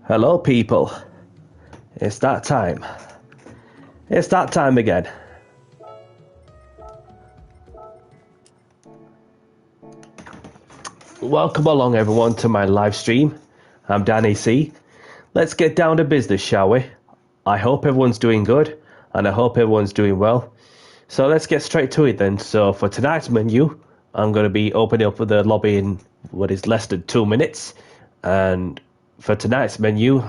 Hello, people. It's that time. It's that time again. Welcome along, everyone, to my live stream. I'm Danny C. Let's get down to business, shall we? I hope everyone's doing good, and I hope everyone's doing well. So let's get straight to it then. So for tonight's menu, I'm going to be opening up the lobby in what is less than 2 minutes. And for tonight's menu,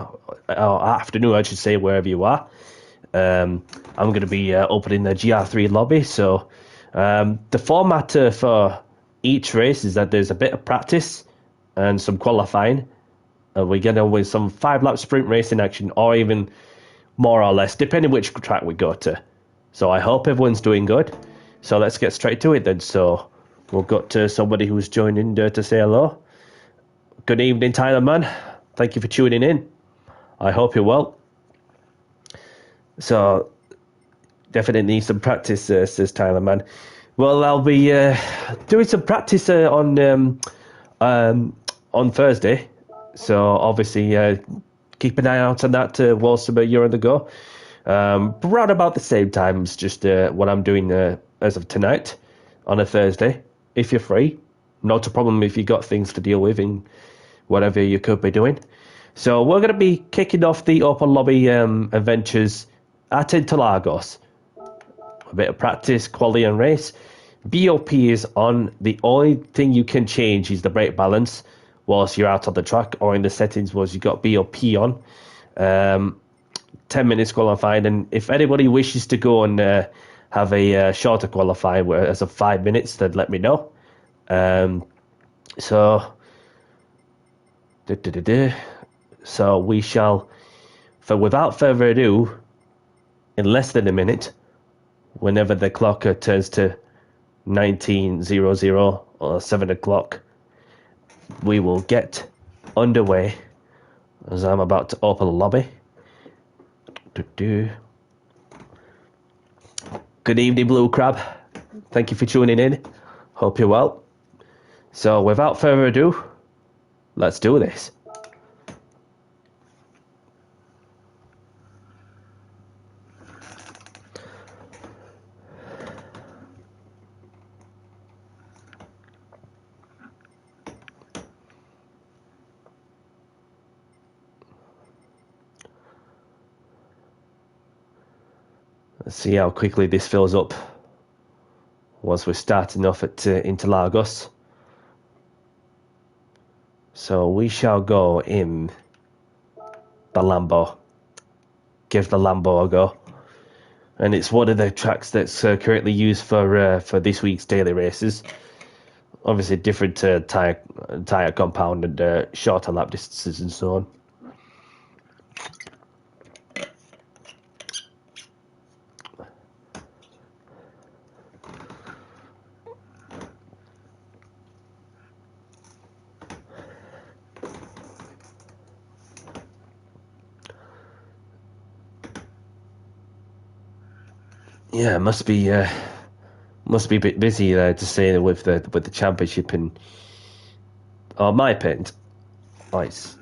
or afternoon, I should say, wherever you are, I'm going to be opening the GR3 lobby. So the format for each race is that there's a bit of practice and some qualifying. We get on with some 5-lap sprint racing action, or even more or less, depending which track we go to. So I hope everyone's doing good. So let's get straight to it then. So we'll go to somebody who's joined in there to say hello. Good evening, Tyler, man. Thank you for tuning in. I hope you're well. So definitely need some practice, says Tyler, man. Well, I'll be doing some practice on Thursday. So obviously keep an eye out on that whilst you're on the go. Around about the same time as just what I'm doing as of tonight on a Thursday. If you're free, not a problem if you got things to deal with in whatever you could be doing. So we're going to be kicking off the Open Lobby adventures at Interlagos. A bit of practice, quality and race. BOP is on. The only thing you can change is the brake balance whilst you're out on the track, or in the settings was you got BOP on. 10 minutes qualifying, and if anybody wishes to go and have a shorter qualifying as of 5 minutes, then let me know. So we shall, without further ado, in less than a minute, whenever the clock turns to 19:00 or 7 o'clock, we will get underway as I'm about to open the lobby. Good evening, Blue Crab. Thank you for tuning in. Hope you're well. So without further ado, let's do this. Let's see how quickly this fills up once we're starting off at Interlagos. So we shall go in the Lambo. Give the Lambo a go. And it's one of the tracks that's currently used for this week's daily races. Obviously different tyre compound and shorter lap distances and so on. Yeah, must be a bit busy to say with the championship and my pit. Nice.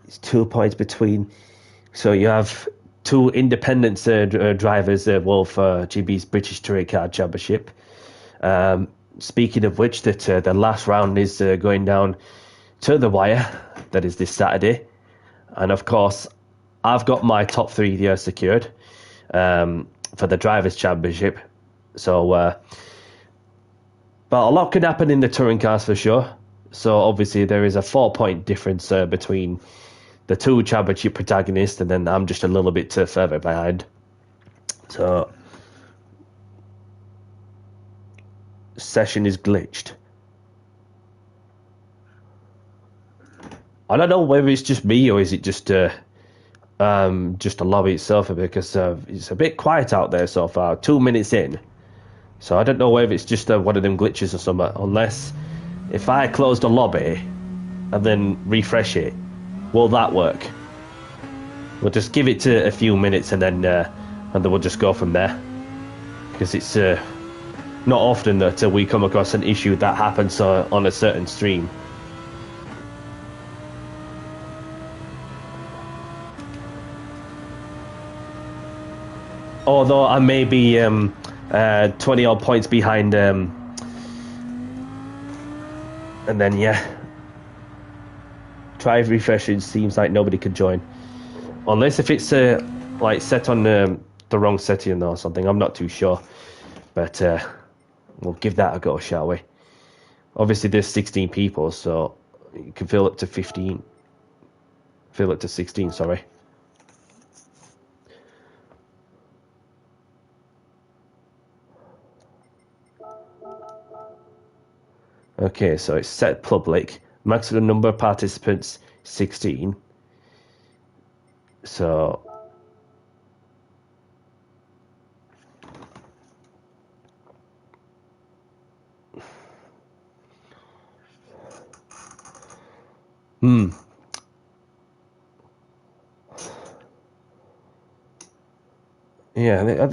It's 2 points between. So you have two independent drivers for GB's British Touring Car Championship. Speaking of which, that the last round is going down to the wire. That is this Saturday. And of course, I've got my top 3 here secured for the Drivers' Championship. So, but a lot can happen in the touring cars for sure. So obviously there is a 4-point difference between the two championship protagonists, and then I'm just a little bit further behind. So, session is glitched. I don't know whether it's just me or is it just the lobby itself, because it's a bit quiet out there so far. 2 minutes in, so I don't know whether it's just one of them glitches or something. Unless if I close the lobby and then refresh it, will that work? We'll just give it to a few minutes and then we'll just go from there, because it's not often that we come across an issue that happens on a certain stream. Although I may be 20 odd points behind, and then yeah, try refreshing. Seems like nobody could join, unless if it's like set on the wrong setting or something. I'm not too sure, but we'll give that a go, shall we? Obviously, there's 16 people, so you can fill up to 15. Fill it to 16. Sorry. Okay, so it's set public. Maximum number of participants 16. So yeah,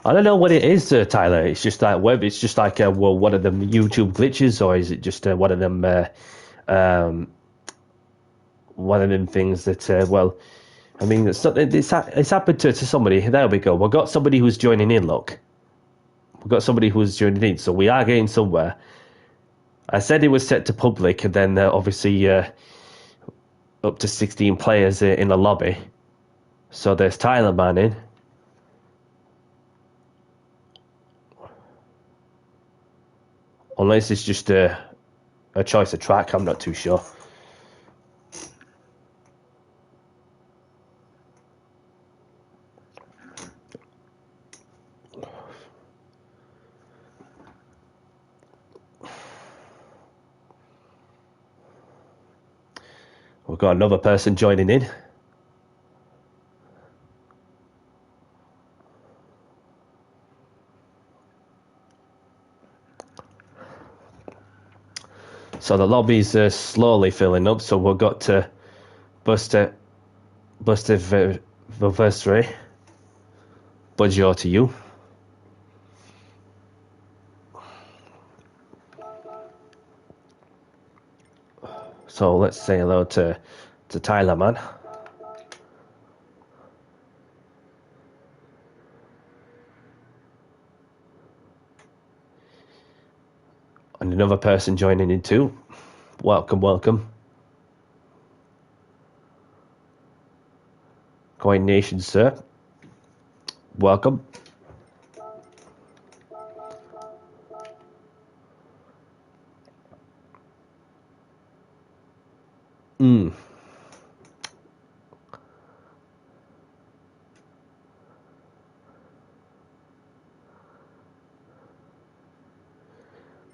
I don't know what it is, Tyler. It's just like web. It's just like well, one of them YouTube glitches, or is it just one of them things that well, I mean, it's happened to somebody. There we go. We've got somebody who's joining in. Look, we've got somebody who's joining in. So we are getting somewhere. I said it was set to public, and then obviously up to 16 players in the lobby. So there's Tyler Manning. Unless it's just a choice of track, I'm not too sure. We've got another person joining in. So the lobby's slowly filling up, so we've got to Buster Vivesri. Bonjour to you. So let's say hello to Tyler, man. And another person joining in too. Welcome, welcome. Coin Nation, sir. Welcome.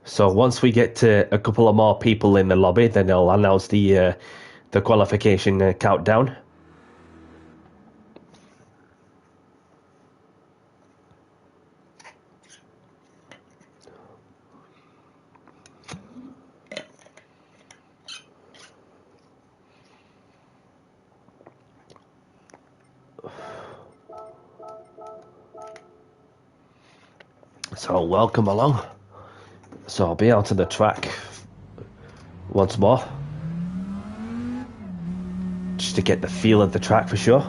So once we get to a couple of more people in the lobby, then they'll announce the qualification countdown. So welcome along. So I'll be out on the track once more, just to get the feel of the track for sure.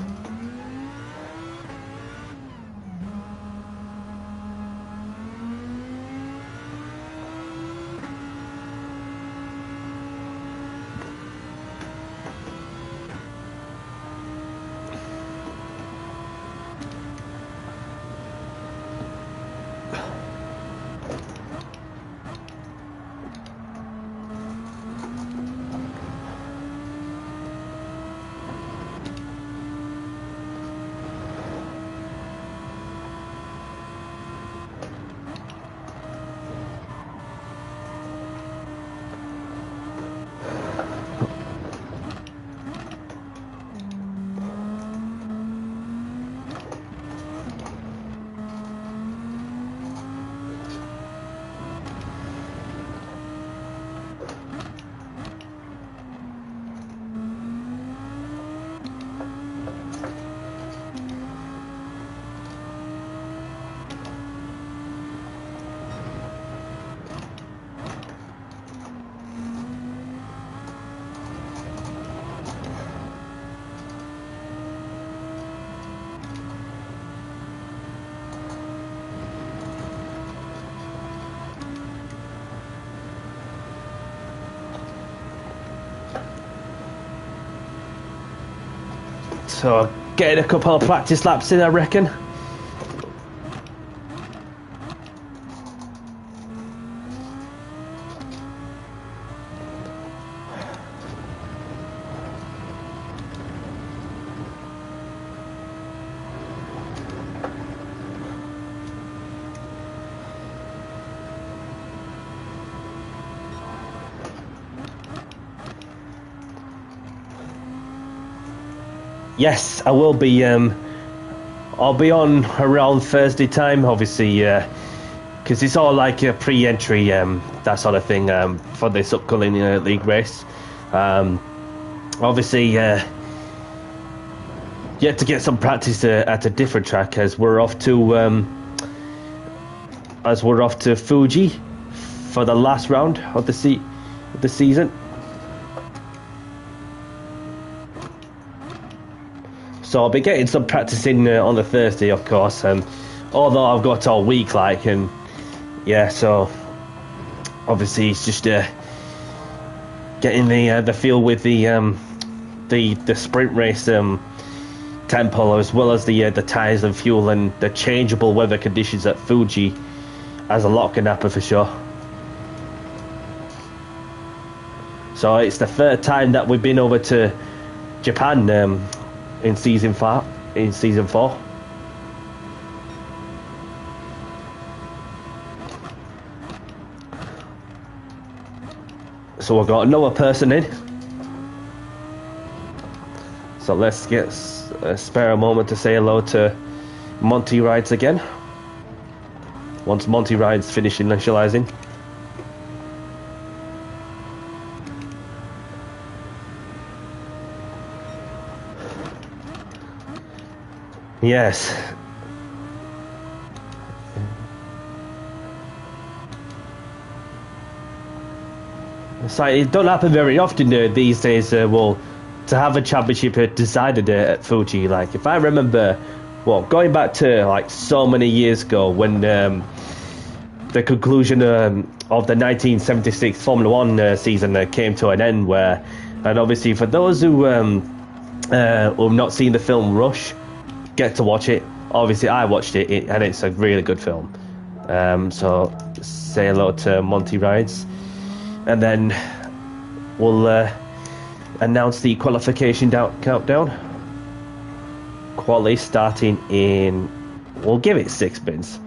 So getting a couple of practice laps in, I reckon. Yes, I will be. I'll be on around Thursday time, obviously, because it's all like a pre-entry, that sort of thing, for this upcoming league race. Obviously, yet to get some practice at a different track, as we're off to Fuji for the last round of the season. So I'll be getting some practice in on the Thursday, of course, although I've got all week, like, and yeah, so obviously it's just getting the feel with the sprint race tempo, as well as the tyres and fuel and the changeable weather conditions at Fuji, as a lot can happen for sure. So it's the third time that we've been over to Japan in season 4. So we've got another person in. So let's spare a moment to say hello to Monty Rides again. Once Monty Rides finish initializing. Yes. It's like, it don't happen very often these days, well, to have a championship decided at Fuji. Like, if I remember, well, going back to like so many years ago when the conclusion of the 1976 Formula One season came to an end, and obviously for those who have not seen the film Rush, get to watch it. Obviously I watched it, and it's a really good film. So say hello to Monty Rides, and then we'll announce the qualification countdown. Quali starting in, we'll give it 6 spins.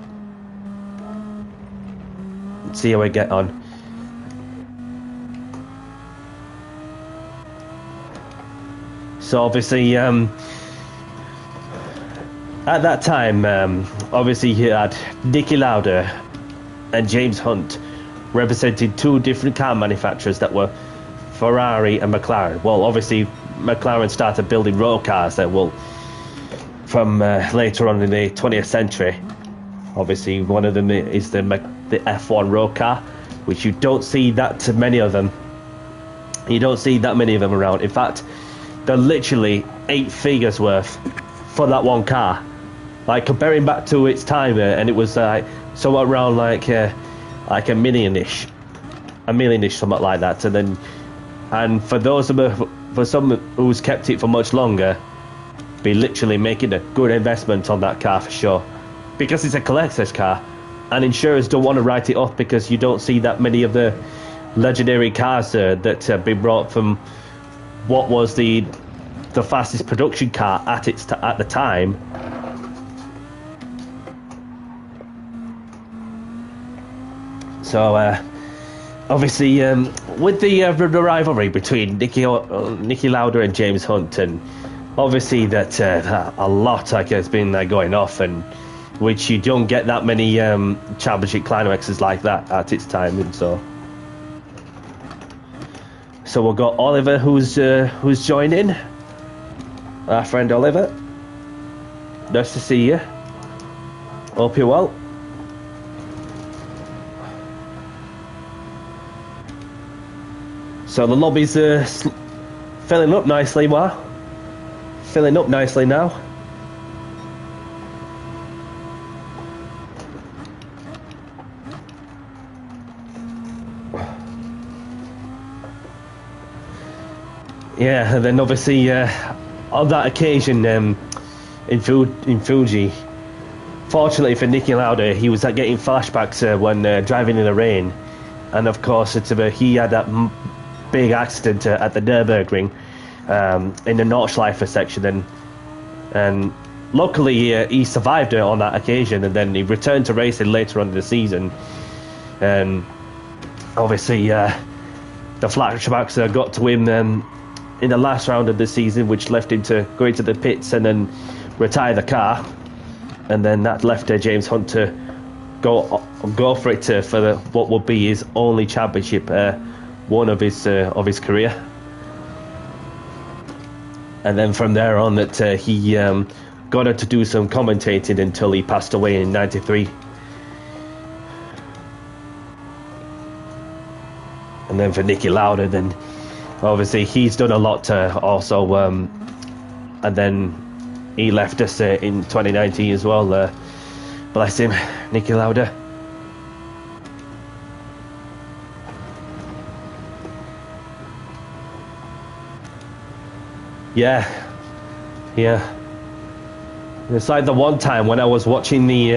Let's see how we get on. So obviously at that time, obviously you had Niki Lauda and James Hunt representing 2 different car manufacturers that were Ferrari and McLaren. Well, obviously McLaren started building road cars that will, from later on in the 20th century. Obviously one of them is the F1 road car, which you don't see that many of them. You don't see that many of them around. In fact, they're literally 8 figures worth for that one car. Like, comparing back to its time, and it was somewhat around like a million-ish, something like that. And for some who's kept it for much longer, be literally making a good investment on that car for sure, because it's a collector's car, and insurers don't want to write it off because you don't see that many of the legendary cars that have been brought from what was the fastest production car at the time. So obviously with the rivalry between Niki Lauda and James Hunt, and obviously that a lot has been going off, and which you don't get that many championship climaxes like that at its time. And so we've got Oliver who's joined in. Our friend Oliver, nice to see you. Hope you're well. So the lobby's filling up nicely, filling up nicely now. Yeah, and then obviously on that occasion in Fuji, fortunately for Niki Lauda, he was getting flashbacks when driving in the rain, and of course he had that big accident at the Nürburgring in the Nordschleife section, and luckily he survived it on that occasion, and then he returned to racing later on in the season, and obviously the flashbacks got to him in the last round of the season, which left him to go into the pits and then retire the car, and then that left James Hunt to go for it for what would be his only championship, one of his career. And then from there on, that he got to do some commentating until he passed away in '93. And then for Niki Lauda, then obviously he's done a lot also, and then he left us in 2019 as well. Bless him, Niki Lauda. Yeah. It's like the one time when I was watching the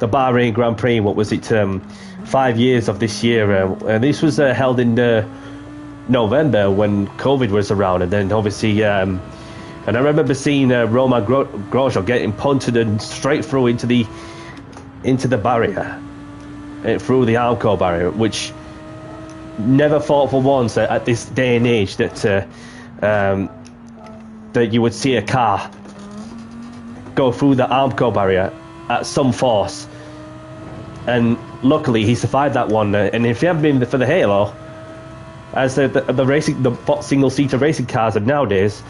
Bahrain Grand Prix. What was it? 5 years of this year. This was held in November when COVID was around, and then obviously, and I remember seeing Romain Grosjean getting punted and straight through into the barrier, through the Armco barrier, which never thought for once at this day and age that you would see a car go through the Armco barrier at some force, and luckily he survived that one. And if it hadn't been for the halo, as the single-seater racing cars of nowadays,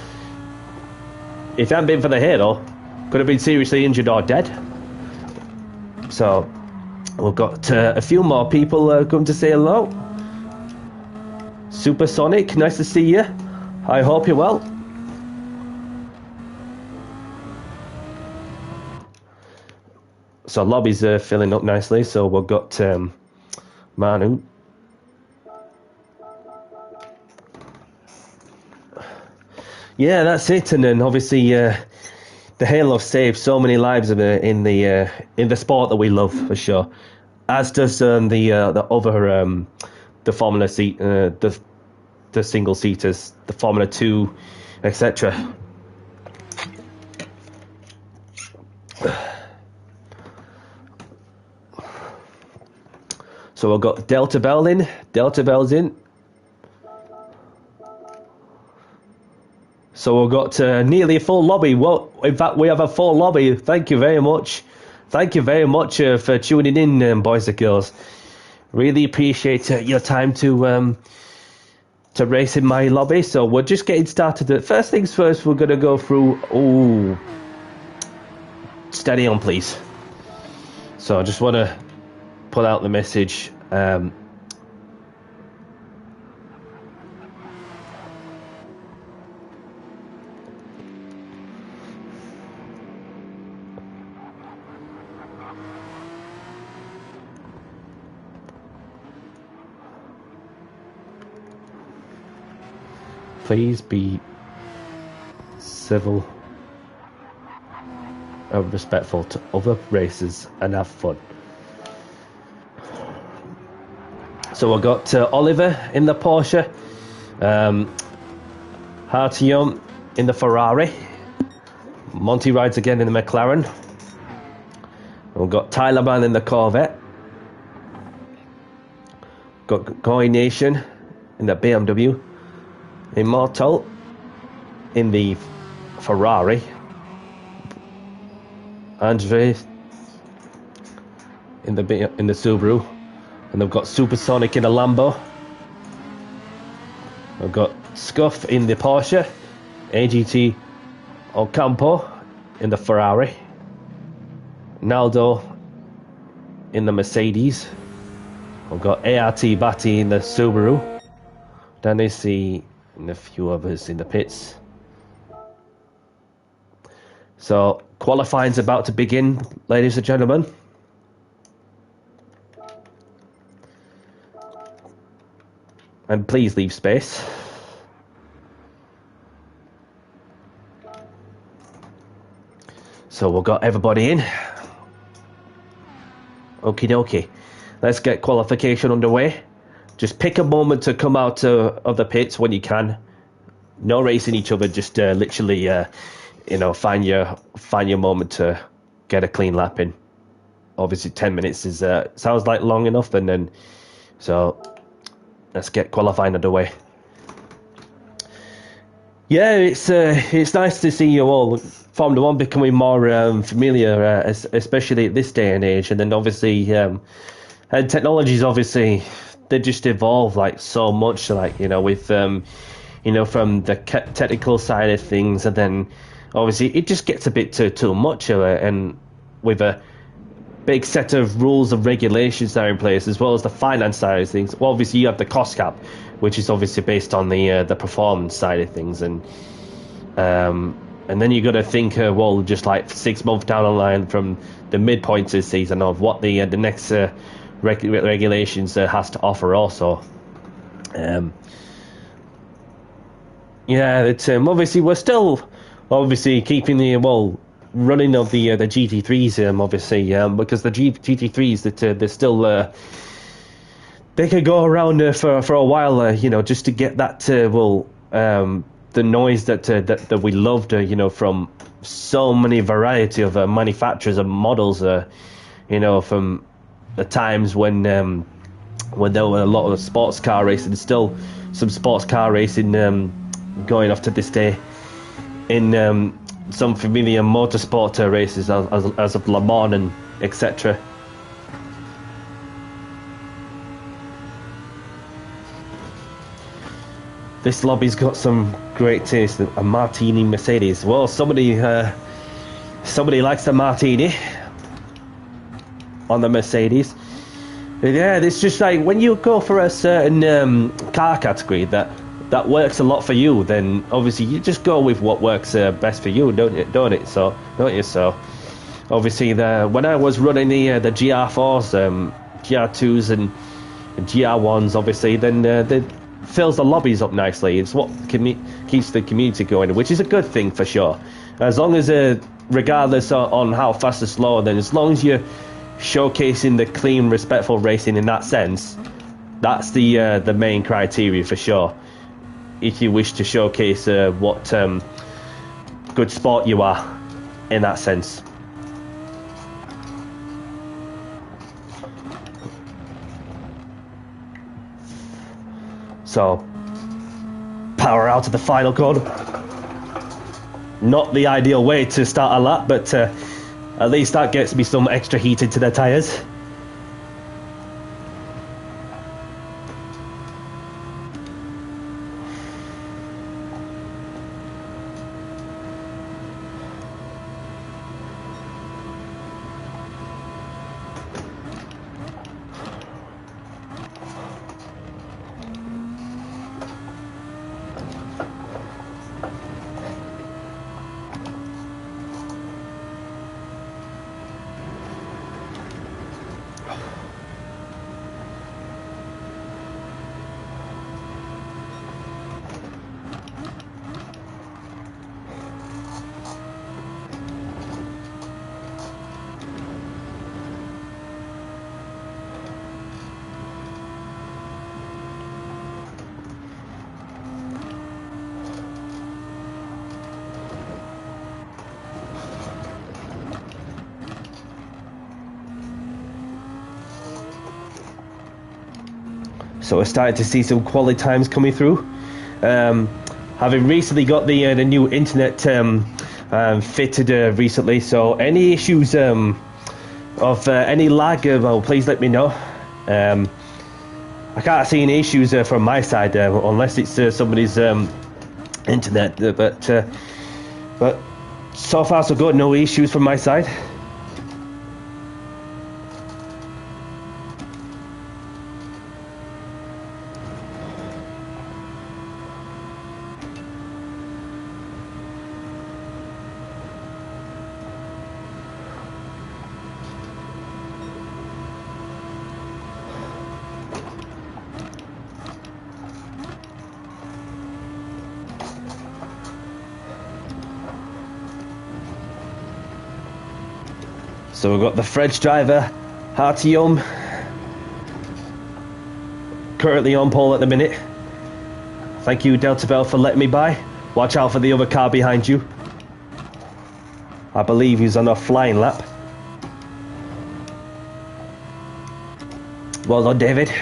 if it hadn't been for the halo, could have been seriously injured or dead. So we've got a few more people come to say hello. Supersonic, nice to see you. I hope you're well. So lobby's filling up nicely. So we've got Manu. Yeah, that's it. And then obviously the Halo saved so many lives in the sport that we love, for sure. As does the other the Formula seat, the single seaters, the Formula 2, etc. So we've got Delta Bell in. Delta Bell's in. So we've got nearly a full lobby. Well, in fact, we have a full lobby. Thank you very much. Thank you very much for tuning in, boys and girls. Really appreciate your time to race in my lobby. So we're just getting started. First things first, we're going to go through... Oh, steady on, please. So I just want to put out the message. Please be civil and respectful to other races and have fun. So I got Oliver in the Porsche, Hartion in the Ferrari, Monty rides again in the McLaren. We've got Tyler Mann in the Corvette, got Goy Nation in the BMW, Immortal in the Ferrari, Andre in the Subaru, and they've got Supersonic in the Lambo. We've got Scuff in the Porsche, AGT Ocampo in the Ferrari, Naldo in the Mercedes. We've got ART Batty in the Subaru. Then they see and a few others in the pits. So qualifying's about to begin, ladies and gentlemen. And please leave space. So we've got everybody in. Okie dokie. Let's get qualification underway. Just pick a moment to come out of the pits when you can. No racing each other. Just literally, you know, find your moment to get a clean lap in. Obviously, 10 minutes is sounds like long enough, and then so let's get qualifying underway. Yeah, it's nice to see you all. Formula One becoming more familiar, especially at this day and age, and then obviously, and technologies obviously they just evolve like so much, like you know with you know from the technical side of things, and then obviously it just gets a bit too much of it, and with a big set of rules and regulations that are in place, as well as the finance side of things. Well, obviously you have the cost cap, which is obviously based on the performance side of things, and then you got to think, well, just like 6 months down the line from the midpoint of the season of what the next regulations has to offer also. Yeah, it's obviously we're still obviously keeping the running of the GT3s obviously because the GT3s that they're still they could go around for a while you know just to get that the noise that we loved you know from so many variety of manufacturers and models you know from the times when there were a lot of sports car racing, still some sports car racing going off to this day in some familiar motorsport races as of Le Mans and etc. This lobby's got some great taste. A martini Mercedes. Well, somebody likes the martini on the Mercedes. Yeah, it's just like when you go for a certain car category that works a lot for you, then obviously you just go with what works best for you, don't you? So obviously when I was running the GR4s, GR2s and GR1s, obviously then they fills the lobbies up nicely. It's what keeps the community going, which is a good thing for sure. As long as regardless on how fast or slow, then as long as you're showcasing the clean, respectful racing in that sense, that's the main criteria for sure. If you wish to showcase what good sport you are in that sense. So, power out to the final corner. Not the ideal way to start a lap, but at least that gets me some extra heat into the tyres. So we're starting to see some quality times coming through. Having recently got the new internet fitted recently, so any issues of any lag, well, please let me know. I can't see any issues from my side unless it's somebody's internet, but so far so good, no issues from my side. So we've got the French driver, Artyom, currently on pole at the minute. Thank you, Delta Bell, for letting me by. Watch out for the other car behind you. I believe he's on a flying lap. Well done, David.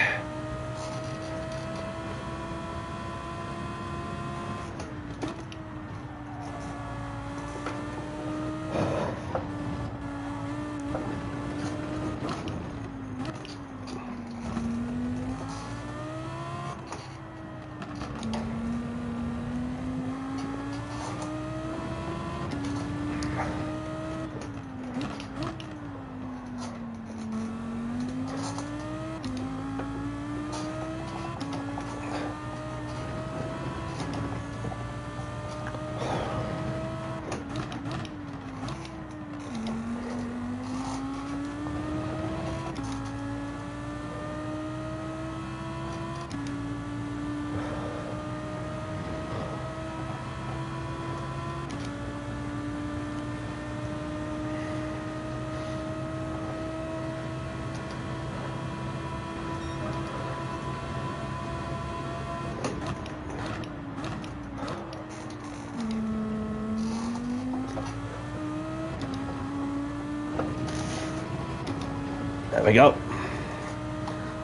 There we go.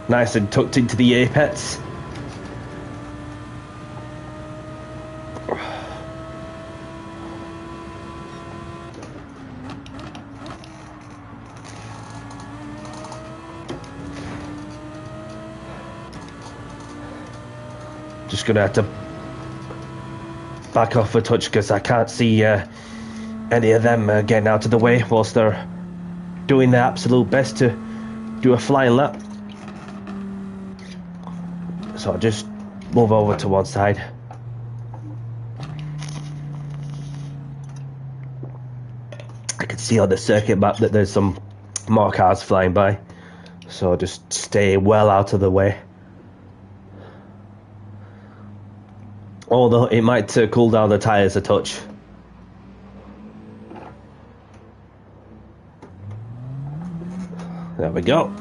Nice and tucked into the apex. Just gonna have to back off a touch because I can't see any of them getting out of the way whilst they're doing their absolute best to do a flying lap. So I'll just move over to one side. I can see on the circuit map that there's some more cars flying by, so I'll just stay well out of the way. Although it might cool down the tyres a touch. There we go.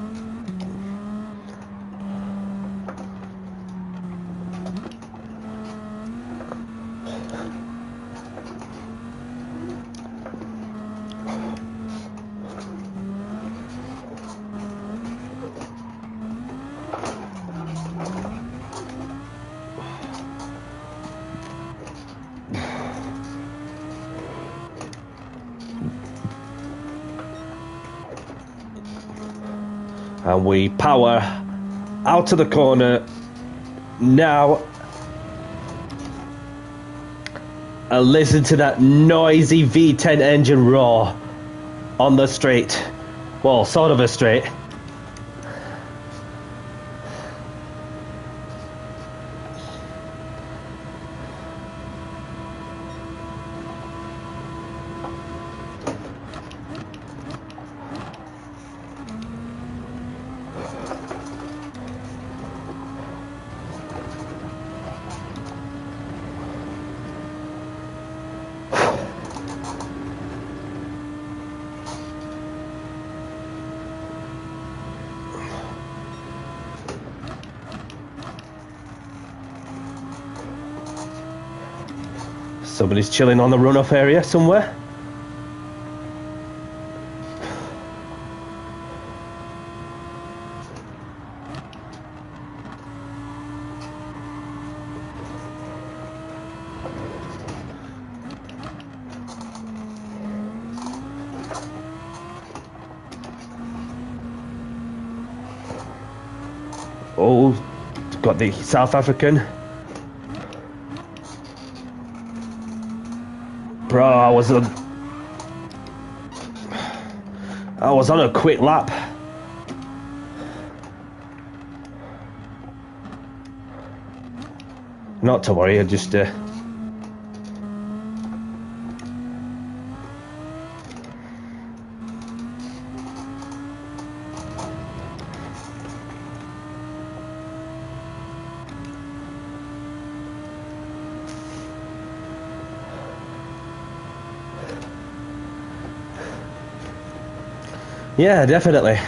And we power out of the corner now. And listen to that noisy V10 engine roar on the straight. Well, sort of a straight. Somebody's chilling on the runoff area somewhere. Oh, got the South African. Bro, I was on a quick lap. Not to worry, I just Yeah, definitely.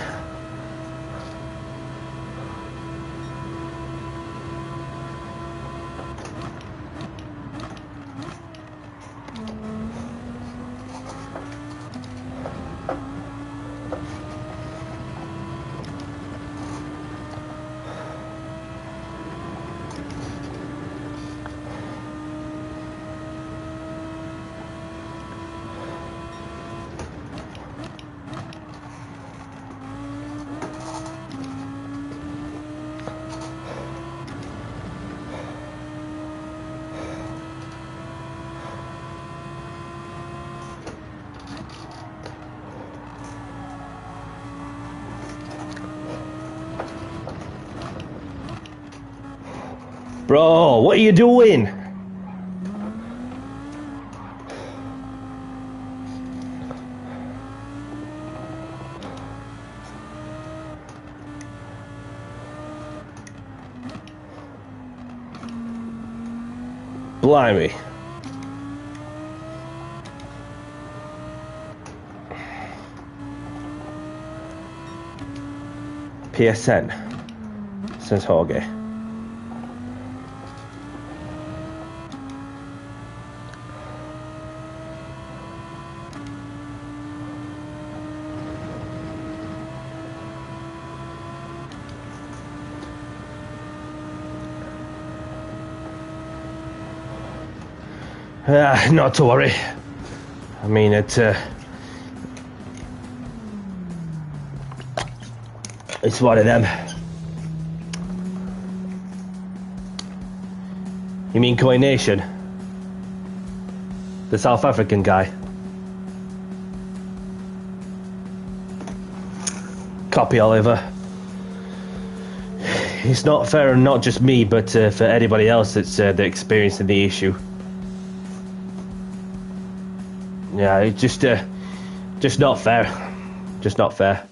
Bro, what are you doing? Blimey. PSN, says Jorge. Not to worry. I mean, it's one of them. You mean Coination? The South African guy? Copy, Oliver. It's not fair, and not just me, but for anybody else that's experiencing the issue. Yeah, it's just not fair. Just not fair.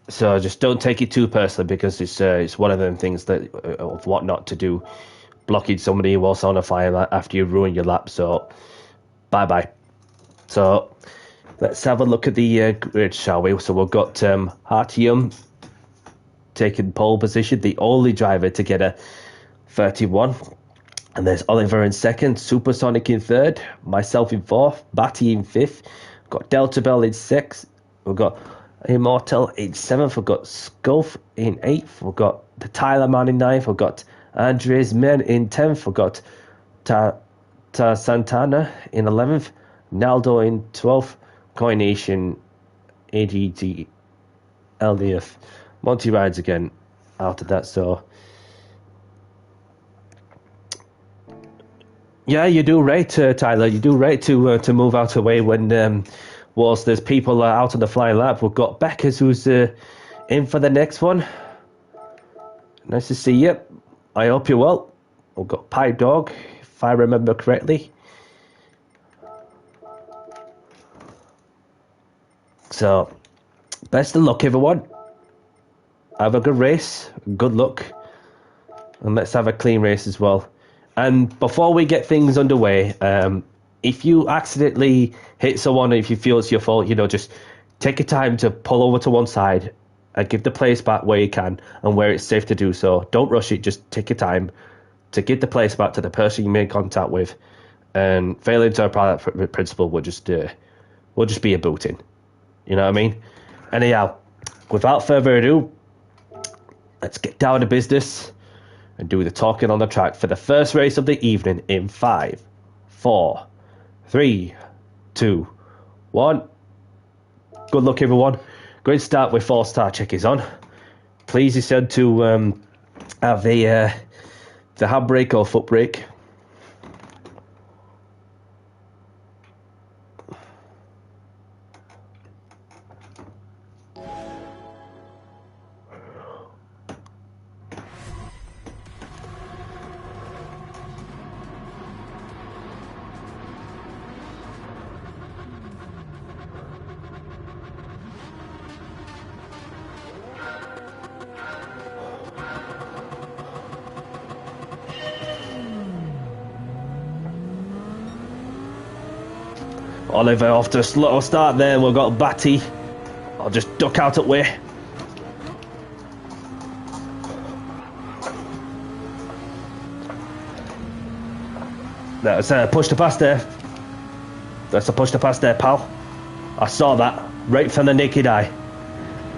So just don't take it too personally, because it's one of them things that of what not to do. Blocking somebody whilst on a fire after you ruin your lap. So bye bye. So let's have a look at the grid, shall we? So we've got Hartium taking pole position, the only driver to get a 31. And there's Oliver in second, Supersonic in third, myself in fourth, Batty in fifth, got Delta Bell in sixth, we've got Immortal in seventh, we've got Sculf in eighth, we've got the Tyler Man in ninth, we've got Andres Men in 10th, we've got Ta Santana in 11th, Naldo in 12th, Coination, AGT, LDF, Monty rides again out of that. So yeah, you do right, Tyler. You do right to move out of the way when whilst there's people out on the flying lap. We've got Beckers who's in for the next one. Nice to see you. I hope you're well. We've got Pipe Dog, if I remember correctly. So, best of luck, everyone. Have a good race. Good luck. And let's have a clean race as well. And before we get things underway, if you accidentally hit someone, if you feel it's your fault, just take your time to pull over to one side and give the place back where you can and where it's safe to do so. Don't rush it. Just take your time to give the place back to the person you made contact with. And failing to apply that principle will just be a booting. You know what I mean? Anyhow, without further ado, let's get down to business and do the talking on the track for the first race of the evening in 5, 4, 3, 2, 1. Good luck, everyone. Great start with 4-star checkies on. Please, you said to have the handbrake or foot brake. Oliver off to a slow start there. We've got Batty. I'll just duck out of the way. That's a push to pass there. That's a push to pass there, pal. I saw that right from the naked eye.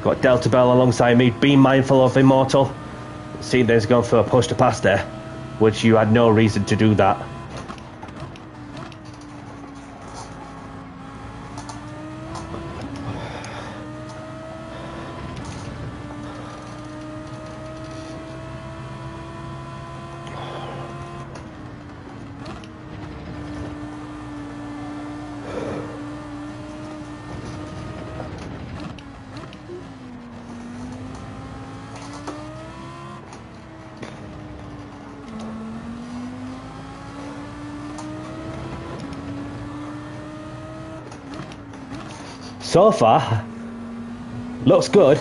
Got Delta Bell alongside me. Be mindful of Immortal. See, there's gone for a push to pass there, which you had no reason to do that. So far, looks good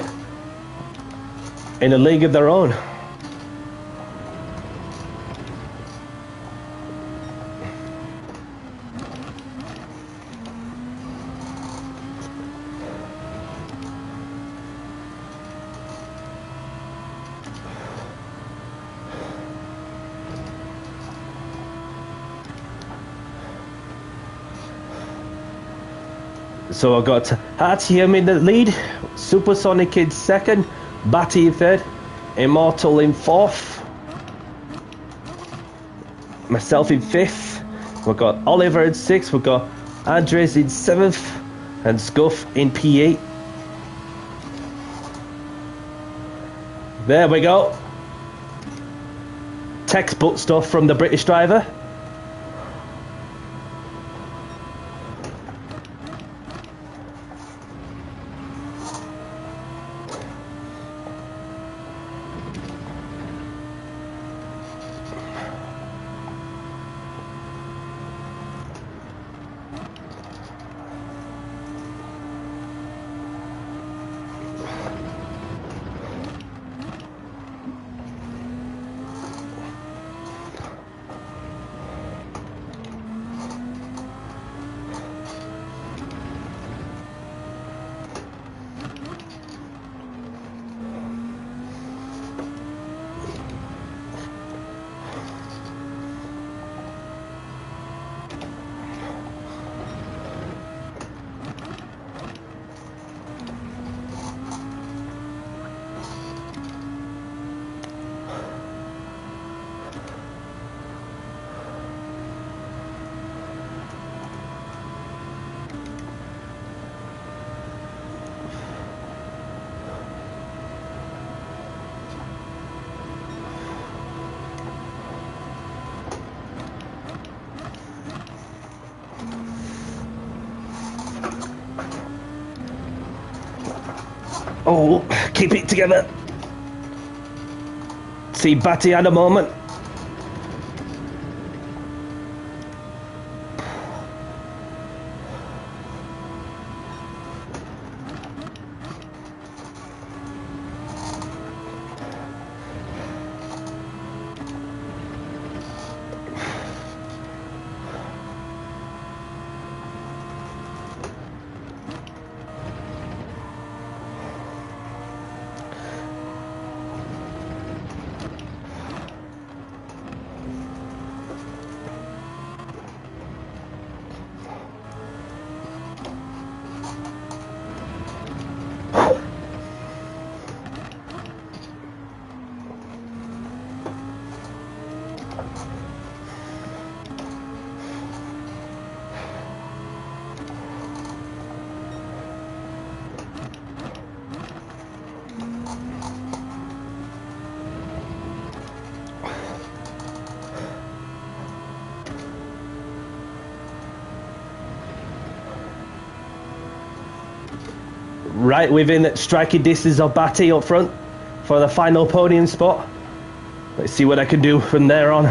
in a league of their own. So I've got Artyom in the lead, Supersonic in second, Batty in third, Immortal in fourth, myself in fifth, we've got Oliver in sixth, we've got Andres in seventh, and Scuff in P8. There we go. Textbook stuff from the British driver. Oh, keep it together. See Batty at a moment. Right within striking distance of Batty up front for the final podium spot. Let's see what I can do from there on.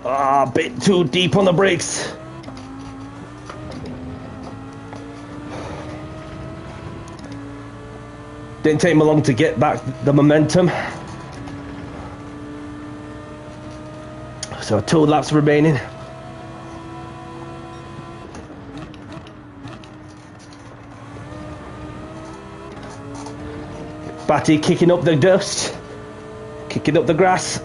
Ah, a bit too deep on the brakes. Didn't take me long to get back the momentum. So 2 laps remaining. Batty kicking up the dust, kicking up the grass.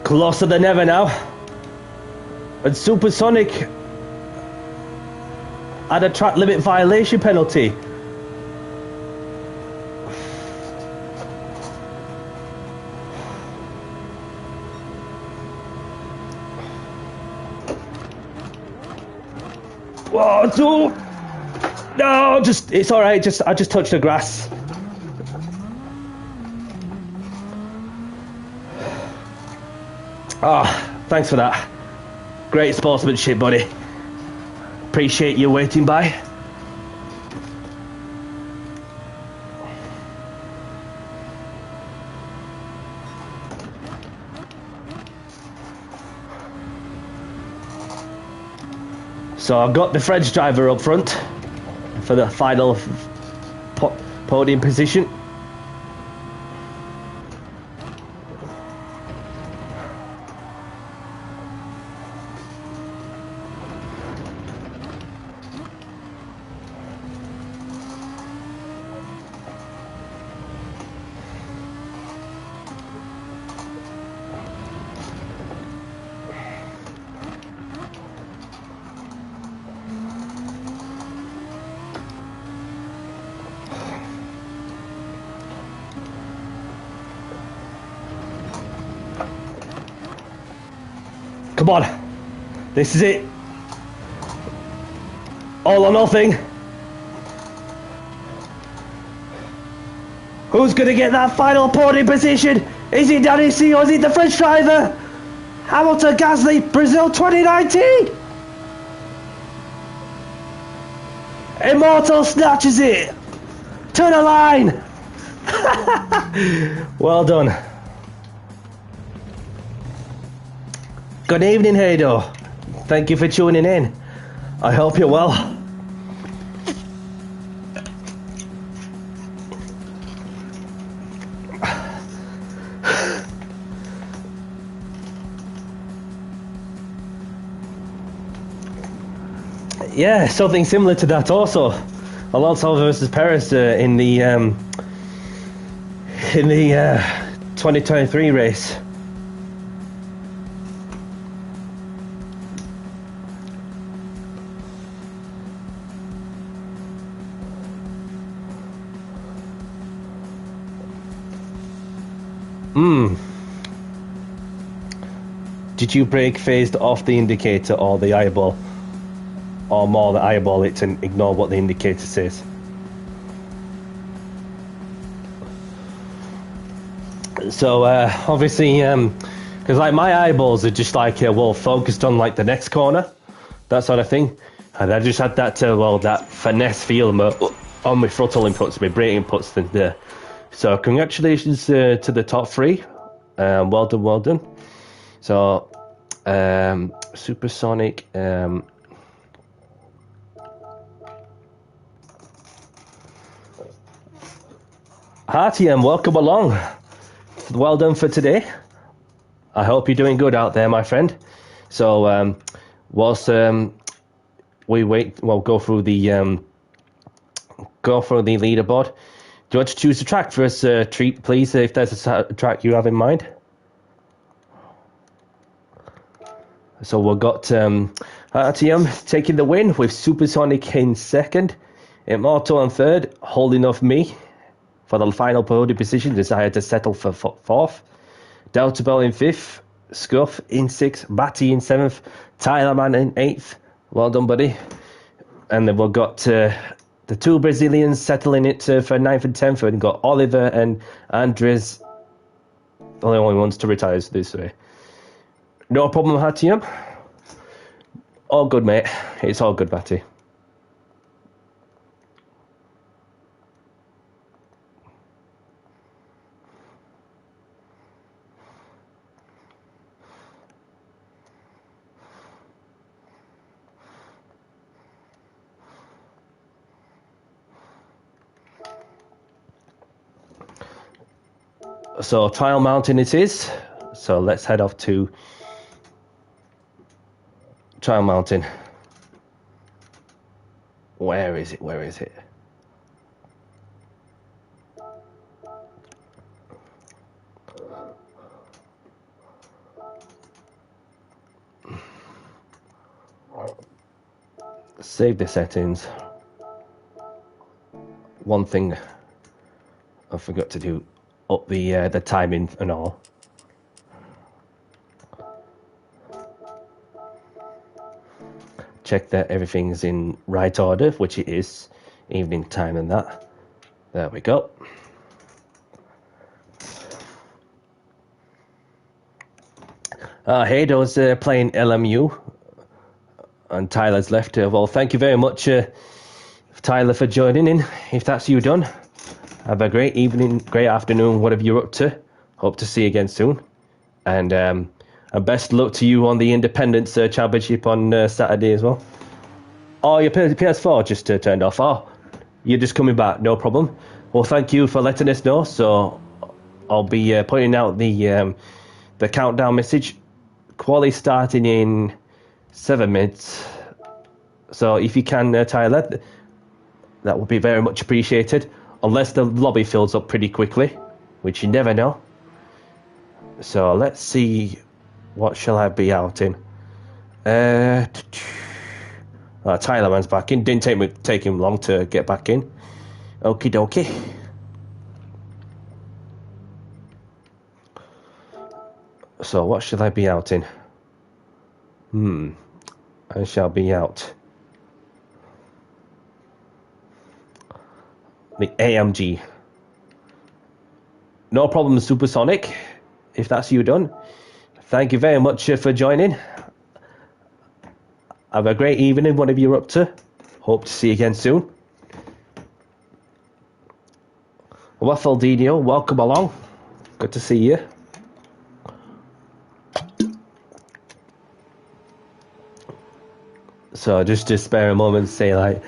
Closer than ever now. And Supersonic had a track limit violation penalty. Whoa, two. No, it's all right. I just touched the grass. Ah, thanks for that. Great sportsmanship, buddy. Appreciate you waiting by. So I've got the French driver up front for the final podium position. Come on, this is it. All or nothing. Who's gonna get that final podium position? Is it Danny C or is it the French driver? Hamilton, Gasly, Brazil 2019. Immortal snatches it to the line. Well done. Good evening, Hado. Thank you for tuning in. I hope you're well. Yeah, something similar to that also. Alonso versus Perez in the 2023 race. Did you brake phased off the indicator or the eyeball? Or more the eyeball it and ignore what the indicator says? So obviously, because like my eyeballs are just like well focused on like the next corner, that sort of thing, and I just had that that finesse feel on my throttle inputs, my brake inputs, and so congratulations to the top 3. Well done. So Supersonic. RTM, welcome along. Well done for today. I hope you're doing good out there, my friend. So whilst we wait, well, go through the leaderboard. Do you want to choose a track for us, Treat, please, if there's a track you have in mind? So we've got RTM taking the win with Supersonic in second, Immortal in third, holding off me for the final podium position, decided to settle for fourth. Delta Bell in fifth, Scuff in 6th, Batty in 7th, Tyler Man in 8th. Well done, buddy. And then we've got the 2 Brazilians settling it for 9th and 10th. We've got Oliver and Andres, the only ones to retire this way. No problem, Hatium. All good, mate. It's all good, Batty. So Trial Mountain it is. So let's head off to Trial Mountain. Where is it? Where is it? Save the settings. One thing I forgot to do, up the timing and all. Check that everything's in right order, which it is. Evening time and that. There we go. Hado's playing LMU. And Tyler's left. Well, thank you very much, Tyler, for joining in. If that's you done, have a great evening, great afternoon, whatever you're up to. Hope to see you again soon. And best luck to you on the Independence Championship on Saturday as well. Oh, your PS4 just turned off. Oh, you're just coming back. No problem. Well, thank you for letting us know. So I'll be putting out the countdown message. Quali starting in 7 minutes. So if you can, Tyler, that would be very much appreciated. Unless the lobby fills up pretty quickly, which you never know. So let's see, what shall I be out in? Tyler Man's back in. Didn't take him long to get back in. Okie dokie. So what should I be out in? I shall be out the AMG. No problem, Supersonic. If that's you done, thank you very much for joining. Have a great evening, whatever you're up to. Hope to see you again soon. Waffledino, welcome along. Good to see you. So just to spare a moment, say like.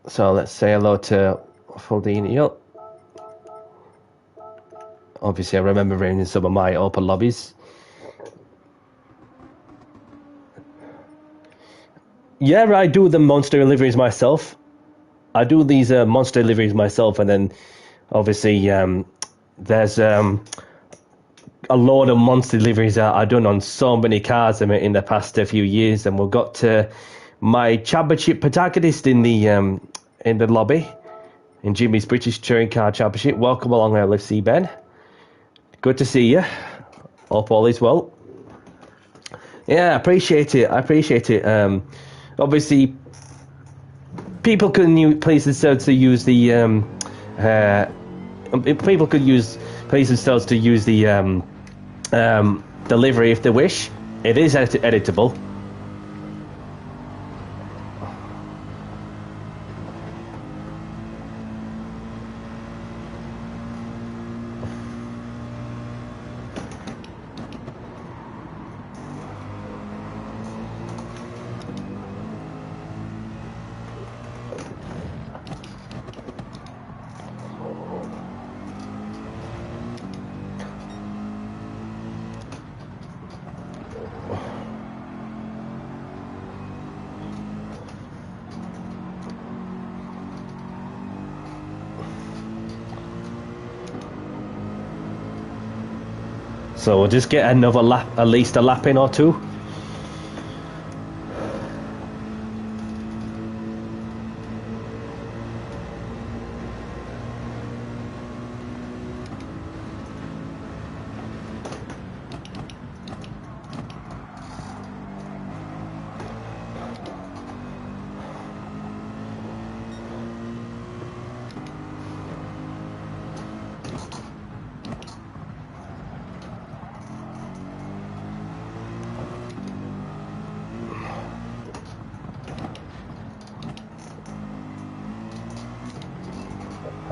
So let's say hello to Foldini. Obviously, I remember running some of my open lobbies. Yeah, I do the monster deliveries myself. I do these monster deliveries myself, and then obviously there's a load of monster deliveries that I've done on so many cars in the past few years, and we've got my championship protagonist in the lobby in Jimmy's British Touring Car Championship. Welcome along, LFC Ben. Good to see you. Hope all is well. Yeah, I appreciate it. Obviously, people can please themselves to use the people could use please themselves to use the delivery if they wish. It is editable. So we'll just get another lap, at least a lap in or two.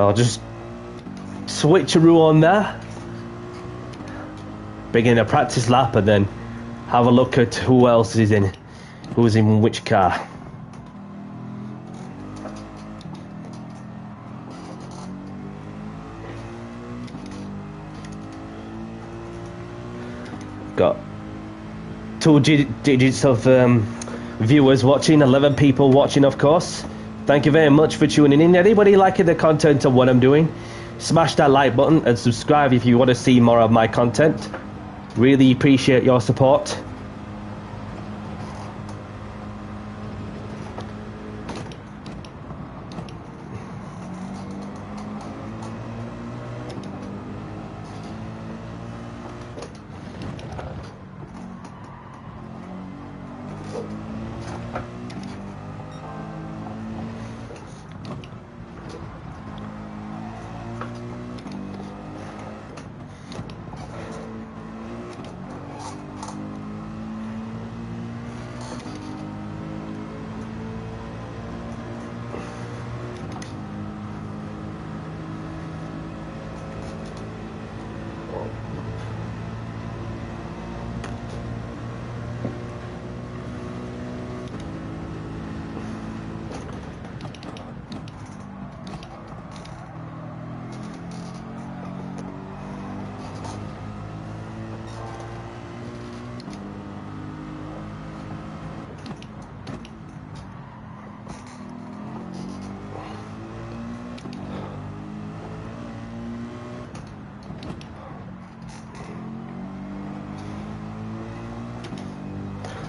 I'll just switcheroo on there, begin a practice lap, and then have a look at who else is in, who's in which car. Got 2 digits of viewers watching, 11 people watching, of course. Thank you very much for tuning in. Anybody liking the content of what I'm doing, smash that like button and subscribe if you want to see more of my content. Really appreciate your support.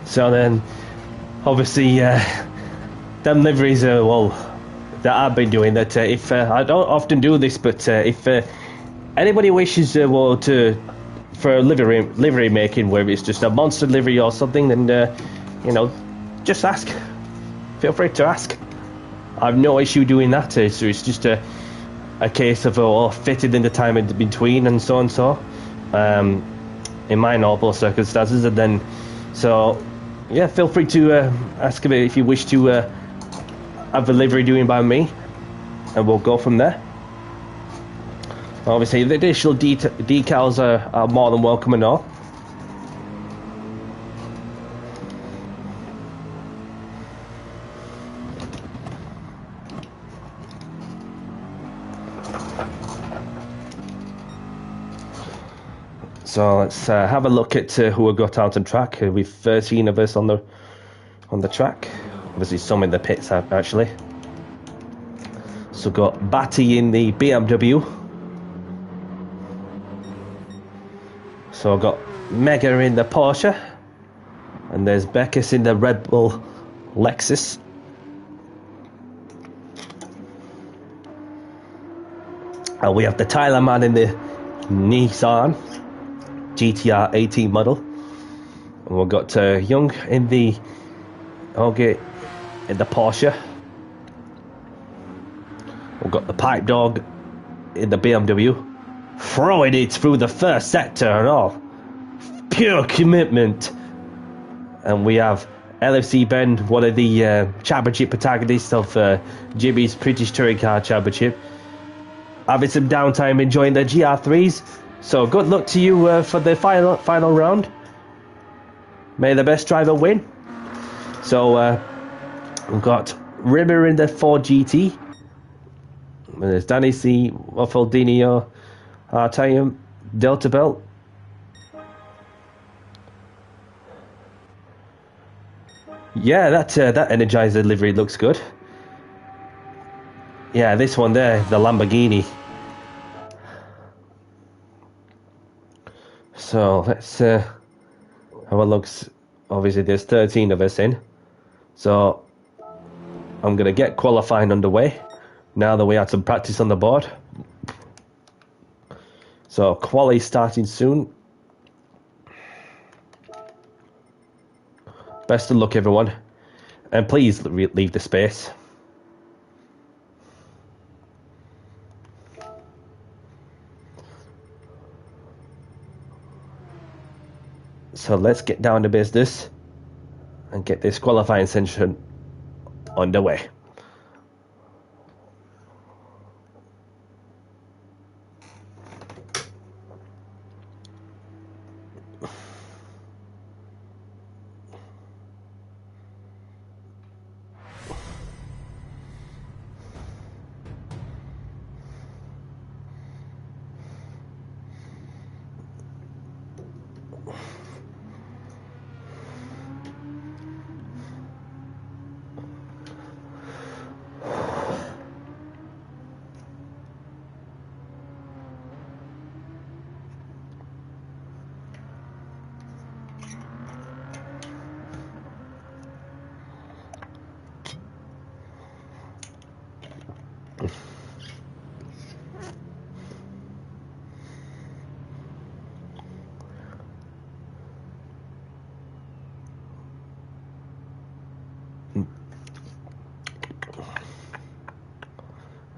So then, obviously, them liveries are, well, that I've been doing, that if, I don't often do this, but if anybody wishes for livery making, whether it's just a monster livery or something, then, you know, just ask. Feel free to ask. I've no issue doing that, so it's just a case of fitting in the time in between and so and so, in my normal circumstances, and then, so, yeah, feel free to ask me if you wish to have a livery doing by me, and we'll go from there. Obviously, the additional decals are more than welcome and all. So let's have a look at who we got out on track. We've 13 of us on the track. Obviously, some in the pits actually. So got Batty in the BMW. So I've got Mega in the Porsche, and there's Beckus in the Red Bull Lexus. And we have the Tyler man in the Nissan GTR 18 model, and we've got Young in the Porsche. We've got the Pipe Dog in the BMW, throwing it through the first sector and all, pure commitment. And we have LFC Ben, one of the championship protagonists of Jimmy's British Touring Car Championship, having some downtime enjoying the GR3s. So good luck to you for the final round. May the best driver win. So we've got Rimmer in the Ford GT. There's Danny C, Waffaldinho, Artayum, Delta Belt. Yeah, that Energizer livery looks good. Yeah, this one there, the Lamborghini. So let's have a look. Obviously, there's 13 of us in. So I'm going to get qualifying underway now that we had some practice on the board. So quali starting soon. Best of luck, everyone. And please leave the space. So let's get down to business and get this qualifying session underway.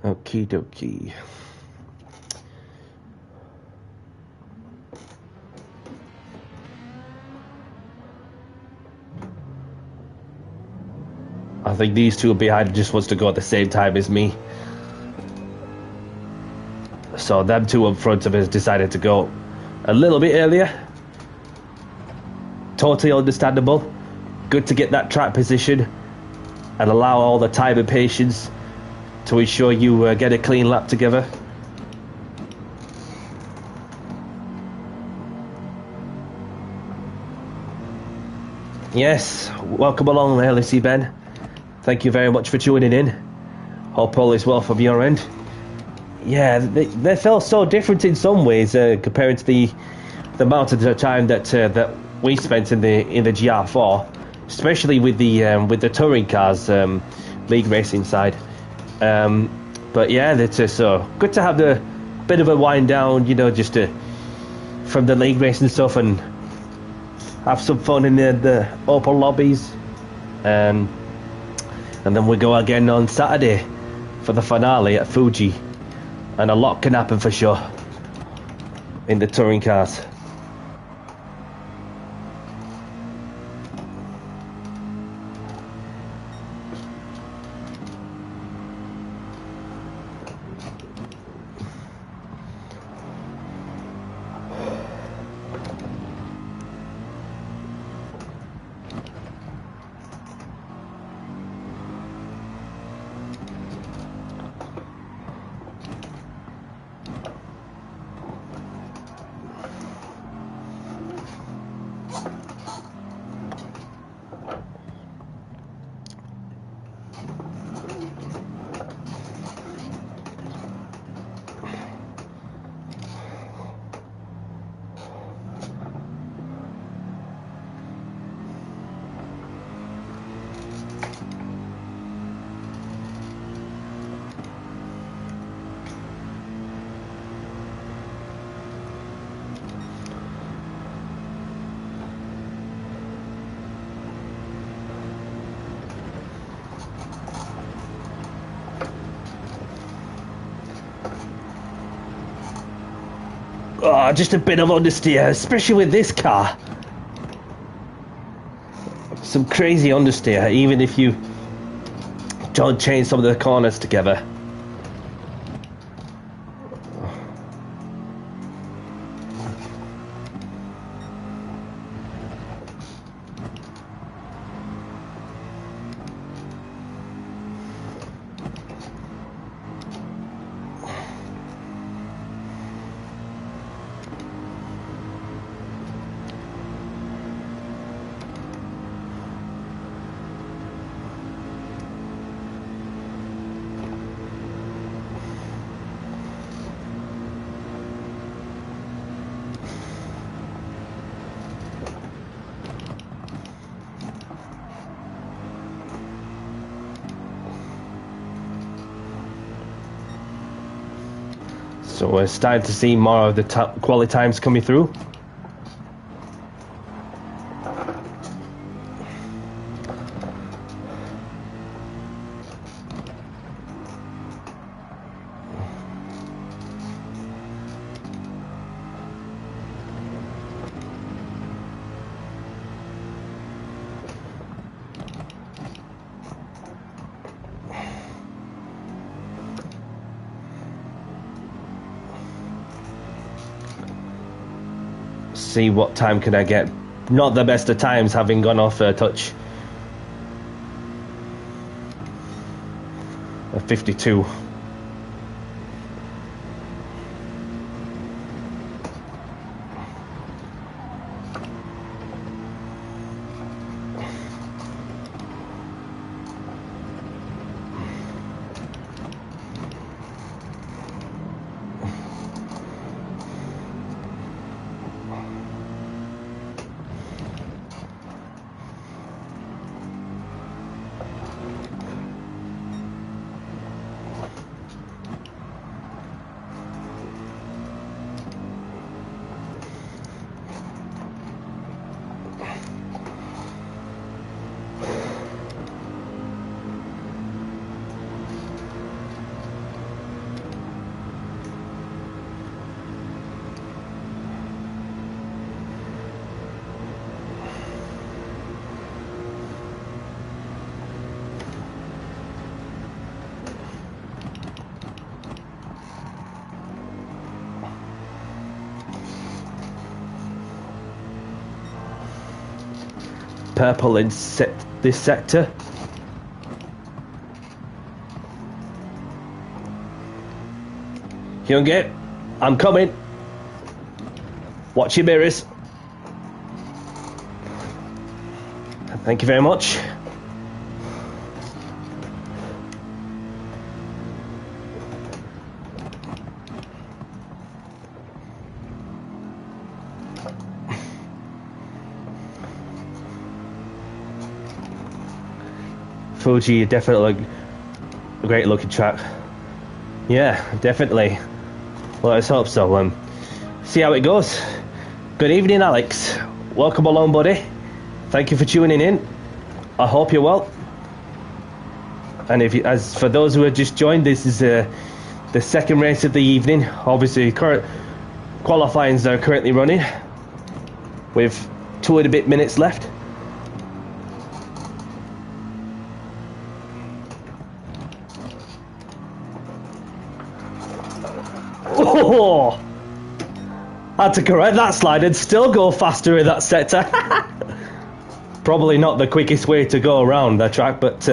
Okie dokie. I think these two behind just wants to go at the same time as me. So them two up front of us decided to go a little bit earlier. Totally understandable. Good to get that track position and allow all the time and patience to ensure you get a clean lap together. Yes, welcome along there, LC Ben. Thank you very much for tuning in. Hope all is well from your end. Yeah, they felt so different in some ways compared to the amount of time that we spent in the GR4, especially with the touring cars league racing side. But yeah, it's so good to have the bit of a wind down, you know, just from the league racing stuff and have some fun in the open lobbies. And then we go again on Saturday for the finale at Fuji. And a lot can happen for sure in the touring cars. Oh, just a bit of understeer, especially with this car. Some crazy understeer, even if you don't change some of the corners together. So we're starting to see more of the quality times coming through. See what time can I get. Not the best of times, having gone off a touch. A 52. Purple in this sector. Hyungit, I'm coming. Watch your mirrors. Thank you very much. Fuji, definitely a great looking track. Yeah, definitely. Well, let's hope so. See how it goes. Good evening, Alex. Welcome along, buddy. Thank you for tuning in. I hope you're well. And as for those who have just joined, this is the second race of the evening. Obviously, current qualifyings are currently running with 2 and a bit minutes left. Oh, had to correct that slide and still go faster in that sector. Probably not the quickest way to go around the track, but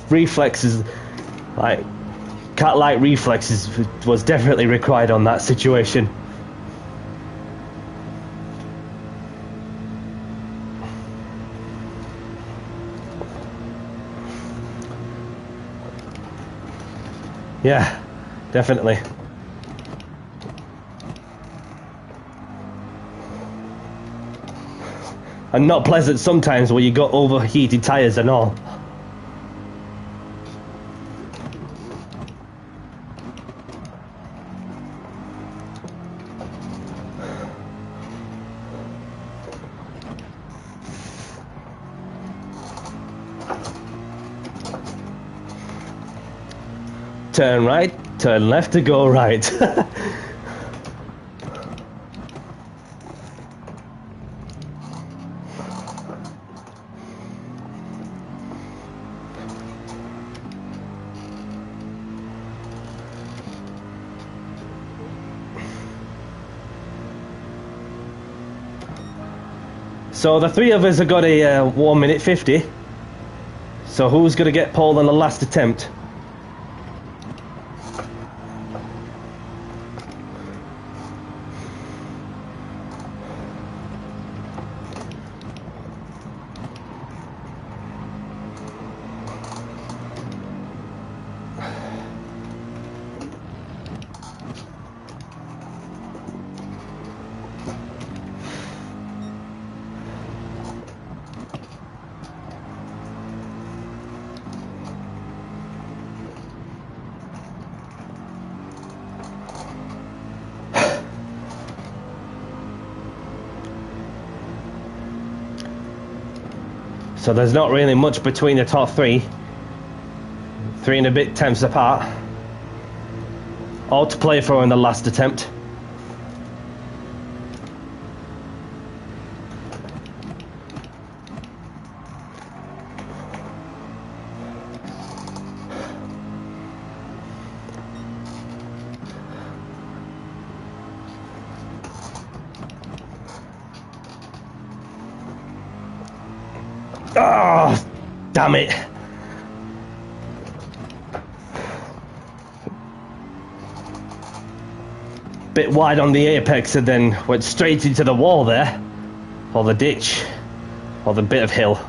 reflexes, like cat-like reflexes, was definitely required on that situation. Yeah, definitely. And not pleasant sometimes when you got overheated tyres and all. Turn right, turn left to go right. So the three of us have got a 1 minute 50. So who's going to get pole on the last attempt? So there's not really much between the top three. 3 and a bit tenths apart. All to play for in the last attempt. Oh, damn it. Bit wide on the apex and then went straight into the wall there. Or the ditch. Or the bit of hill.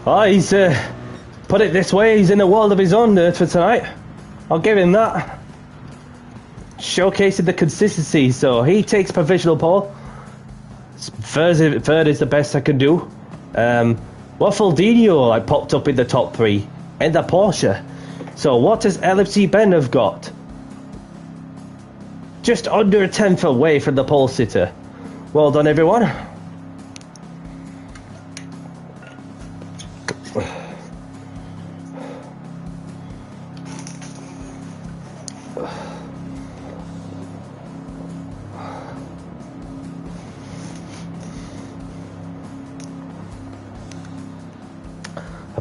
Oh, he's put it this way, he's in a world of his own for tonight. I'll give him that. Showcasing the consistency, so he takes provisional pole. Third is the best I can do. Waffledino I popped up in the top 3 and the Porsche. So what does LFC Ben have got? Just under a tenth away from the pole sitter. Well done, everyone.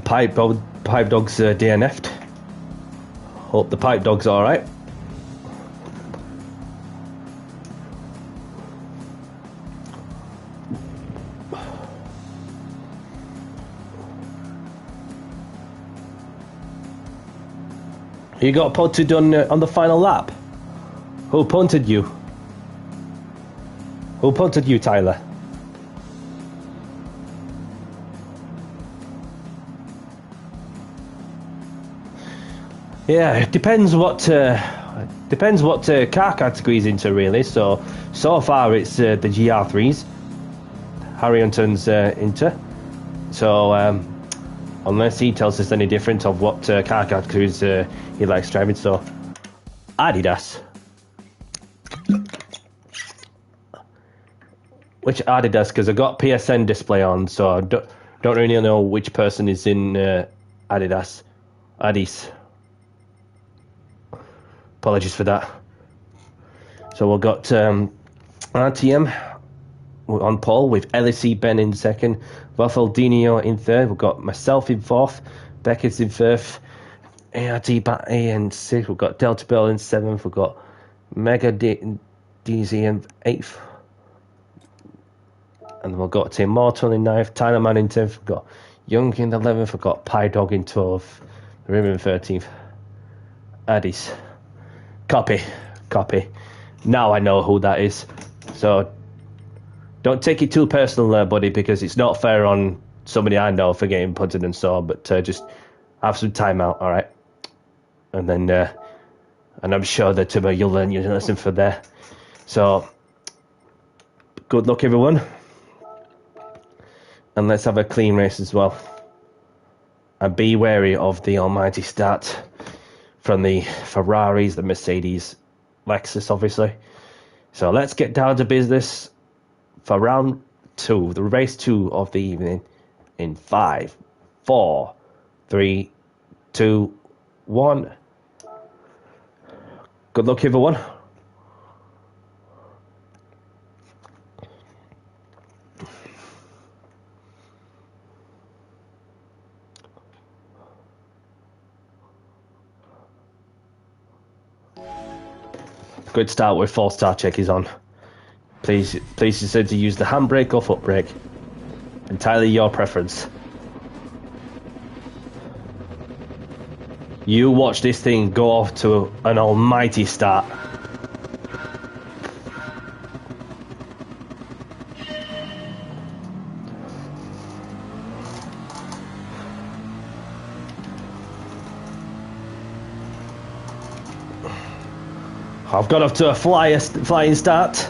Pipe Dog's DNF'd. Hope the Pipe Dog's alright. You got punted on the final lap? Who punted you? Who punted you, Tyler? Yeah, it depends what car category's into really. So far it's the GR3s. Harry Hunton's into. So unless he tells us any different of what car categories he likes driving, so Adidas. Which Adidas? Because I got PSN display on, so I don't really know which person is in Adidas. Adis. Apologies for that. So we've got RTM on pole with LSC Ben in second, Waffledino in third. We've got myself in fourth, Beckett's in fifth, ART Bat A in sixth. We've got Delta Bell in seventh. We've got Mega DZ in eighth. And we've got Tim Morton in ninth, Tyler Man in 10th. We've got Young in 11th. We've got Pie Dog in 12th, Rim in 13th. Addis. Copy. Now I know who that is. So don't take it too personal there, buddy, because it's not fair on somebody I know for getting punted and so on, but just have some time out, alright? And then, and I'm sure that you'll learn your lesson for there. So, good luck, everyone. And let's have a clean race as well. And be wary of the almighty start from the Ferraris, the Mercedes, Lexus, obviously. So let's get down to business for round 2, the race 2 of the evening, in 5, 4, 3, 2, 1. Good luck, everyone. Good start with 4-star check is on. Please decide to use the handbrake or foot brake. Entirely your preference. You watch this thing go off to an almighty start. I've got off to a flying start.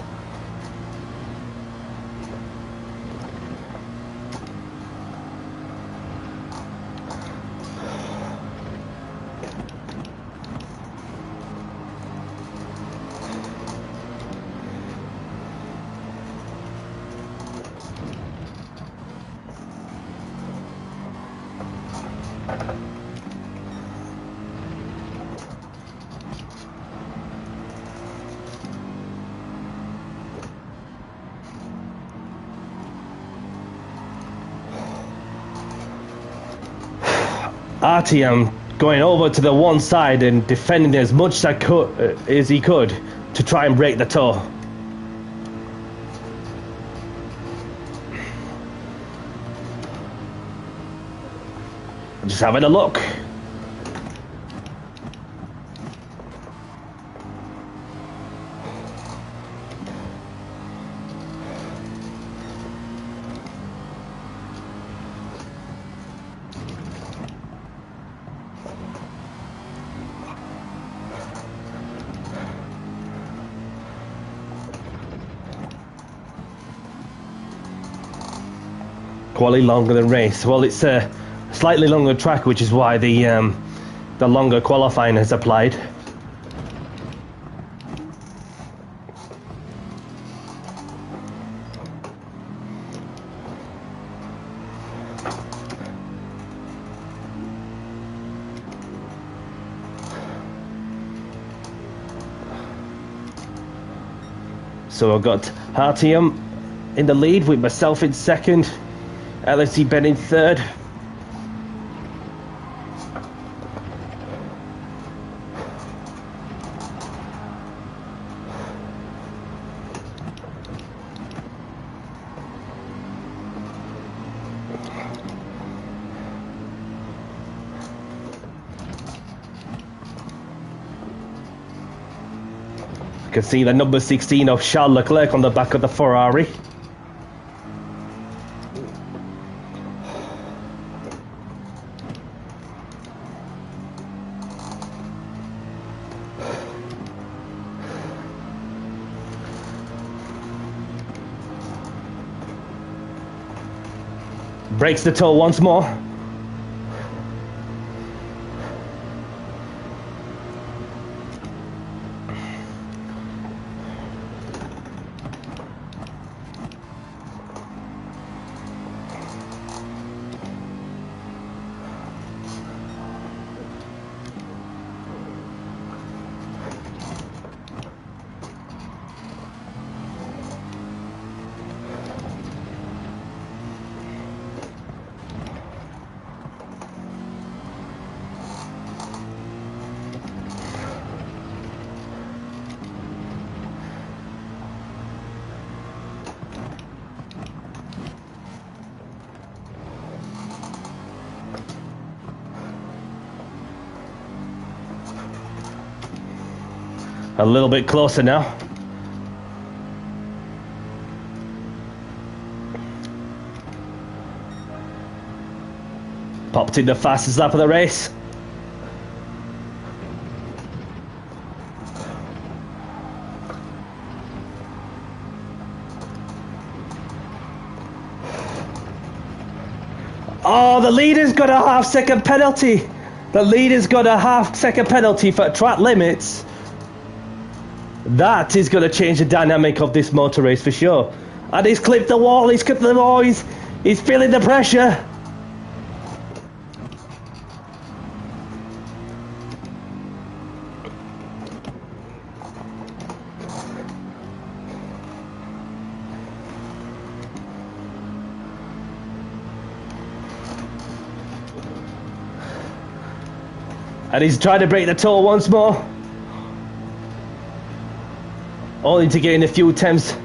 RTM going over to the one side and defending as much as he could to try and break the toe. Just having a look. Quality longer than race. Well, it's a slightly longer track, which is why the longer qualifying is applied. So I've got RTM in the lead with myself in second, LSD Ben in third. You can see the number 16 of Charles Leclerc on the back of the Ferrari. Breaks the toe once more. A little bit closer now. Popped in the fastest lap of the race. Oh, the leader's got a half-second penalty. The leader's got a half-second penalty for track limits. That is going to change the dynamic of this motor race for sure. And he's clipped the wall, he's clipped the wall, he's feeling the pressure. And he's trying to break the toe once more. Only to gain a few attempts.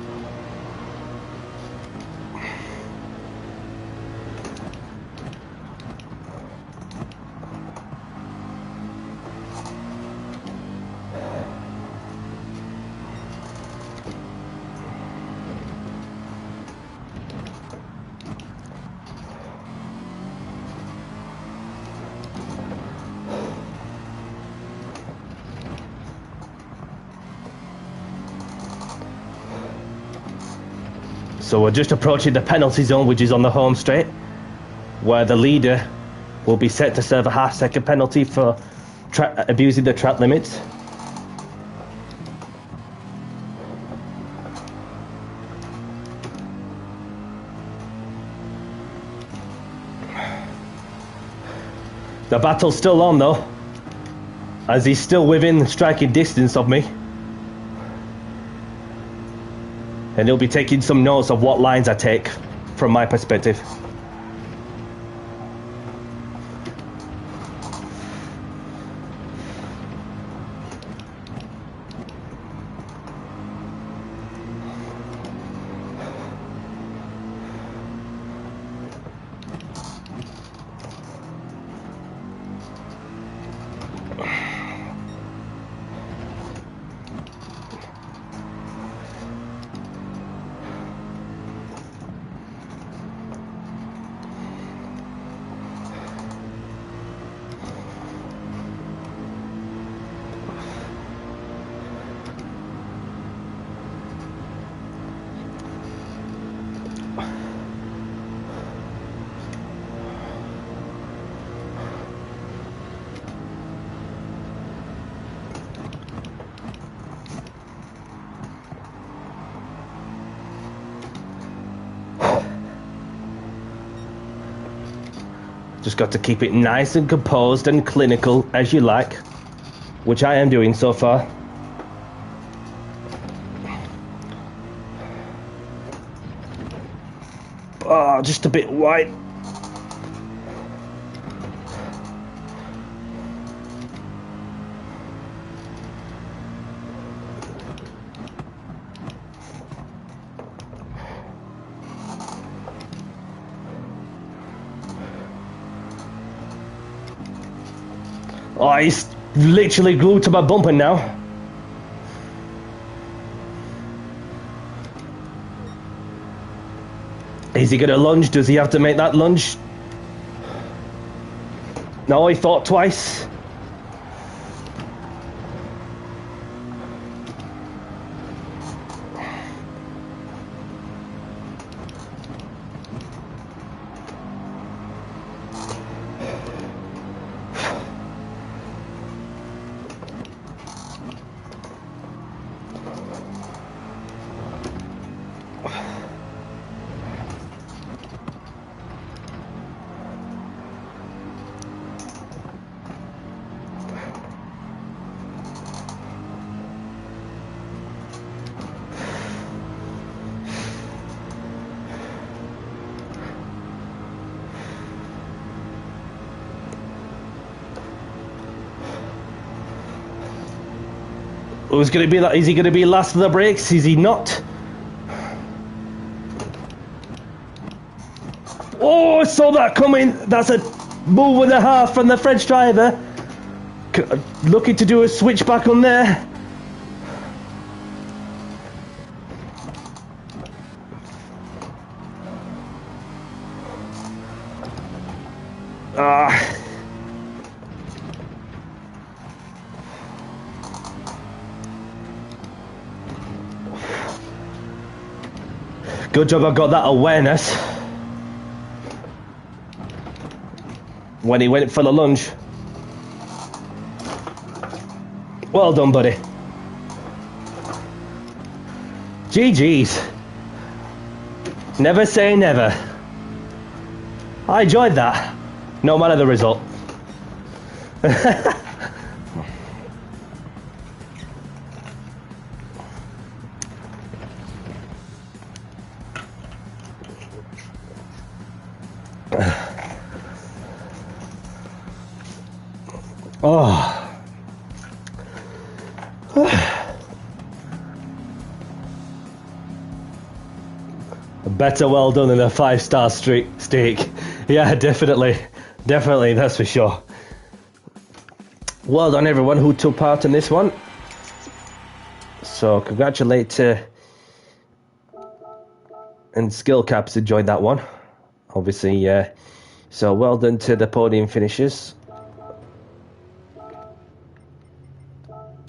So we're just approaching the penalty zone, which is on the home straight, where the leader will be set to serve a half-second penalty for abusing the track limits. The battle's still on though, as he's still within striking distance of me. And he'll be taking some notes of what lines I take from my perspective. Just got to keep it nice and composed and clinical as you like, which I am doing so far. Oh, just a bit wide. Oh, he's literally glued to my bumper now. Is he going to lunge? Does he have to make that lunge? No, he thought twice. Who's going to be? Is he going to be last of the brakes? Is he not? Oh, I saw that coming. That's a move and a half from the French driver. Looking to do a switchback on there. Good job I got that awareness when he went for the lunge. Well done, buddy. GG's. Never say never. I enjoyed that, no matter the result. Oh. Better well done than a 5-star steak. Yeah, definitely. Definitely, that's for sure. Well done everyone who took part in this one. So congratulate and Skill Caps enjoyed that one. Obviously, so well done to the podium finishers.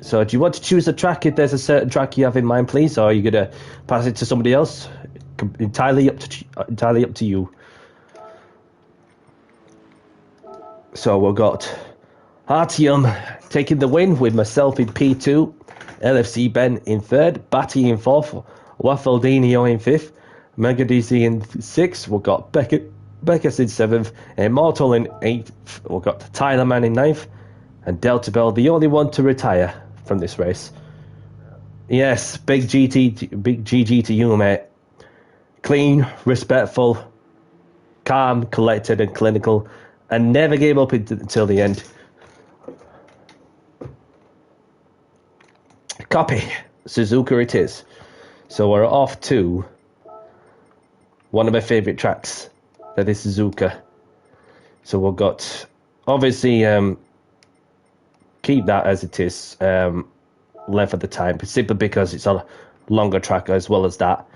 So do you want to choose a track if there's a certain track you have in mind, please, or are you going to pass it to somebody else? Entirely up to you. So we've got Artyom taking the win with myself in P2, LFC Ben in 3rd, Batty in 4th, Waffaldinho in 5th, Megadizzi in 6th. We've got Beckett Becca's in 7th, Immortal in 8th, we've got Tyler Man in 9th, and Delta Bell, the only one to retire from this race. Yes, big GG to you, mate. Clean, respectful, calm, collected, and clinical, and never gave up until the end. Copy. Suzuka it is. So we're off to one of my favourite tracks, that is Suzuka. So we've got, obviously, keep that as it is, length of the time, simply because it's a longer track as well as that.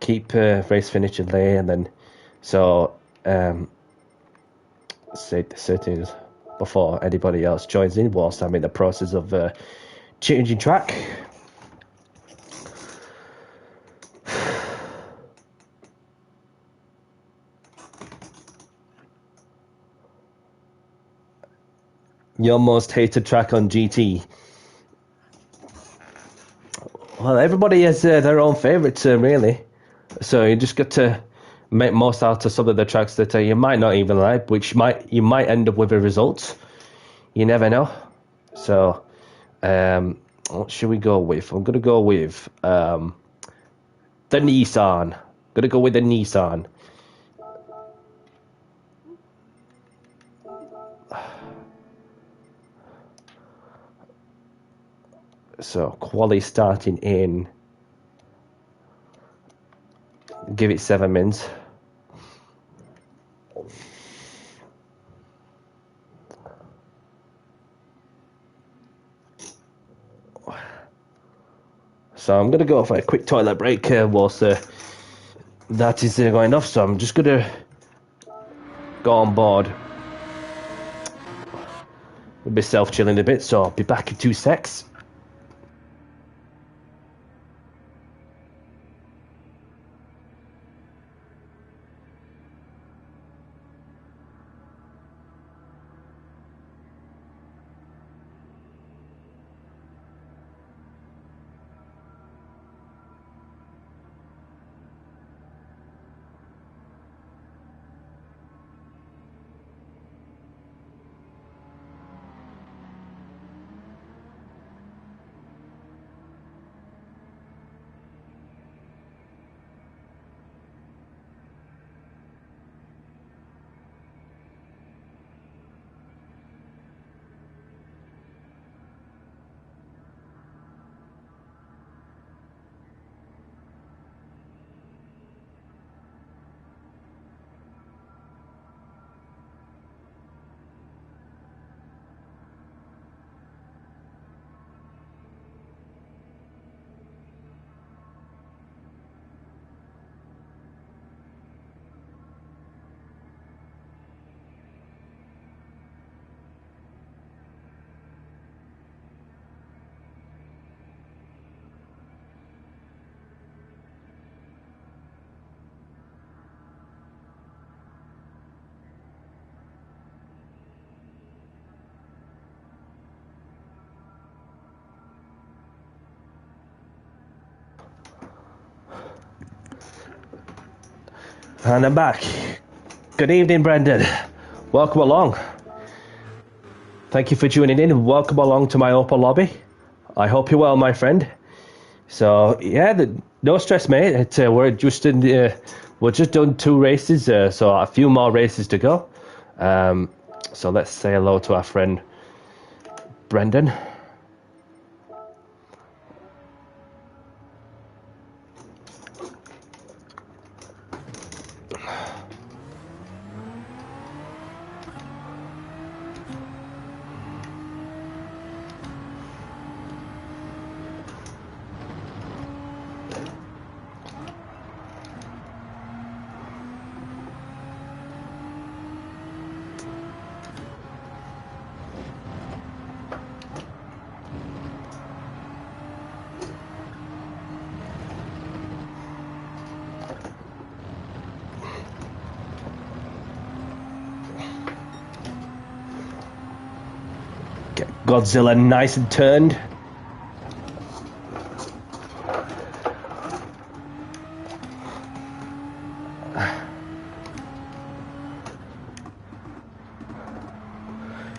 Keep race finish delay, and then, so, settings before anybody else joins in, whilst I'm in the process of changing track. Your most hated track on GT. Well, everybody has their own favourites, really. So you just got to make most out of some of the tracks that you might not even like, which you might end up with a result. You never know. So, what should we go with? I'm gonna go with the Nissan. Gonna go with the Nissan. So quali starting in. Give it 7 mins. So I'm gonna go for a quick toilet break whilst that is going off. So I'm just gonna go on board. I'll be self-chilling a bit, so I'll be back in 2 secs. And I'm back. Good evening, Brendan. Welcome along. Thank you for tuning in. Welcome along to my Opel lobby. I hope you're well, my friend. So yeah, no stress, mate. We're just done 2 races, so a few more races to go. So let's say hello to our friend Brendan. Get Godzilla nice and turned.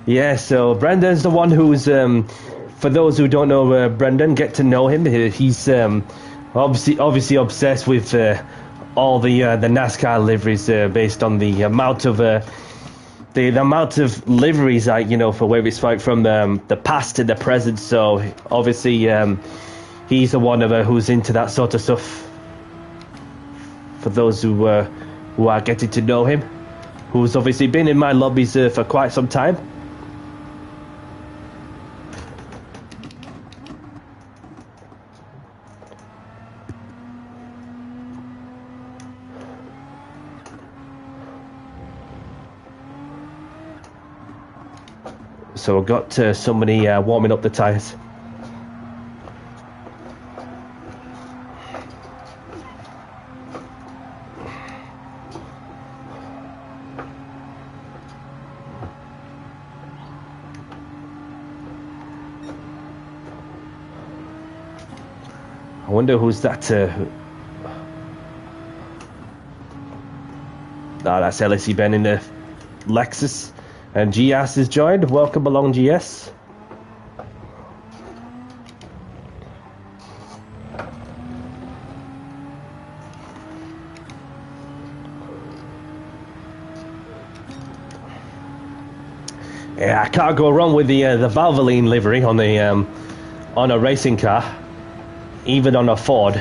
Yeah, so Brendan's the one who's, for those who don't know Brendan, get to know him. He's obviously obsessed with all the NASCAR liveries based on the amount of the amount of liveries, for where it's like from the past to the present. So obviously he's the one who's into that sort of stuff. For those who are getting to know him, who's obviously been in my lobbies for quite some time. So we've got somebody warming up the tyres. I wonder who's that. That's LSE Ben in the Lexus. And GS is joined. Welcome along, GS. Yeah, I can't go wrong with the Valvoline livery on the on a racing car, even on a Ford.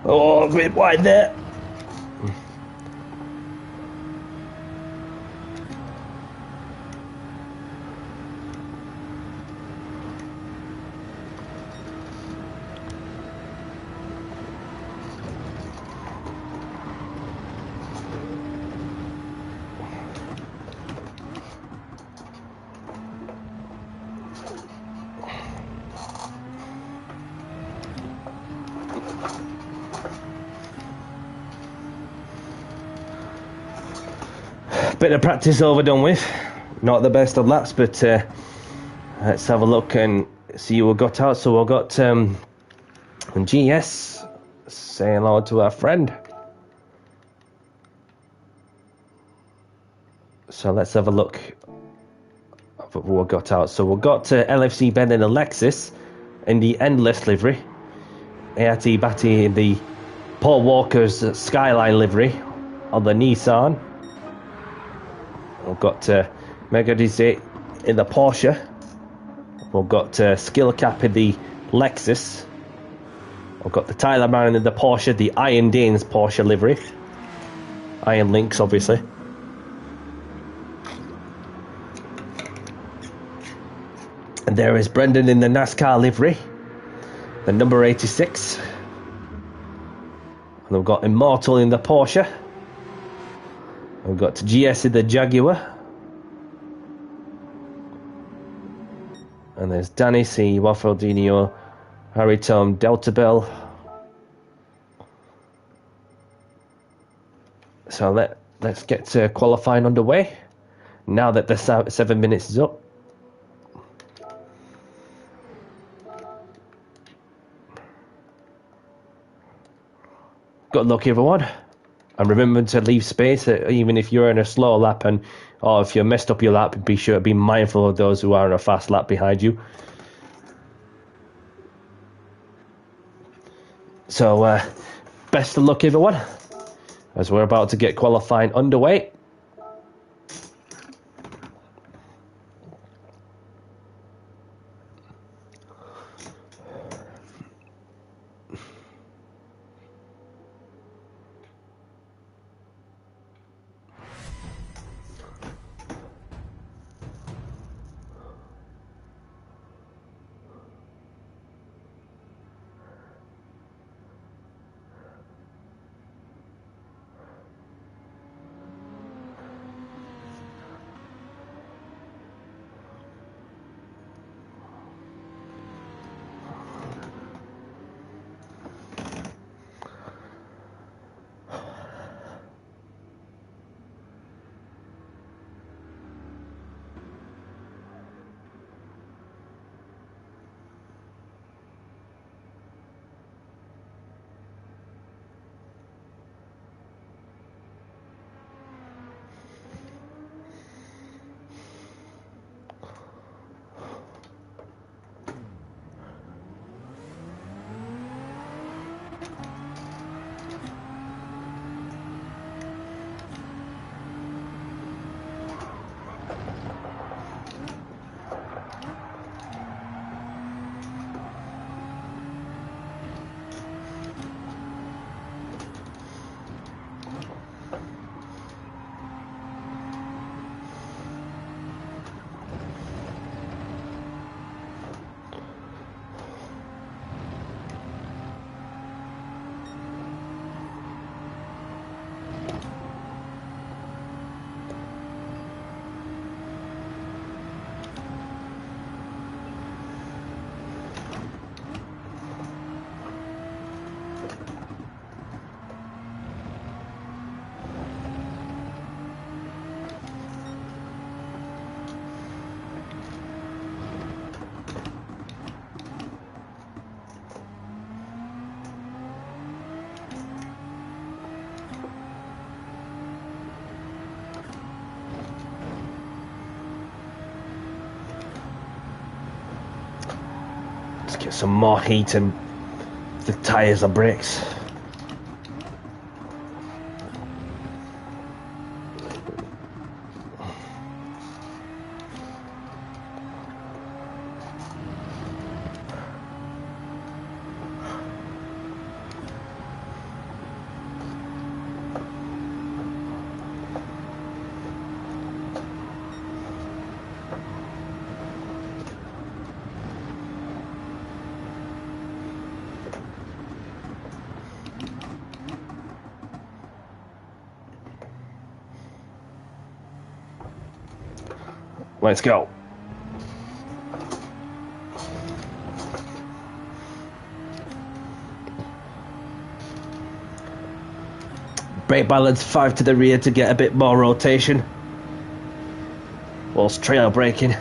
Oh, a bit wide there. Bit of practice overdone with. Not the best of laps, but let's have a look and see who we got out. So we got GS saying hello to our friend. So let's have a look at what we got out. So we got LFC Ben in a Lexus in the Endless livery. ART Batty in the Paul Walker's Skyline livery on the Nissan. We've got Mega Dizzy in the Porsche. We've got Skill Cap in the Lexus. We've got the Tyler Marin in the Porsche, the Iron Danes Porsche livery. Iron Links, obviously. And there is Brendan in the NASCAR livery, the number 86. And we've got Immortal in the Porsche. We've got GS in the Jaguar. And there's Danny C, Waffaldinho, Harry Tom, Delta Bell. So let's get qualifying underway. Now that the 7 minutes is up. Good luck, everyone. And remember to leave space, even if you're in a slow lap, or if you messed up your lap, be sure to be mindful of those who are in a fast lap behind you. So, best of luck, everyone, as we're about to get qualifying underway. Let's get some more heat in the tyres and brakes. Let's go. Brake balance 5 to the rear to get a bit more rotation whilst trail braking.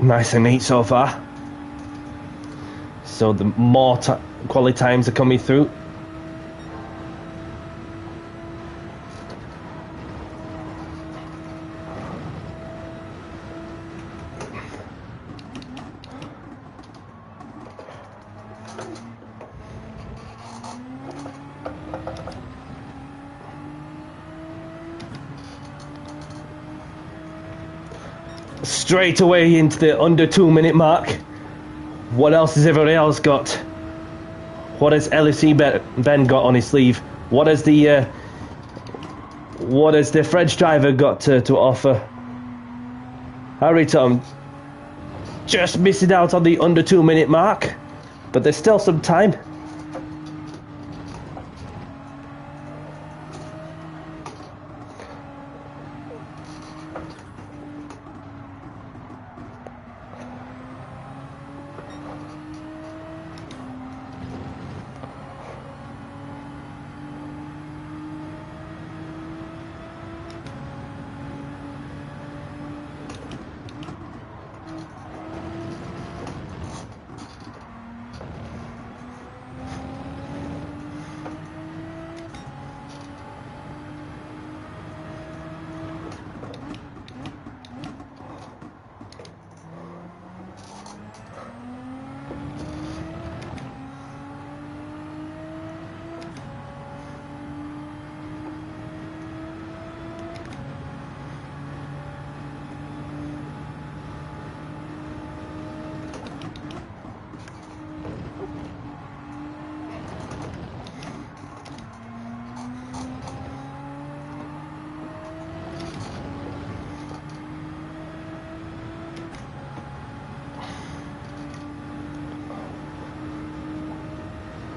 Nice and neat so far. So the more quality times are coming through. Straight away into the under 2 minute mark. What else has everybody else got? What has LEC Ben got on his sleeve? What has the French driver got to offer? Harry Tom just missing out on the under 2 minute mark, but there's still some time.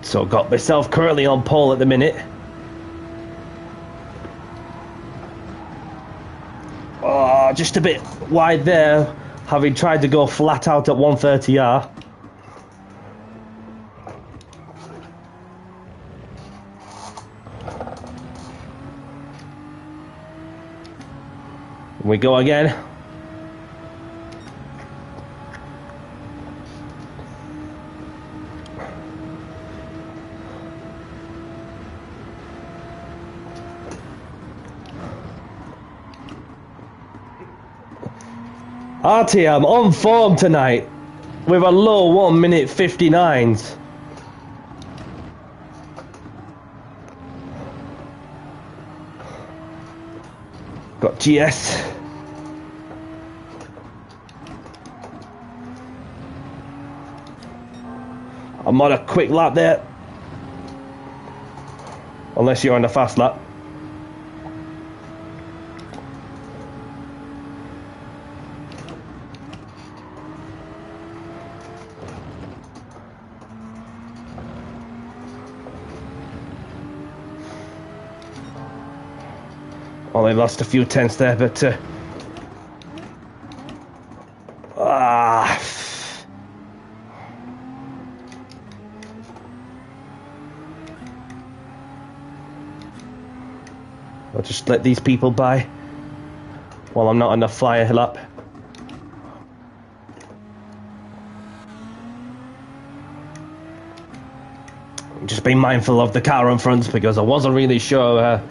So got myself currently on pole at the minute. Oh, just a bit wide there, having tried to go flat out at 130R. We go again. RTM on form tonight with a low 1 minute 59s. Got GS. I'm on a quick lap there. Unless you're on a fast lap. Only lost a few tenths there, but I'll just let these people by while I'm not on the flyer lap. Just be mindful of the car in front because I wasn't really sure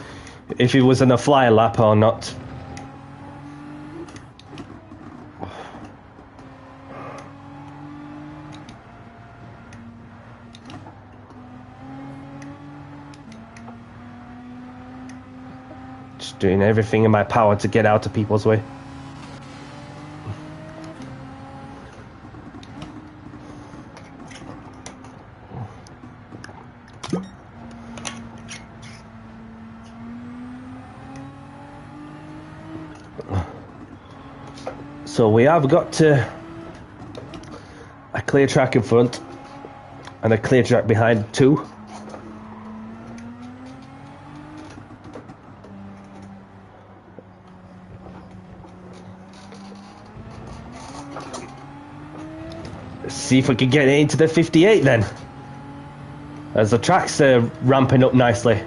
if he was in a flyer lap or not. Just doing everything in my power to get out of people's way. So we have got a clear track in front and a clear track behind too. Let's see if we can get into the 58 then, as the track's ramping up nicely.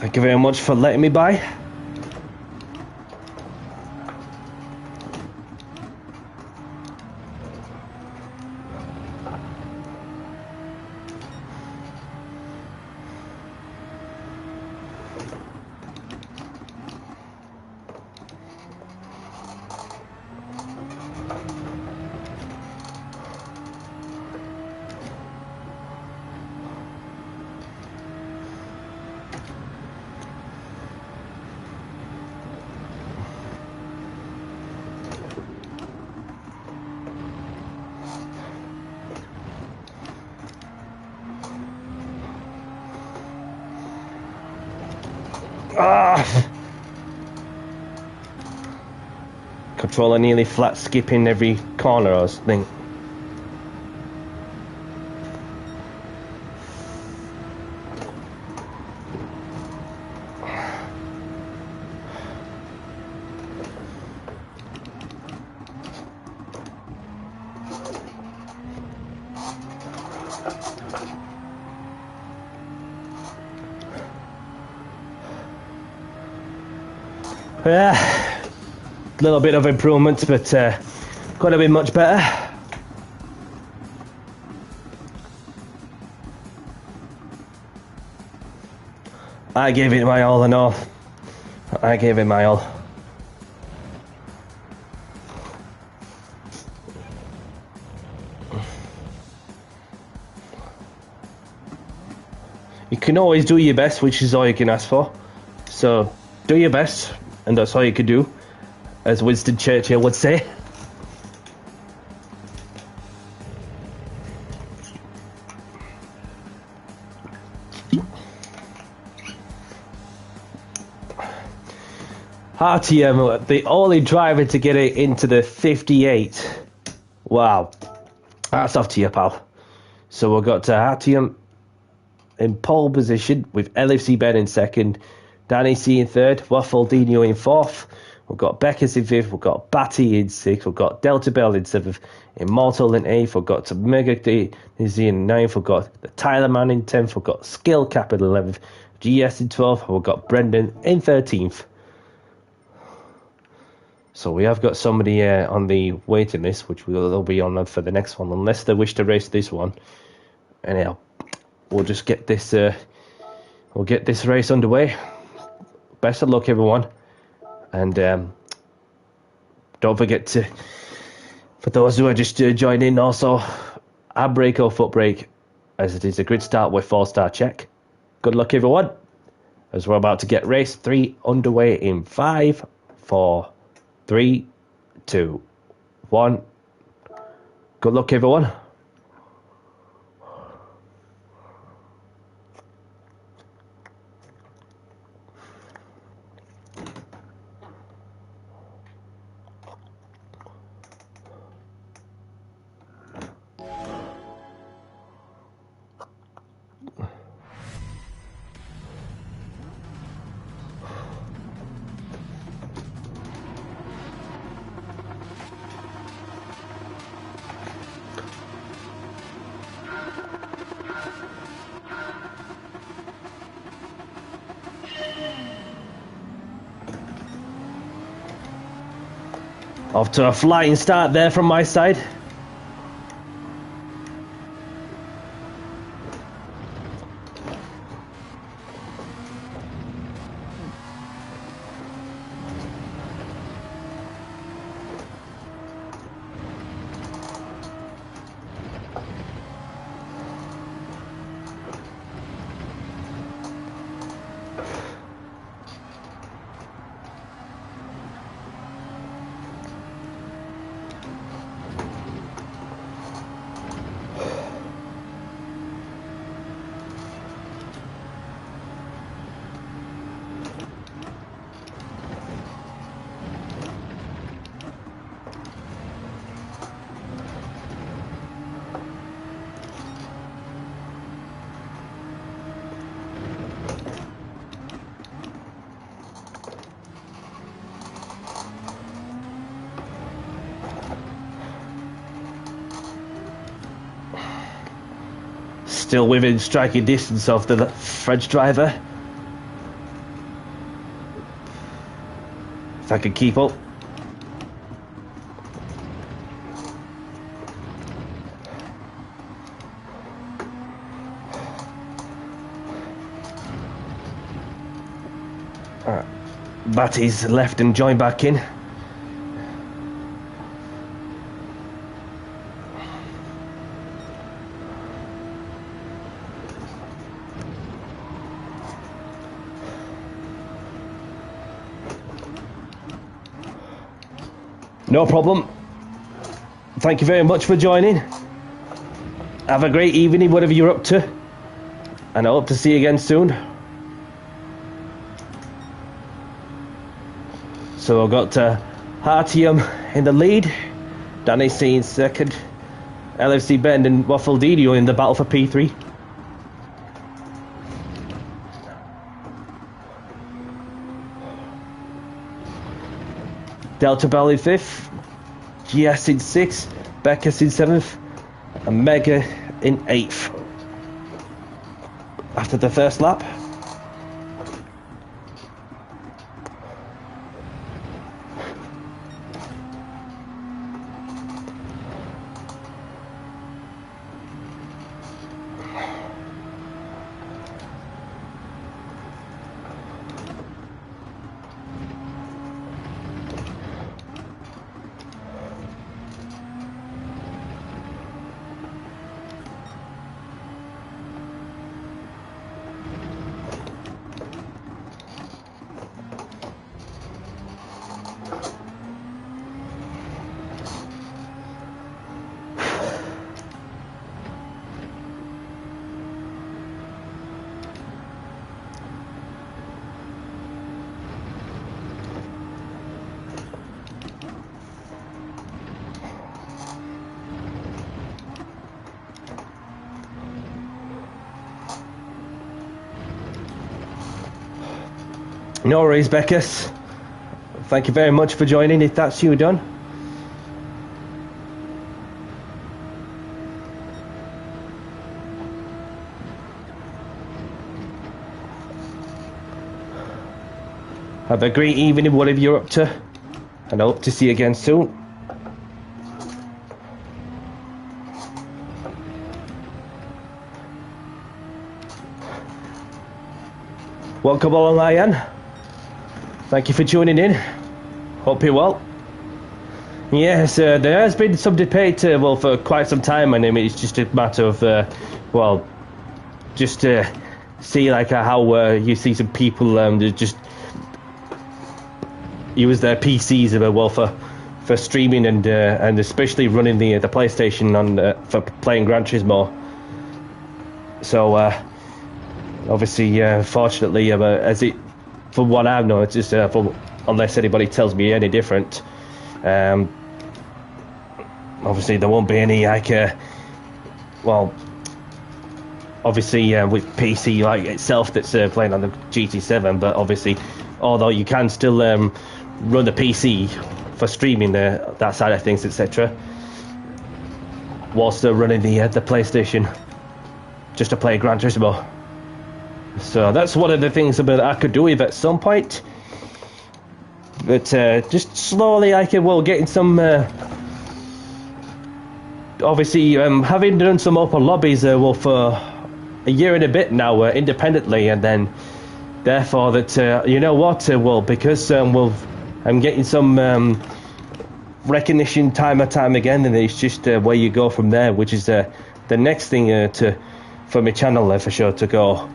Thank you very much for letting me by. Controller nearly flat skipping every corner or something. Yeah, a little bit of improvement, but could have been much better. I gave it my all and all. I gave it my all. You can always do your best, which is all you can ask for. So, do your best, and that's all you can do, as Winston Churchill would say. RTM, the only driver to get it into the 58. Wow. That's off to you, pal. So we've got RTM in pole position with LFC Ben in second, Danny C in third, Waffaldinho in fourth. We've got Beckers in fifth, we've got Batty in sixth, we've got Delta Bell in seventh, Immortal in eighth, we've got Mega D in ninth, we've got the Tyler Man in 10th, we've got Skill Cap in 11th, GS in 12th, we've got Brendan in 13th. So we have got somebody on the waiting list, which they'll be on for the next one, unless they wish to race this one. Anyhow, we'll just get this. We'll get this race underway. Best of luck, everyone, and don't forget to, for those who are just joining in, also handbrake or foot brake, as it is a grid start with 4-star check. Good luck, everyone, as we're about to get race 3 underway in 5, 4, 3, 2, 1. Good luck, everyone. Off to a flying start there from my side. Still within striking distance of the French driver. if I can keep up. Batty's left and joined back in. No problem. Thank you very much for joining. Have a great evening, whatever you're up to. And I hope to see you again soon. So I've got Hartium in the lead, Danny C in second, LFC Bend and Waffledino in the battle for P3. Delta Bell in 5th, GS in 6th, Beckus in 7th, and Mega in 8th. After the first lap. No worries, Beckus. Thank you very much for joining, if that's you done. Have a great evening, whatever you're up to, and I hope to see you again soon. Welcome along, Ian. Thank you for tuning in. Hope you're well. Yes, there has been some debate, well, for quite some time, and it's just a matter of, well, just to see like how you see some people just use their PCs, well, for streaming and especially running the PlayStation on for playing Gran Turismo. So obviously, fortunately, as it. From what I know, it's just unless anybody tells me any different. Obviously, there won't be any like, well, obviously with PC like itself that's playing on the GT7, but obviously, although you can still run the PC for streaming that side of things, etc., whilst running the PlayStation just to play Gran Turismo. So that's one of the things that I could do with at some point, but just slowly I can, well, getting some obviously having done some open lobbies well for a year and a bit now independently, and then therefore that you know what, well, because well, I'm getting some recognition time and time again, and it's just where you go from there, which is the next thing for my channel for sure to go.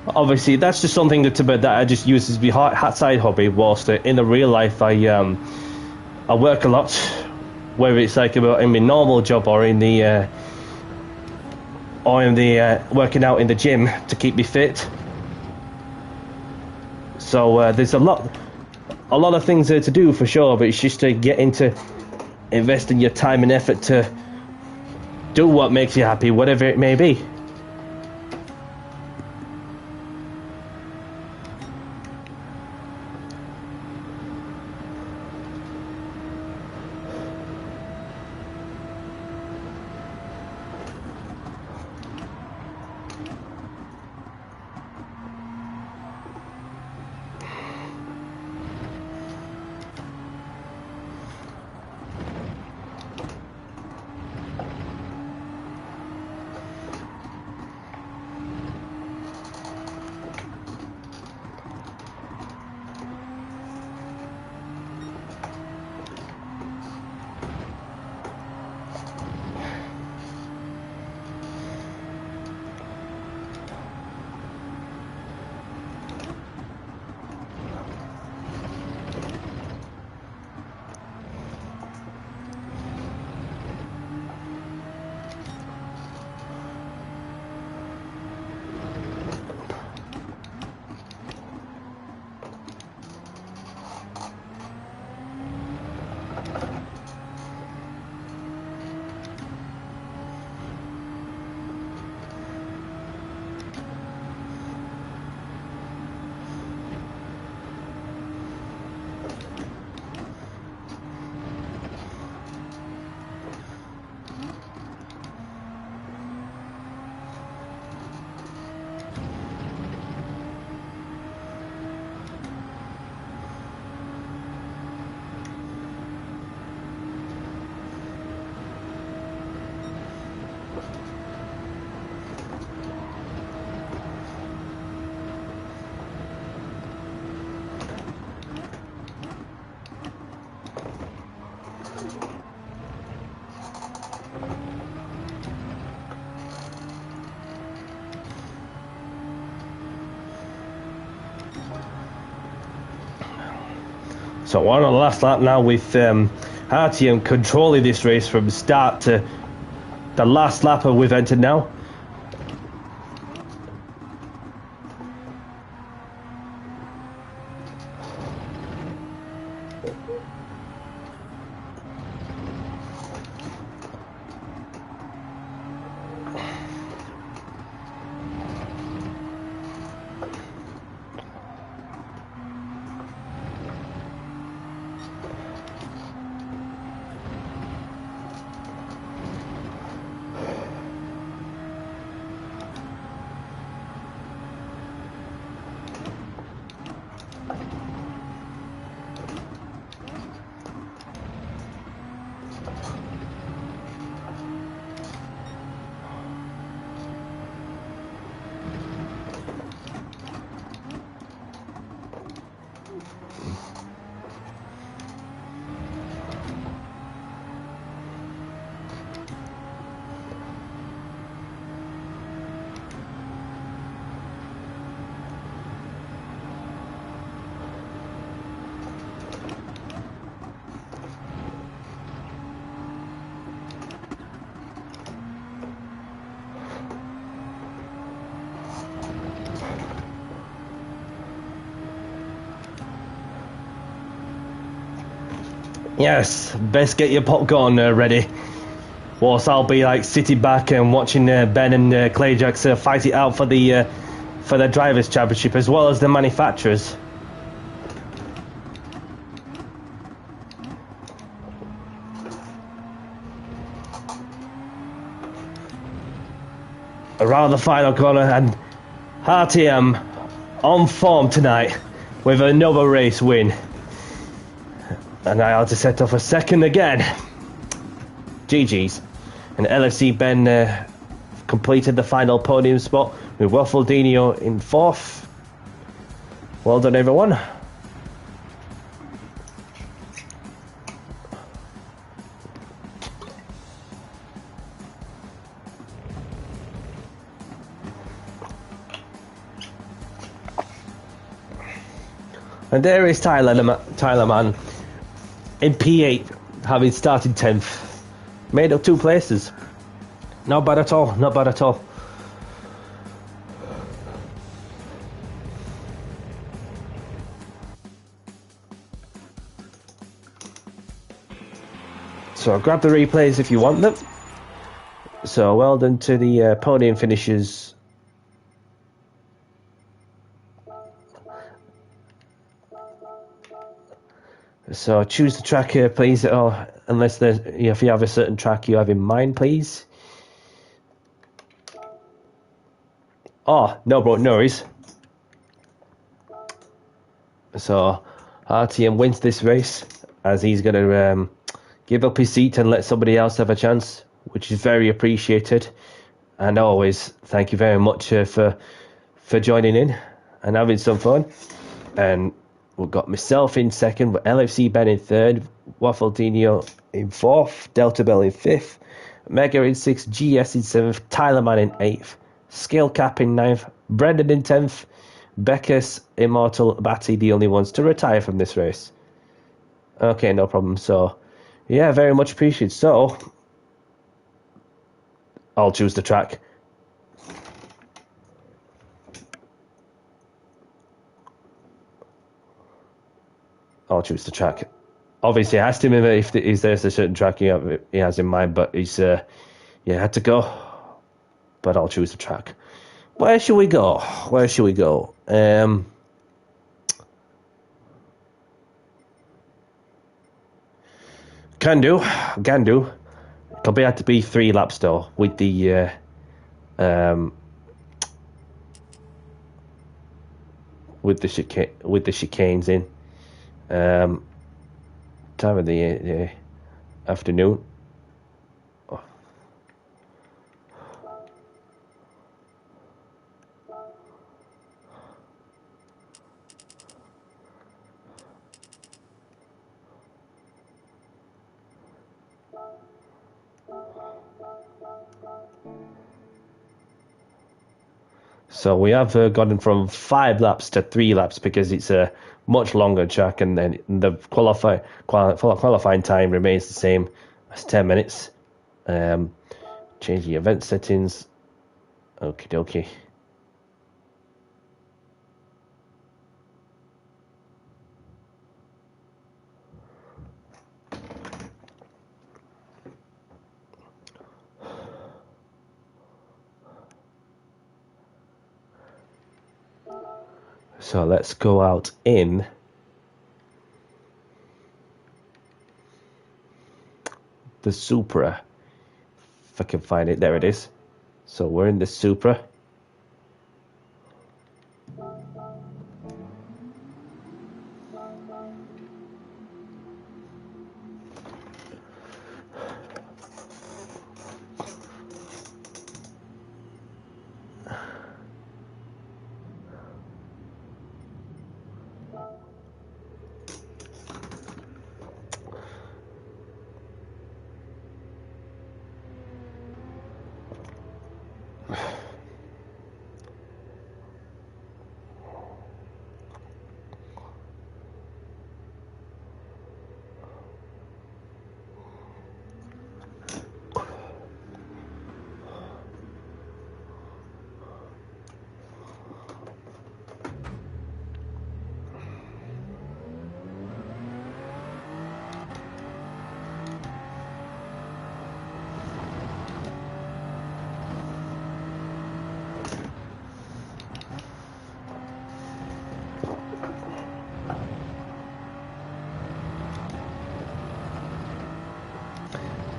Obviously that's just something that I just use as my side hobby, whilst in the real life I work a lot, whether it's like about in my normal job or in the working out in the gym to keep me fit. So there's a lot of things to do for sure, but it's just to get into investing your time and effort to do what makes you happy, whatever it may be. So we're on the last lap now with Artyom controlling this race from start to the last lap we've entered now. Yes, best get your popcorn ready. Whilst I'll be like sitting back and watching Ben and Clayjax fight it out for the Drivers' Championship as well as the manufacturers. Around the final corner, and RTM on form tonight with another race win. And I had to set off a second again. GG's. And LFC Ben completed the final podium spot with Waffledino in 4th. Well done, everyone. And there is Tyler man in P8, having started 10th. Made up 2 places. Not bad at all, not bad at all. So grab the replays if you want them. So well done to the podium finishers. So choose the track here, please, or unless there's, if you have a certain track you have in mind, please. Oh, no, bro, no worries. So RTM wins this race as he's going to give up his seat and let somebody else have a chance, which is very appreciated. And always, thank you very much for joining in and having some fun. And we've got myself in 2nd, with LFC Ben in 3rd, Waffledino in 4th, Delta Bell in 5th, Mega in 6th, GS in 7th, Tyler Man in 8th, Skill Cap in 9th, Brendan in 10th, Beckus, Immortal, Batty, the only ones to retire from this race. Okay, no problem. So, yeah, very much appreciated. So, I'll choose the track. I'll choose the track. Obviously, I asked him if there's a certain track he has in mind, but he's had to go. But I'll choose the track. Where should we go? Where should we go? Can do. It'll have to be 3 laps though, with the chicanes in. Time of the afternoon. Oh. So we have gotten from 5 laps to 3 laps because it's much longer track, and then the qualifying time remains the same as 10 minutes. Change the event settings. Okie dokie. So let's go out in the Supra. If I can find it, there it is. So we're in the Supra.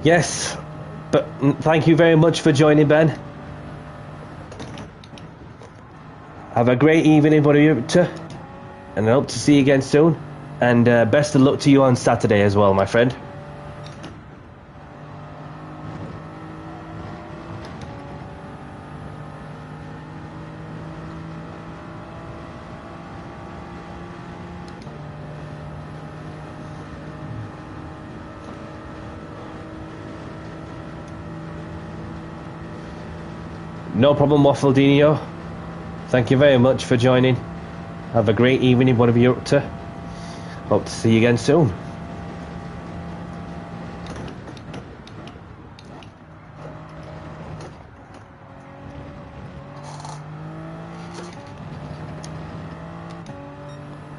Yes, but thank you very much for joining, Ben. Have a great evening, whatever you're up to, and I hope to see you again soon. And best of luck to you on Saturday as well, my friend. No problem, Waffledinho. Thank you very much for joining. Have a great evening, whatever you're up to. Hope to see you again soon.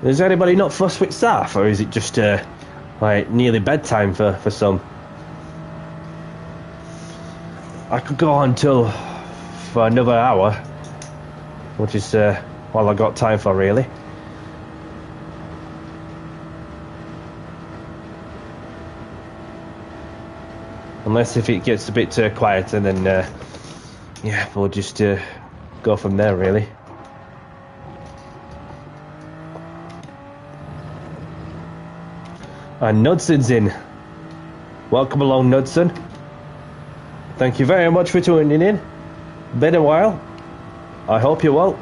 Is anybody not fussed with staff, or is it just like nearly bedtime for some? I could go on till for another hour, which is all I got time for, really. Unless if it gets a bit quieter, then yeah, we'll just go from there, really. And Nudson's in. Welcome along, Nudson. Thank you very much for tuning in. Been a while. I hope you're well.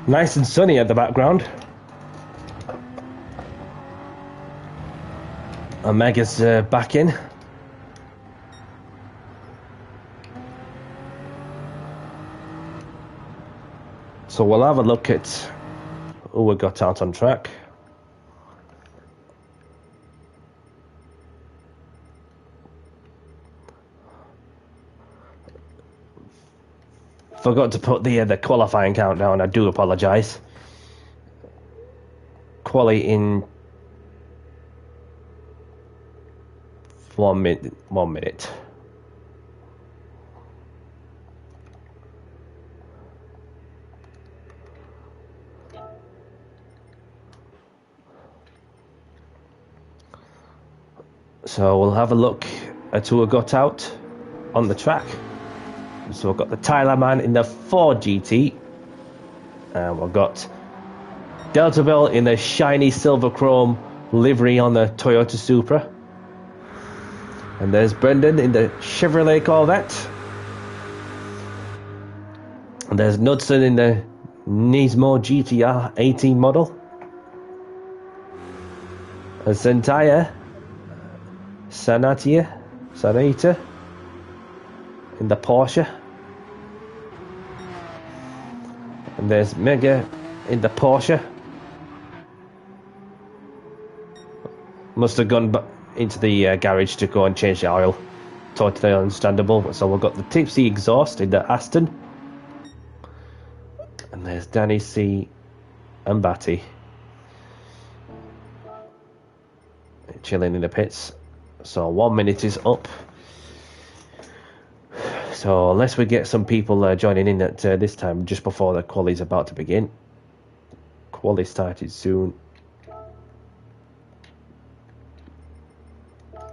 Nice and sunny at the background. Omega's back in. So we'll have a look at who we got out on track. Forgot to put the qualifying countdown. I do apologise. Quali in 1 minute. 1 minute. So we'll have a look at who got out on the track. So we've got the Tyler man in the Ford GT. And we've got Delta Bell in the shiny silver chrome livery on the Toyota Supra. And there's Brendan in the Chevrolet Corvette. And there's Knudsen in the Nismo GTR 18 model. And Santia in the Porsche. And there's Mega in the Porsche. Must have gone into the garage to go and change the oil. Totally understandable. So we've got the Tipsy exhaust in the Aston. And there's Danny C and Batty chilling in the pits. So 1 minute is up. So unless we get some people joining in at this time, just before the quali's about to begin. Quali started soon.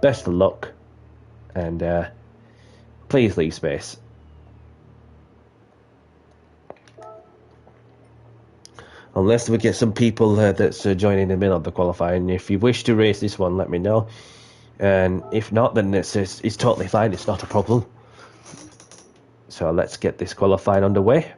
Best of luck. And please leave space. Unless we get some people that's joining in the middle of the qualifying. If you wish to race this one, let me know. And if not, then it's totally fine. It's not a problem. So let's get this qualifying underway.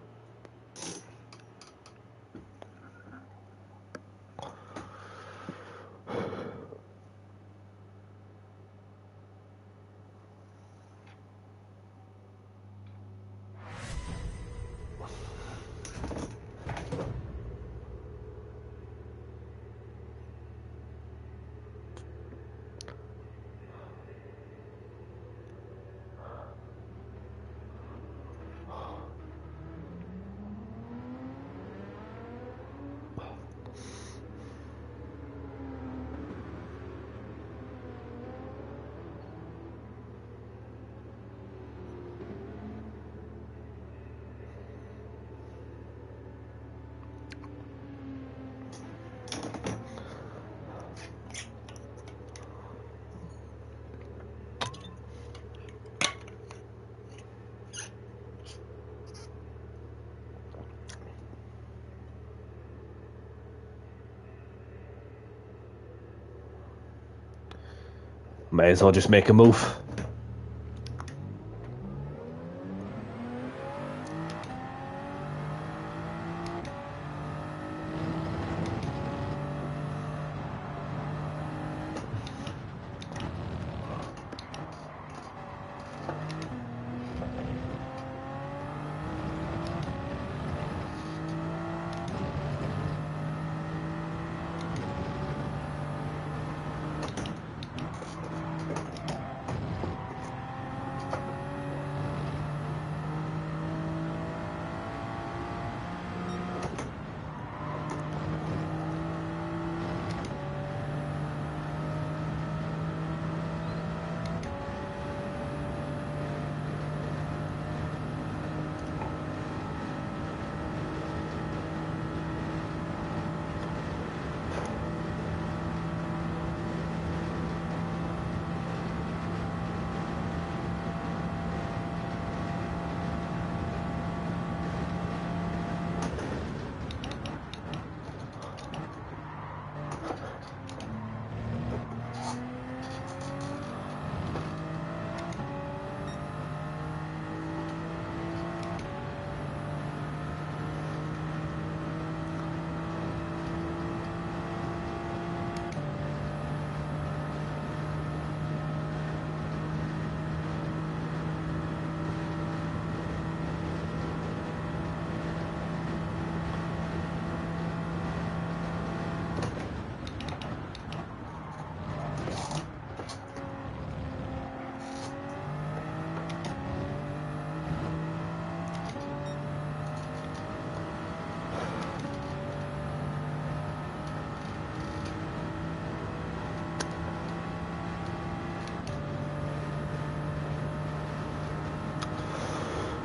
May as well just make a move.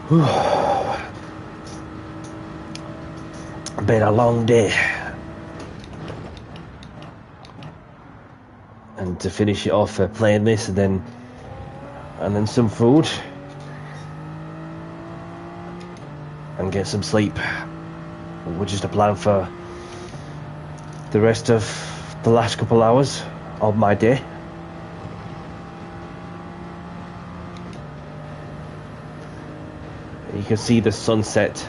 Been a long day. And to finish it off, playing this and then some food and get some sleep, which is the plan for the rest of the last couple hours of my day. You can see the sunset.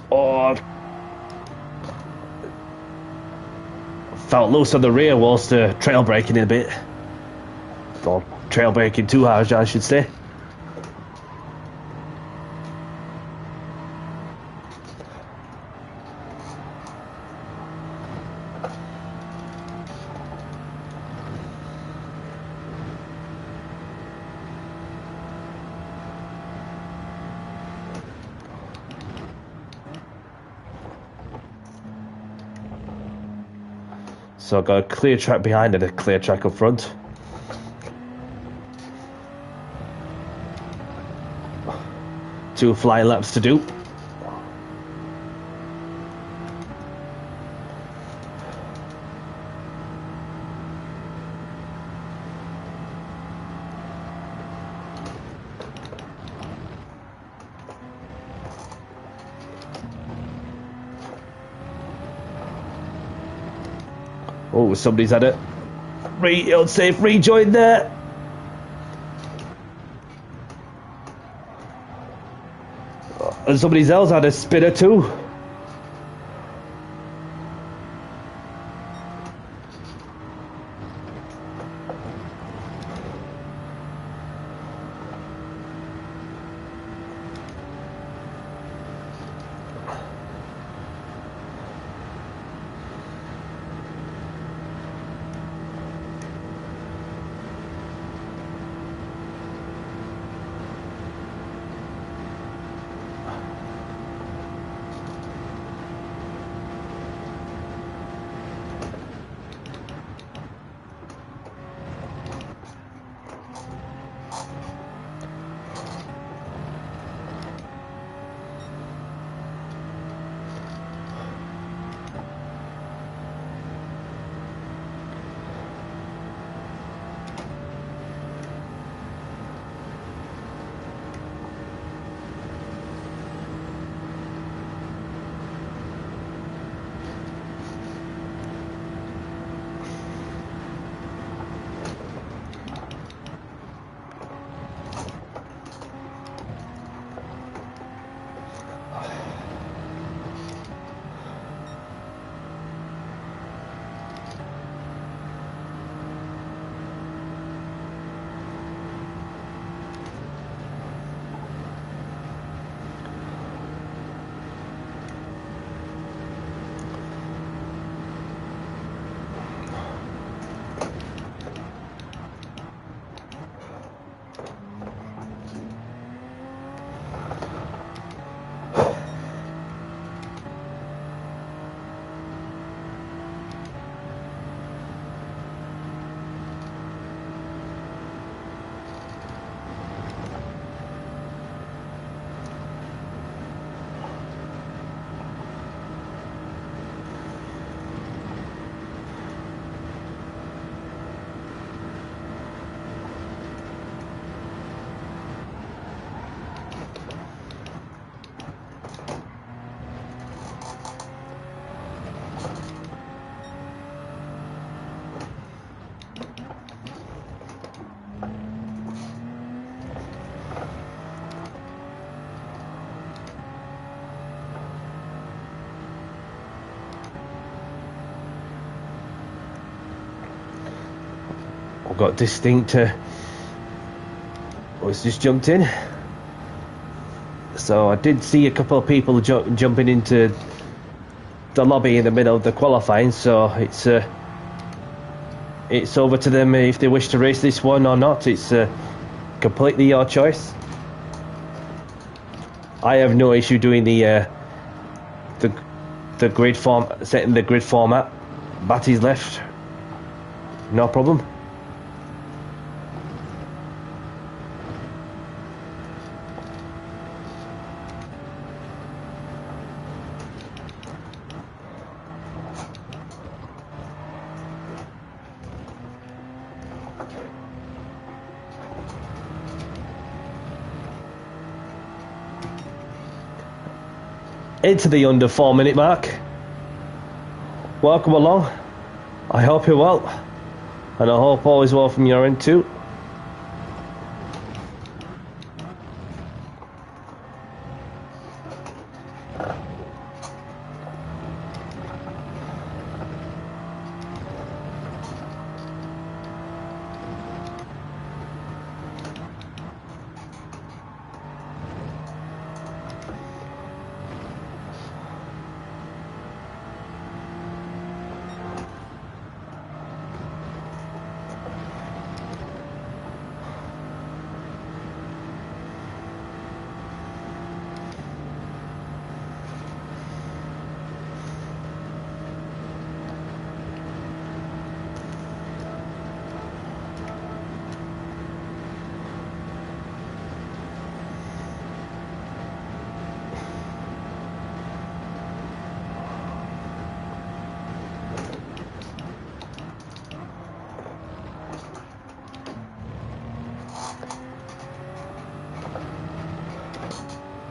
Oh, felt loose on the rear whilst trail braking a bit. Or trail braking too hard, I should say. So I've got a clear track behind and a clear track up front. Two flying laps to do. Oh, somebody's had a unsafe rejoin there. And somebody else had a spinner too. got distinct. Was just jumped in. So I did see a couple of people jumping into the lobby in the middle of the qualifying. So it's over to them if they wish to race this one or not. It's completely your choice. I have no issue doing the grid form, setting the grid format. Batty's left, no problem. Into the under 4 minute mark. Welcome along. I hope you're well, and I hope all is well from your end too.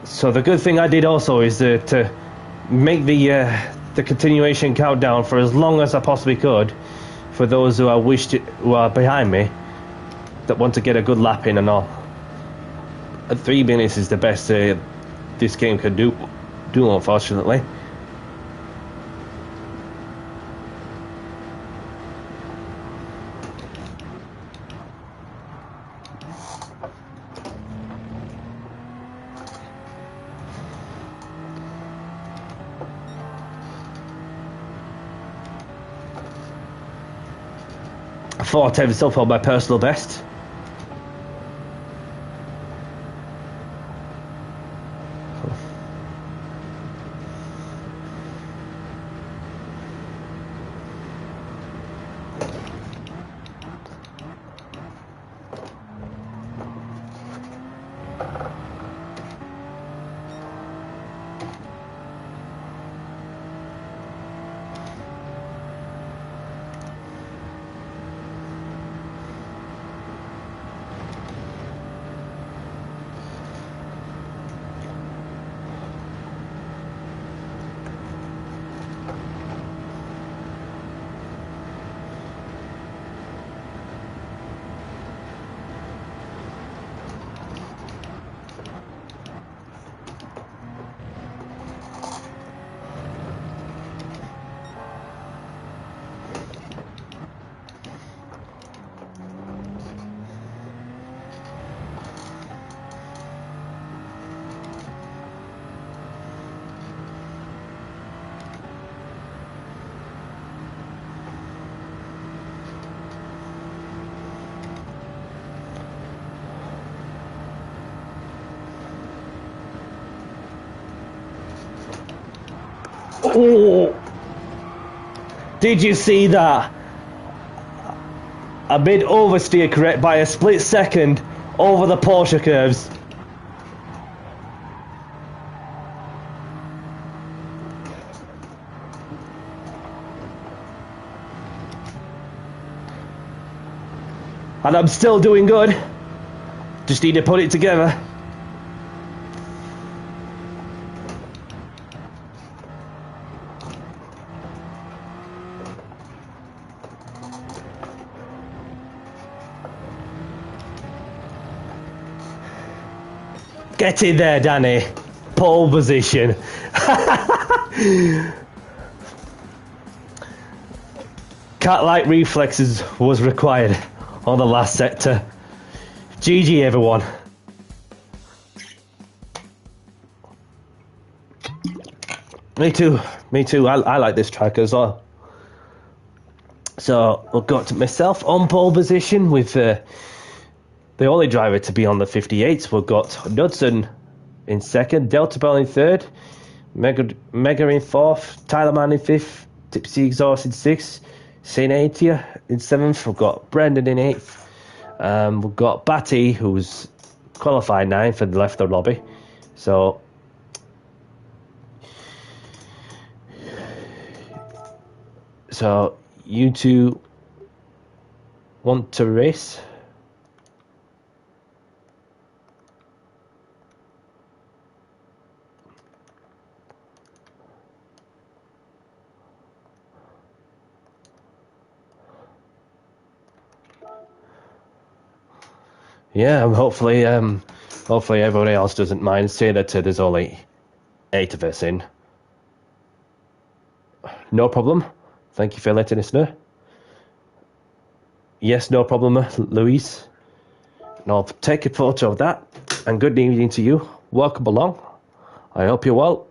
So the good thing I did also is to make the continuation countdown for as long as I possibly could for those who who are behind me that want to get a good lap in and all. 3 minutes is the best this game can do unfortunately. I thought I was up on my personal best. Oh, did you see that? A mid oversteer correct by a split second over the Porsche curves. And I'm still doing good. Just need to put it together. Get in there, Danny. Pole position. Cat-like reflexes was required. on the last sector. GG, everyone. Me too. Me too. I like this track as well. So we've got myself on pole position with the only driver to be on the 58s. We've got Knudsen in second, Delta Bell in third, Mega in fourth, Tyler Mann in fifth, Tipsy Exhaust in sixth, Saint Atia in seventh. We've got Brendan in eighth. We've got Batty, who's qualified ninth and left the lobby. So you two want to race? Yeah, hopefully everybody else doesn't mind. Say that there's only 8 of us in. No problem. Thank you for letting us know. Yes, no problem, Louise. And I'll take a photo of that. And good evening to you. Welcome along. I hope you're well.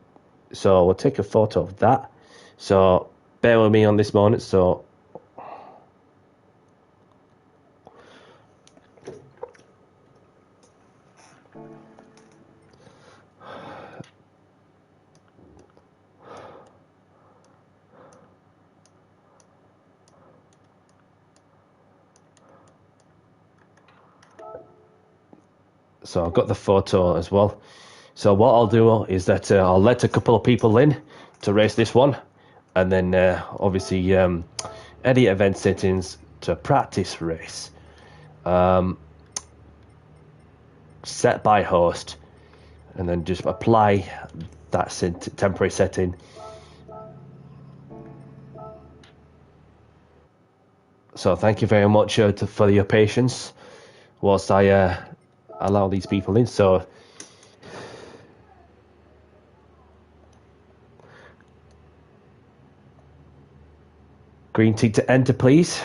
So we'll take a photo of that. So bear with me on this moment. So I've got the photo as well. So what I'll do is that I'll let a couple of people in to race this one, and then obviously edit event settings to practice race, set by host, and then just apply that temporary setting. So thank you very much for your patience whilst I allow these people in. So green tick to enter, please.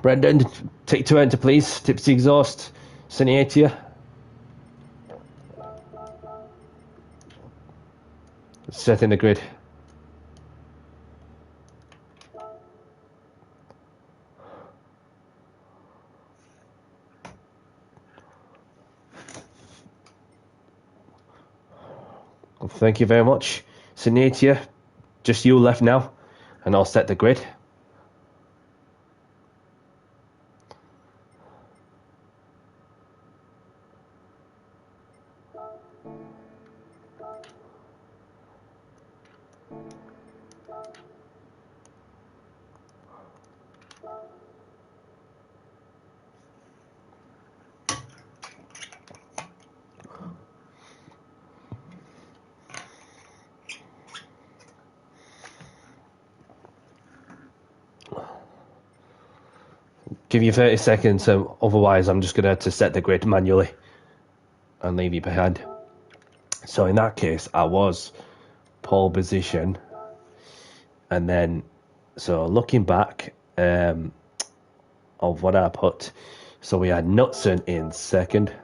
Brendan, tick to enter, please. Tipsy Exhaust, Cineatia. Set in the grid. Well, thank you very much. Cineatia, just you left now, and I'll set the grid. Give you 30 seconds, otherwise I'm just going to have to set the grid manually and leave you behind. So in that case, I was pole position, and then, so looking back of what I put, so we had Knudsen in second.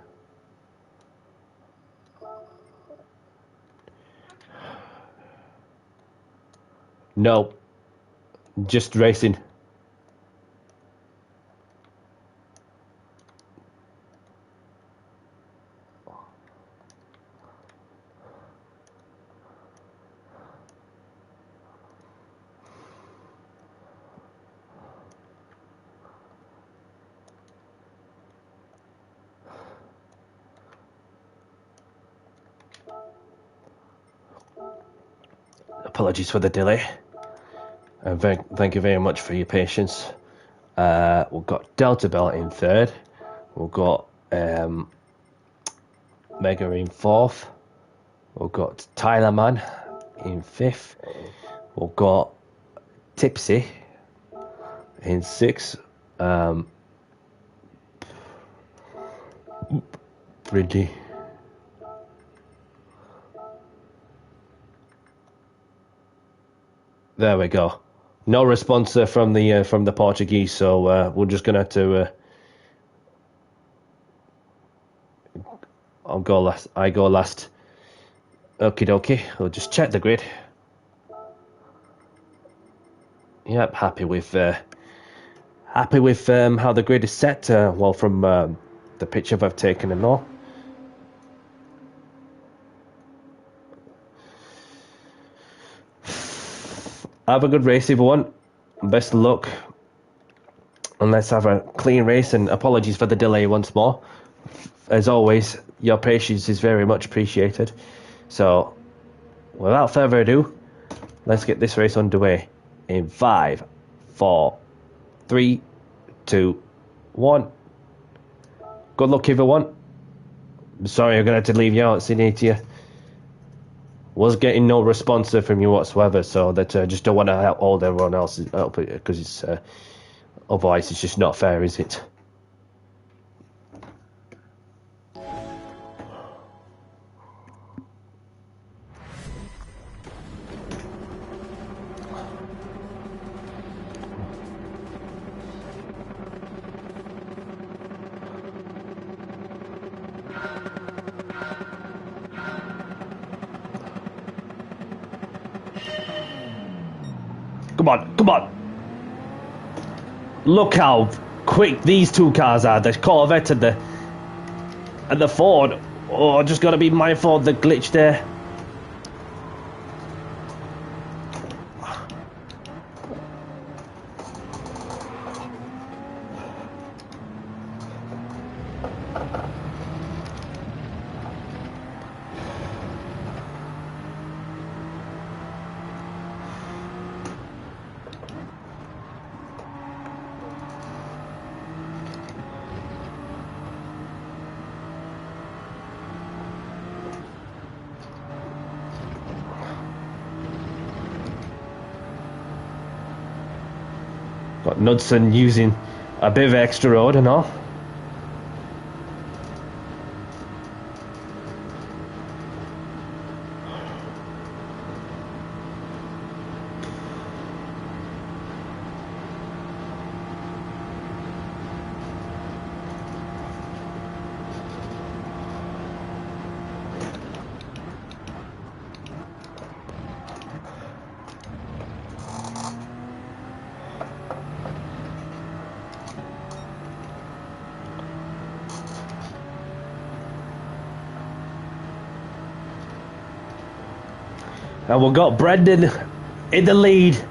No, just racing. Apologies for the delay. And thank you very much for your patience. We've got Delta Bell in third. We've got Mega in fourth. We've got Tyler Mann in fifth. We've got Tipsy in 6. Pretty. There we go. No response from the Portuguese, so we're just gonna have to. I'll go last. I go last. Okie dokie. We'll just check the grid. Yep, happy with how the grid is set. Well, from the picture I've taken and all. Have a good race, everyone. Best of luck. And let's have a clean race. And apologies for the delay once more. As always, your patience is very much appreciated. So, without further ado, let's get this race underway. In 5, 4, 3, 2, 1. Good luck, everyone. I'm sorry I'm going to have to leave you out, Sinitia. Was getting no response from you whatsoever, so that I just don't want to hold everyone else up, because it's otherwise it's just not fair, is it? Come on, come on! Look how quick these two cars are, the Corvette and the Ford. Oh, just got to be mindful of the glitch there. Got Knudsen using a bit of extra road and all. And we've got Brendan in the lead.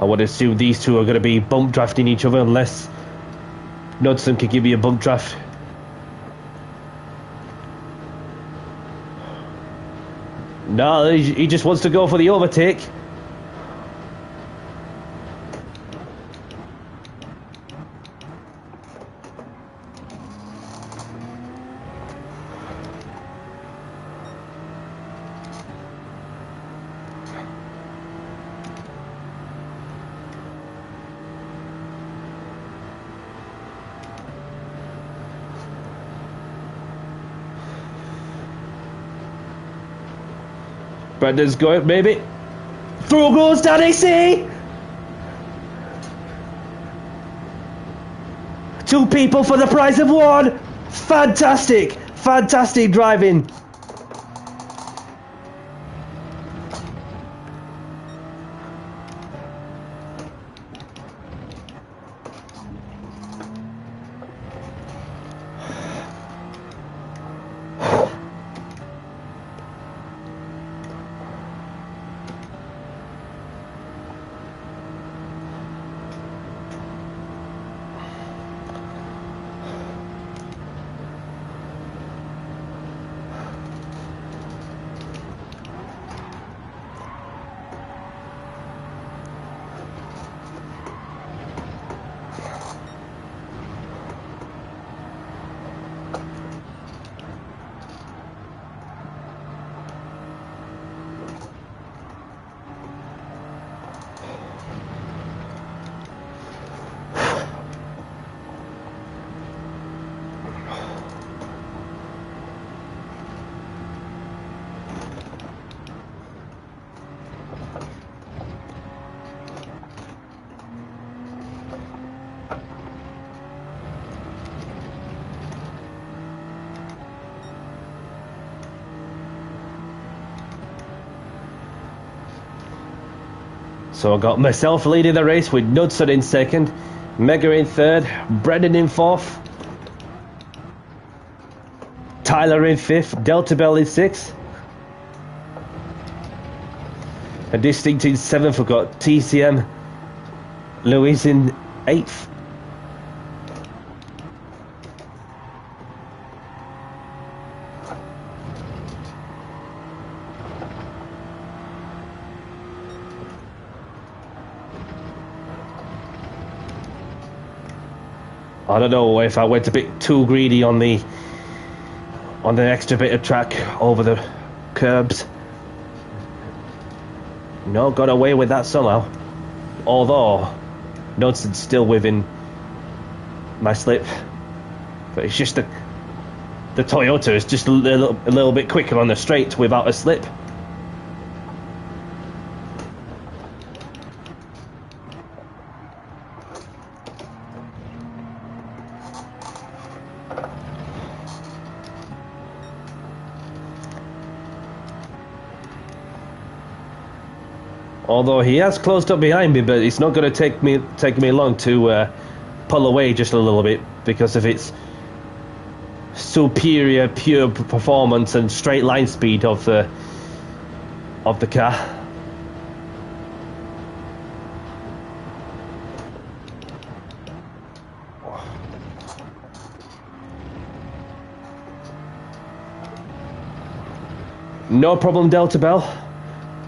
I would assume these two are going to be bump drafting each other unless Knudsen can give you a bump draft. No, he just wants to go for the overtake. Brendan's going, maybe. Through goes Danny C! 2 people for the price of 1! Fantastic! Fantastic driving! So I got myself leading the race with Knudsen in second, Mega in third, Brendan in fourth, Tyler in fifth, Delta Bell in sixth, and Distinct in seventh. We've got TCM Louise in eighth. I don't know if I went a bit too greedy on the extra bit of track over the curbs. No, got away with that somehow. Although Knudsen's still within my slip, but it's just the Toyota is just a little bit quicker on the straight without a slip. Although he has closed up behind me, but it's not going to take me long to pull away just a little bit because of its superior pure performance and straight line speed of the car. No problem, Delta Bell.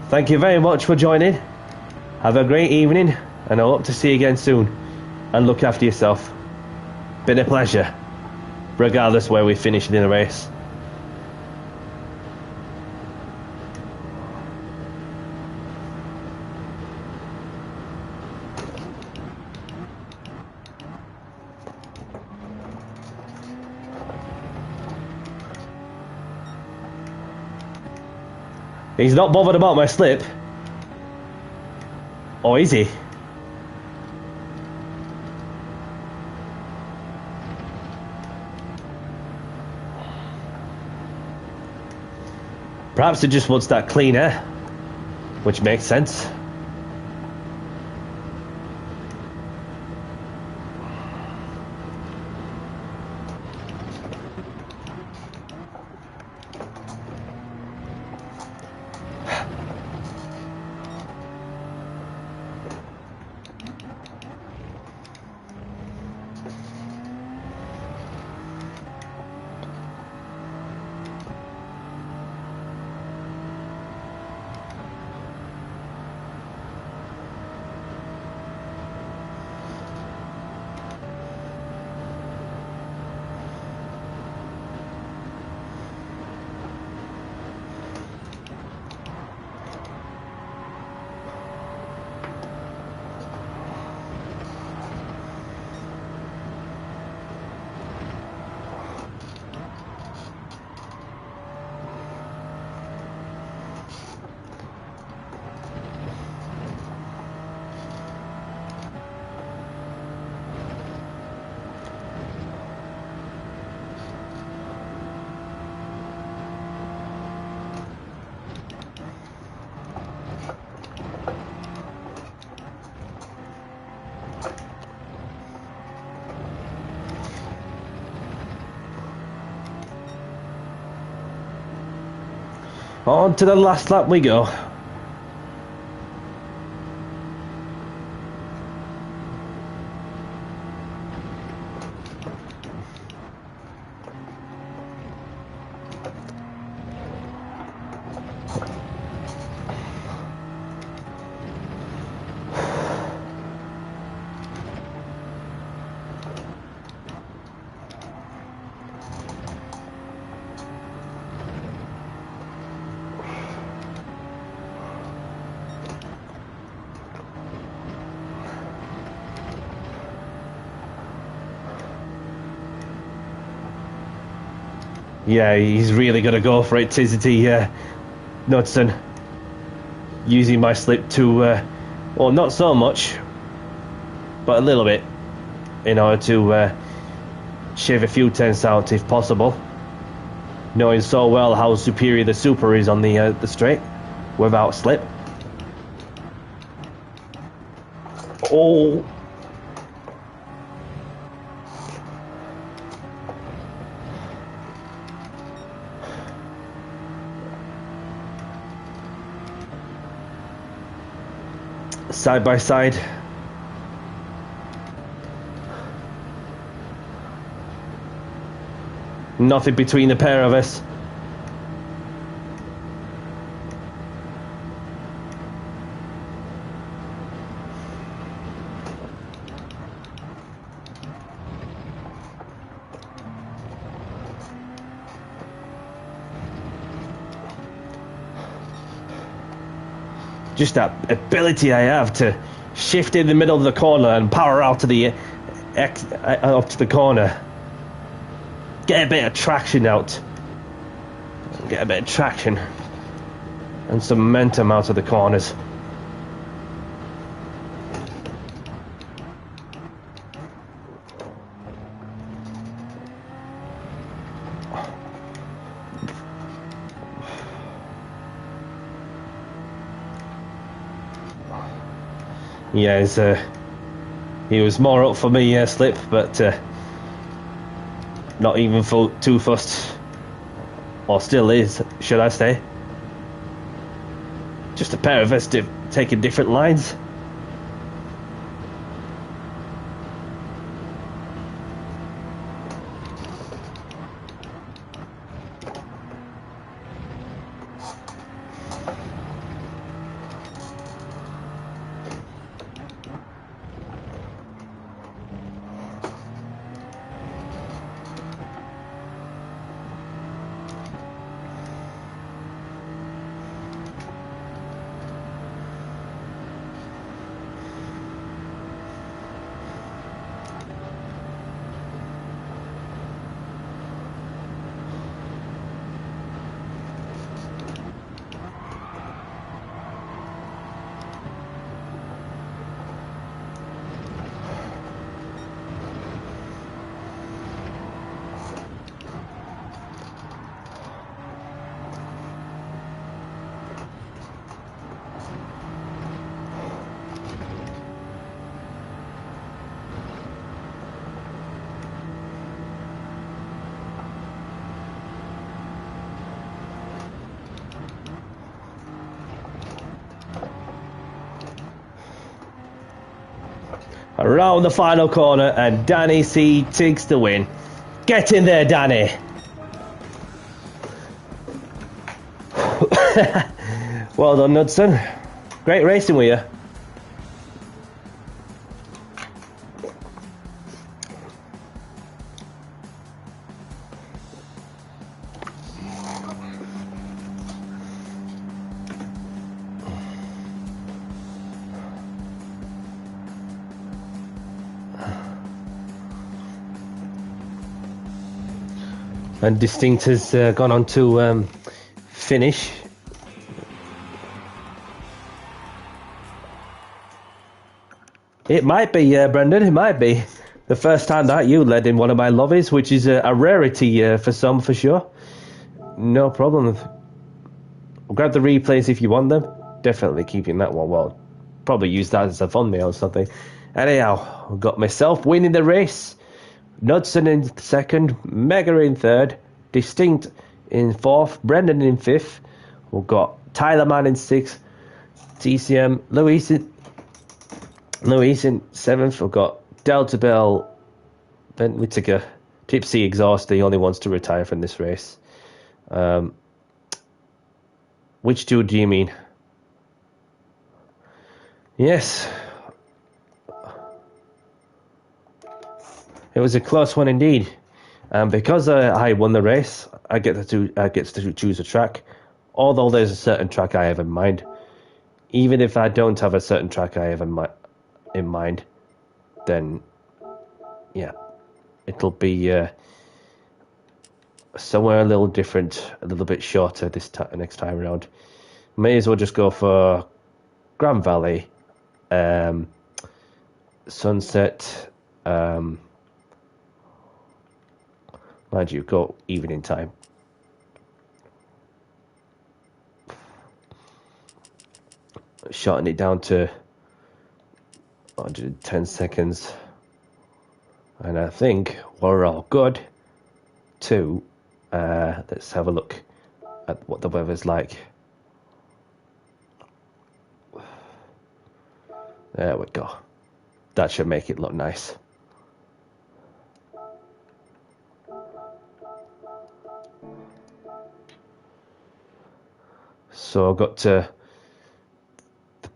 Thank you very much for joining. Have a great evening, and I hope to see you again soon. And look after yourself. Been a pleasure, regardless where we finished in the race. He's not bothered about my slip. Or is he? Perhaps he just wants that clean air, which makes sense. On to the last lap we go. Yeah, he's really going to go for it, isn't he, Knudsen? Using my slip to, well, not so much, but a little bit, in order to shave a few tenths out if possible. Knowing so well how superior the Super is on the straight, without slip. Oh. Side by side. Nothing between the pair of us. Just that ability I have to shift in the middle of the corner and power out to the up to the corner. Get a bit of traction out. Get a bit of traction and some momentum out of the corners. Yeah, he was more up for me, Slip, but not even too fussed. Or still is, should I say. Just a pair of us taking different lines. Around the final corner, and Danny C takes the win. Get in there, Danny. Well done, Knudsen. Great racing with you. And Distinct has gone on to finish. It might be, Brendan, it might be. The first time that you led in one of my lobbies, which is a rarity for some, for sure. No problem. Grab the replays if you want them. Definitely keeping that one. Well, probably use that as a thumbnail or something. Anyhow, I've got myself winning the race. Knudsen in second, Mega in third, Distinct in fourth, Brendan in fifth. We've got Tyler Mann in sixth, TCM, Luis in seventh. We've got Delta Bell, Ben Whittaker, Tipsy Exhaust, the only ones to retire from this race. Which two do you mean? Yes. It was a close one indeed. Because I won the race, I get to choose a track. Although there's a certain track I have in mind. Even if I don't have a certain track I have in mind, then yeah, it'll be somewhere a little different, a little bit shorter next time around. May as well just go for Grand Valley, Sunset. Mind you, go evening time. Shorten it down to 110 seconds. And I think we're all good to, let's have a look at what the weather's like. There we go. That should make it look nice. So I've got the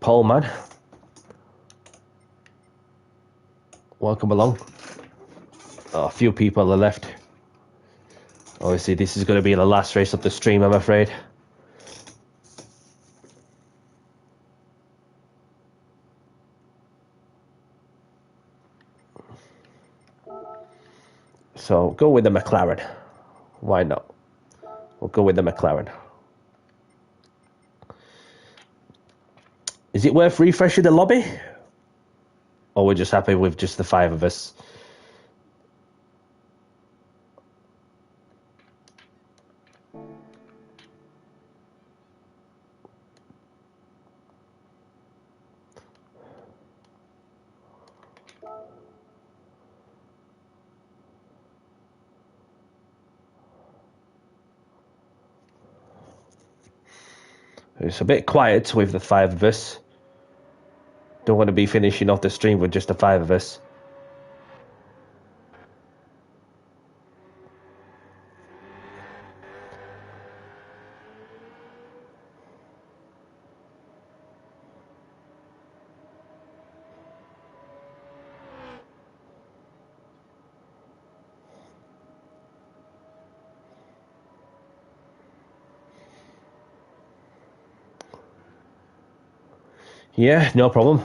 pole man. Welcome along. Oh, a few people are left. Obviously, this is going to be the last race of the stream, I'm afraid. So go with the McLaren. Why not? We'll go with the McLaren. Is it worth refreshing the lobby? Or we're just happy with just the 5 of us? It's a bit quiet with the 5 of us. Don't want to be finishing off the stream with just the 5 of us. Yeah, no problem.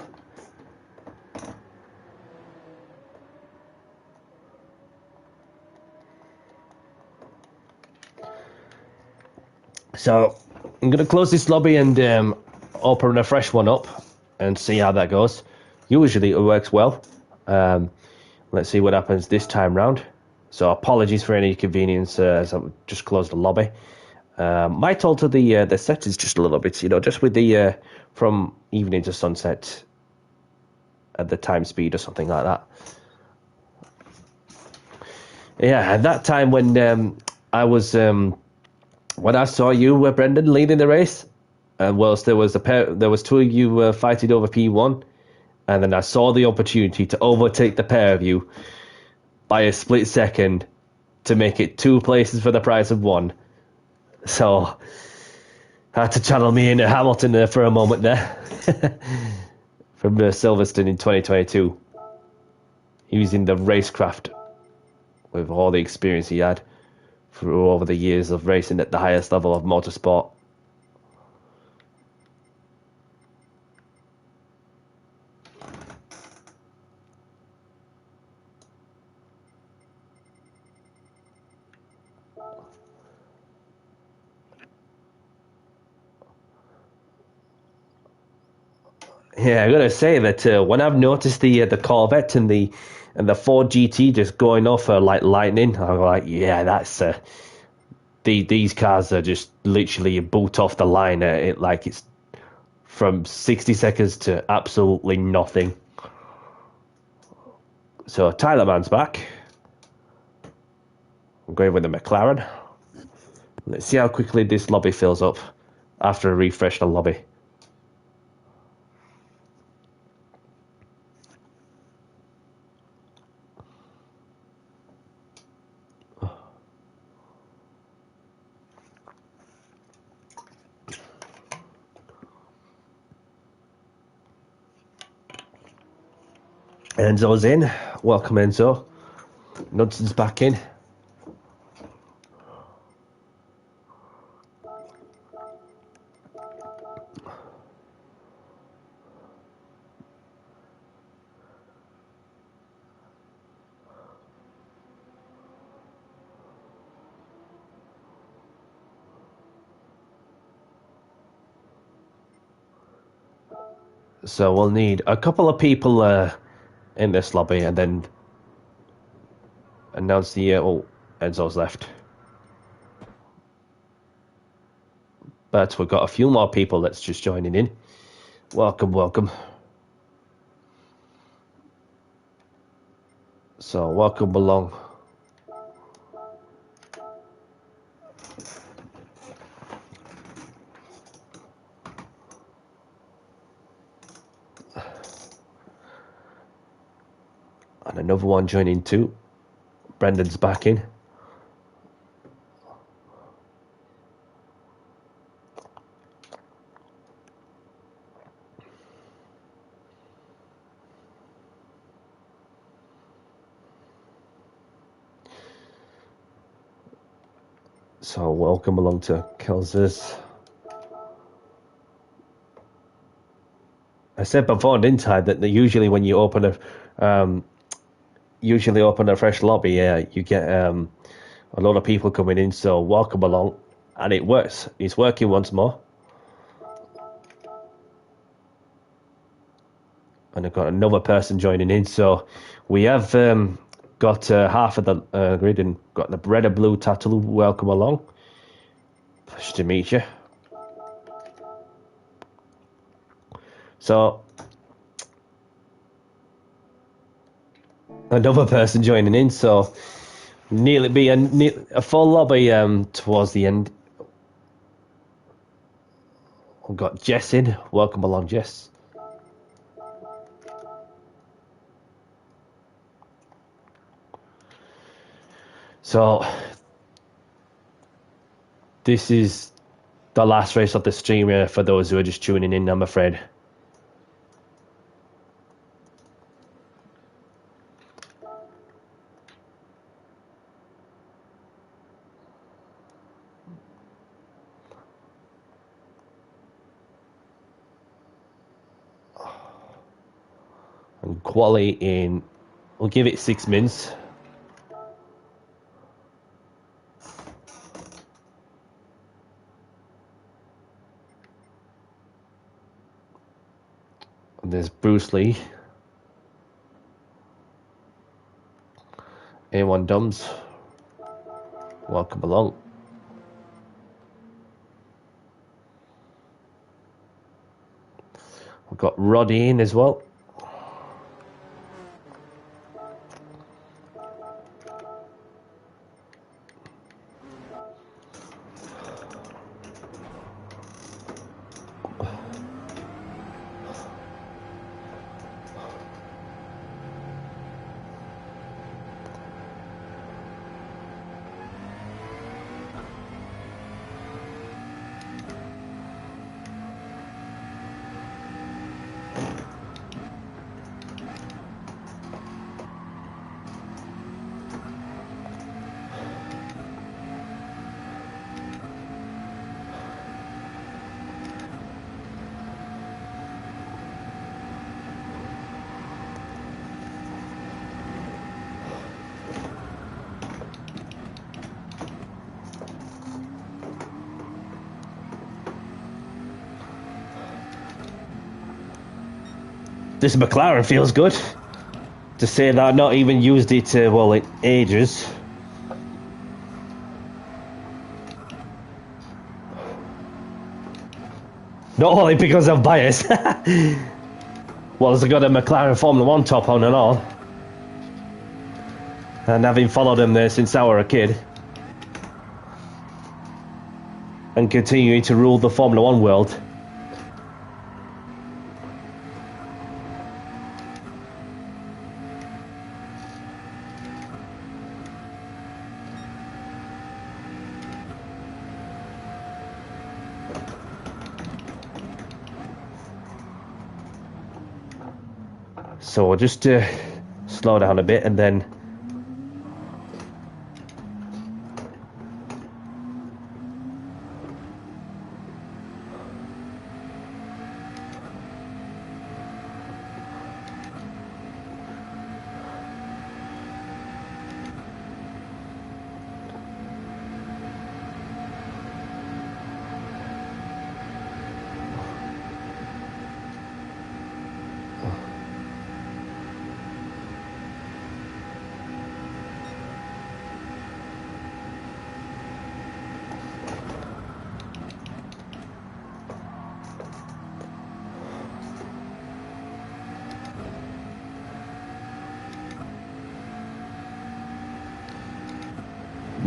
So I'm going to close this lobby and open a fresh one up and see how that goes. Usually it works well. Let's see what happens this time round. So apologies for any inconvenience as I just closed the lobby. Might alter the settings just a little bit, just with the from evening to sunset at the time speed or something like that. Yeah, at that time when I was when I saw you, Brendan, leading the race, whilst there was two of you fighting over P1, and then I saw the opportunity to overtake the pair of you by a split second to make it 2 places for the price of 1. So I had to channel me into Hamilton there for a moment there. From Silverstone in 2022. Using the racecraft with all the experience he had through over the years of racing at the highest level of motorsport. Yeah, I gotta say that when I've noticed the Corvette and the Ford GT just going off like lightning, I'm like, yeah, that's these cars are just literally a boot off the line. It's from 60 seconds to absolutely nothing. So Tyler Mann's back. I'm going with the McLaren. Let's see how quickly this lobby fills up after I refresh the lobby. Enzo's in. Welcome, Enzo. Nudson's back in. So we'll need a couple of people in this lobby and then announce the... Enzo's left. But we've got a few more people that's just joining in. Welcome, welcome. So welcome along. And another one joining too. Brendan's back in. So welcome along to Kels's. I said before, didn't I, that usually when you open a fresh lobby, you get a lot of people coming in. So welcome along, and it works. It's working once more. And I've got another person joining in. So we have got half of the grid and got the red and blue tattoo. Welcome along. Pleasure to meet you. So another person joining in. So nearly be a full lobby towards the end. We've got Jess in. Welcome along, Jess. So this is the last race of the stream for those who are just tuning in, I'm afraid. And quality in, we'll give it 6 minutes. And there's Bruce Lee. A1 Dums. Welcome along. We've got Roddy in as well. This McLaren feels good. To say that I've not even used it, well, in ages. Not only because I'm biased. Well, as I got a McLaren Formula 1 top on and all. And having followed them there since I was a kid. And continuing to rule the Formula 1 world. So we'll just slow down a bit and then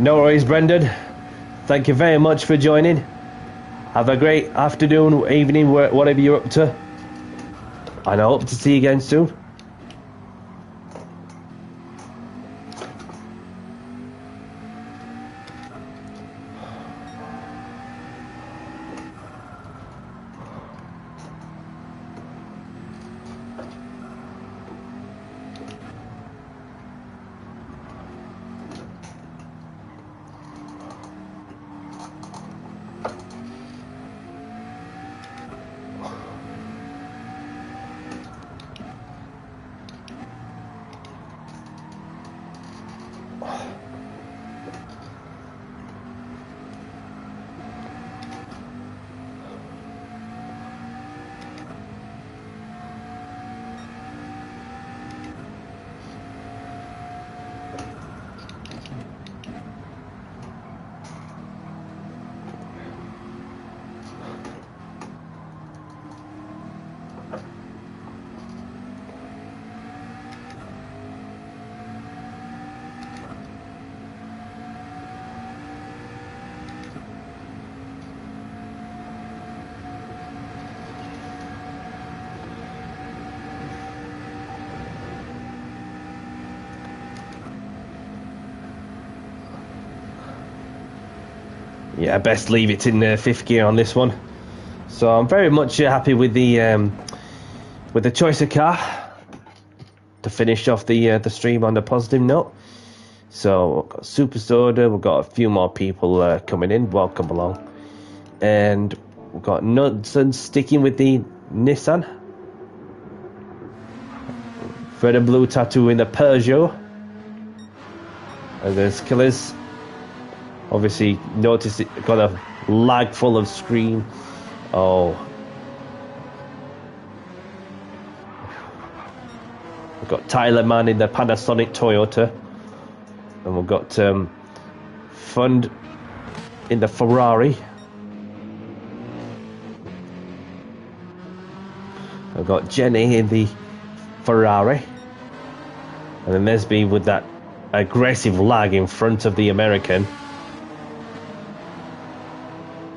No worries, Brendan. Thank you very much for joining. Have a great afternoon, evening, whatever you're up to. And I hope to see you again soon. Yeah, best leave it in fifth gear on this one. So I'm very much happy with the choice of car to finish off the stream on a positive note. So we've got Super Soda, we've got a few more people coming in. Welcome along, and we've got Knudsen sticking with the Nissan. Red and blue tattoo in the Peugeot, and there's Killers. Obviously, notice it got a lag full of screen. Oh. We've got Tyler Man in the Panasonic Toyota. And we've got Fund in the Ferrari. I've got Jenny in the Ferrari. And then there's me with that aggressive lag in front of the American.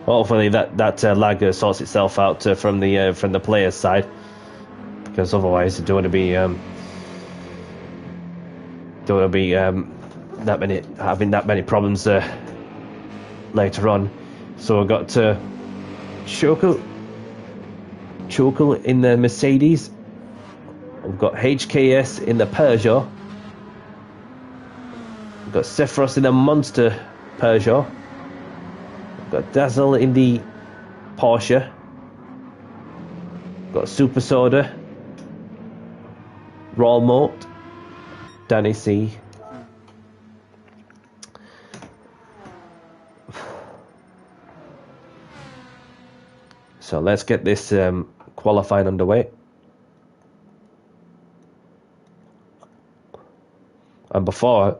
Hopefully that lag sorts itself out from the player's side, because otherwise don't want to be having that many problems later on. So we've got Choco in the Mercedes. We've got HKS in the Peugeot. We've got Sephiroth in the Monster Peugeot. Got Dazzle in the Porsche. Got Super Soda, Raw Malt, Danny C. So let's get this qualifying underway. And before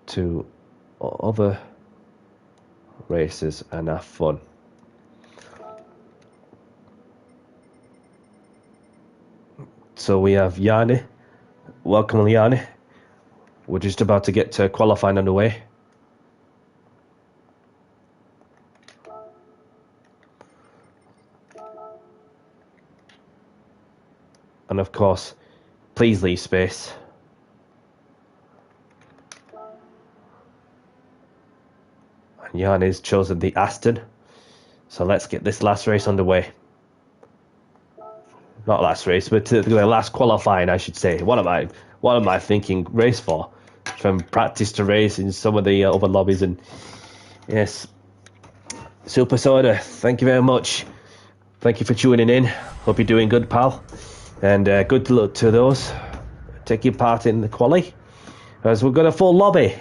to other races and have fun. So we have Yanni. Welcome, Yanni. We're just about to get qualifying underway. And of course, please leave space. And Yanni's chosen the Aston. So let's get this last race underway. Not last race, but the last qualifying, I should say. What am I thinking race for? From practice to race in some of the other lobbies. And yes, Super Soda, thank you very much. Thank you for tuning in. Hope you're doing good, pal. And good luck to those taking part in the quali, as we've got a full lobby.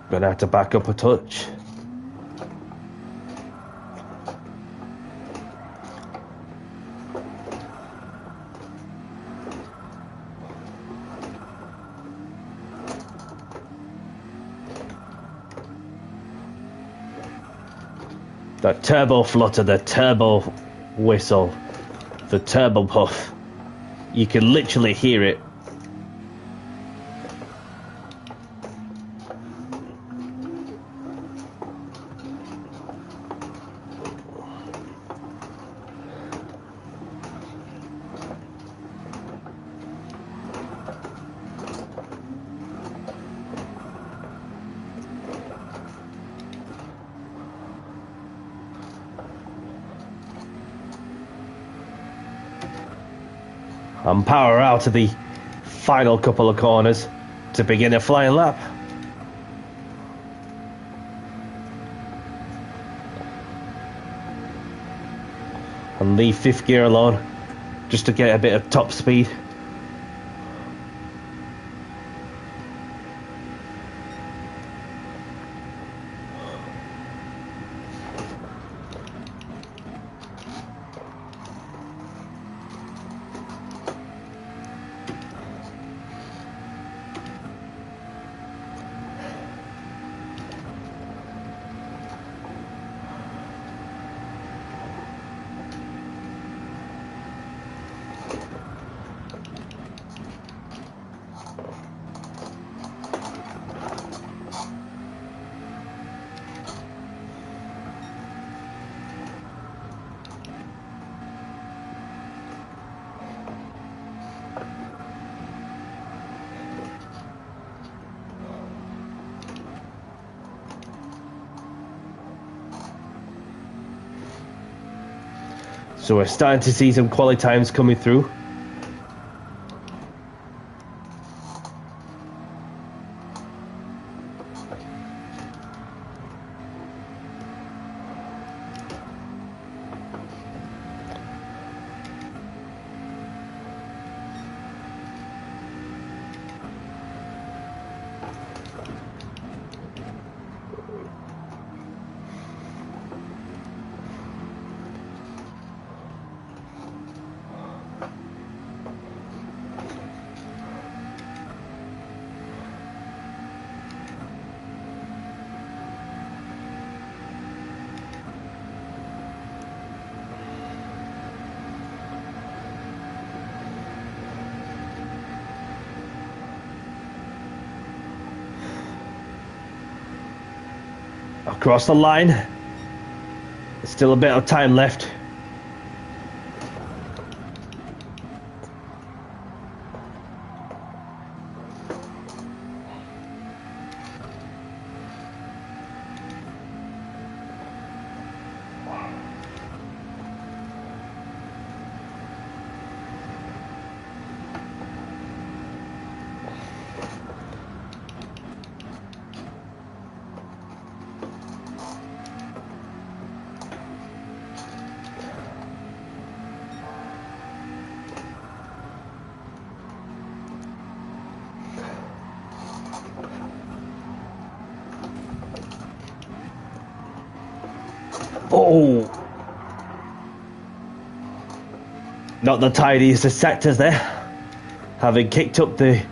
Gonna have to back up a touch. That turbo flutter, the turbo whistle, the turbo puff. You can literally hear it. And power out of the final couple of corners to begin a flying lap. And leave fifth gear alone just to get a bit of top speed. So we're starting to see some quality times coming through. Across the line. There's still a bit of time left. Oh! Not the tidiest of sectors there. Having kicked up the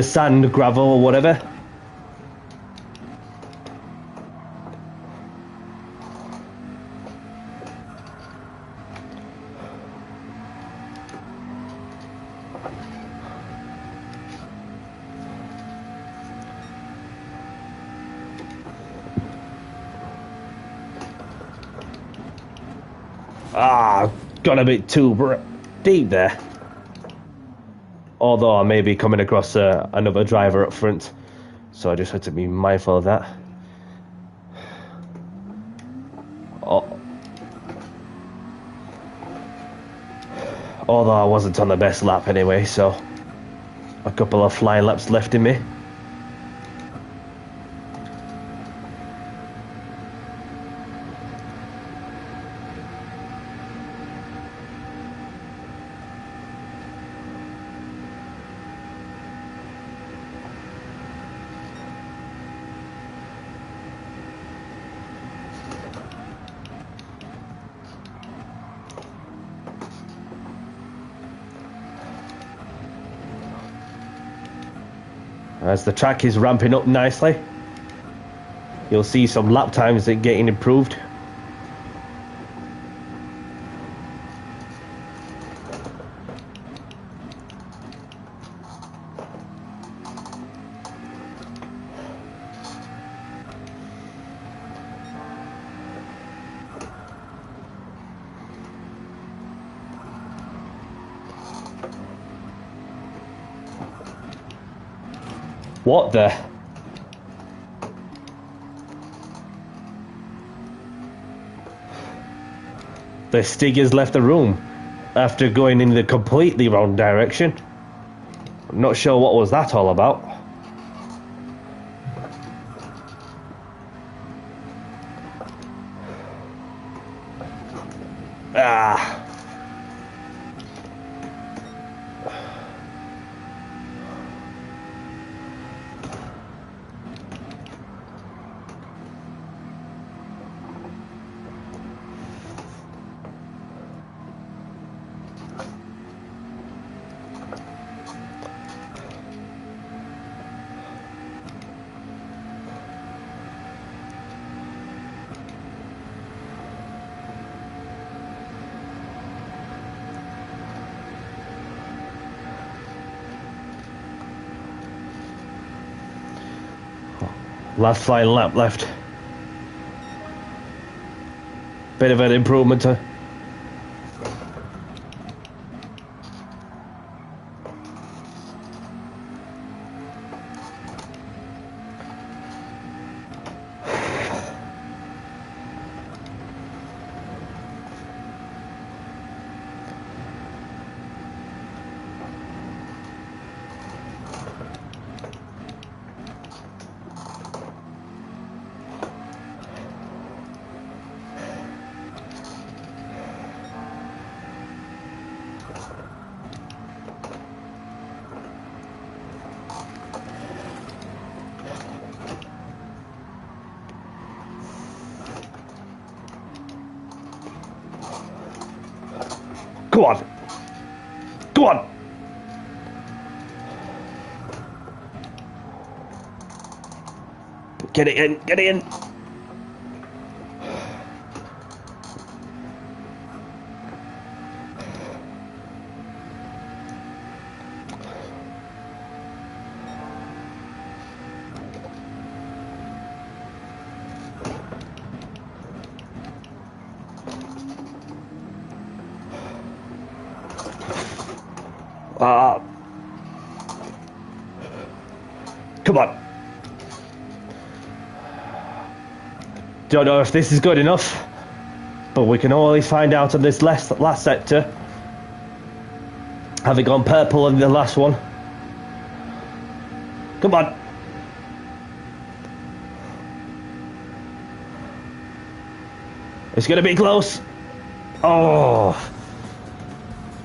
sand, gravel or whatever. Ah, got a bit too deep there. Although I may be coming across another driver up front, so I just had to be mindful of that. Although I wasn't on the best lap anyway, so a couple of flying laps left in me. As the track is ramping up nicely, you'll see some lap times that getting improved. What the? The Stig has left the room after going in the completely wrong direction. I'm not sure what was that all about. Ah. Last flying lap left. Bit of an improvement. Go on. Go on. Get it in. Get it in. Come on. Don't know if this is good enough, but we can always find out on this last sector. Having gone purple in the last one. Come on. It's going to be close. Oh.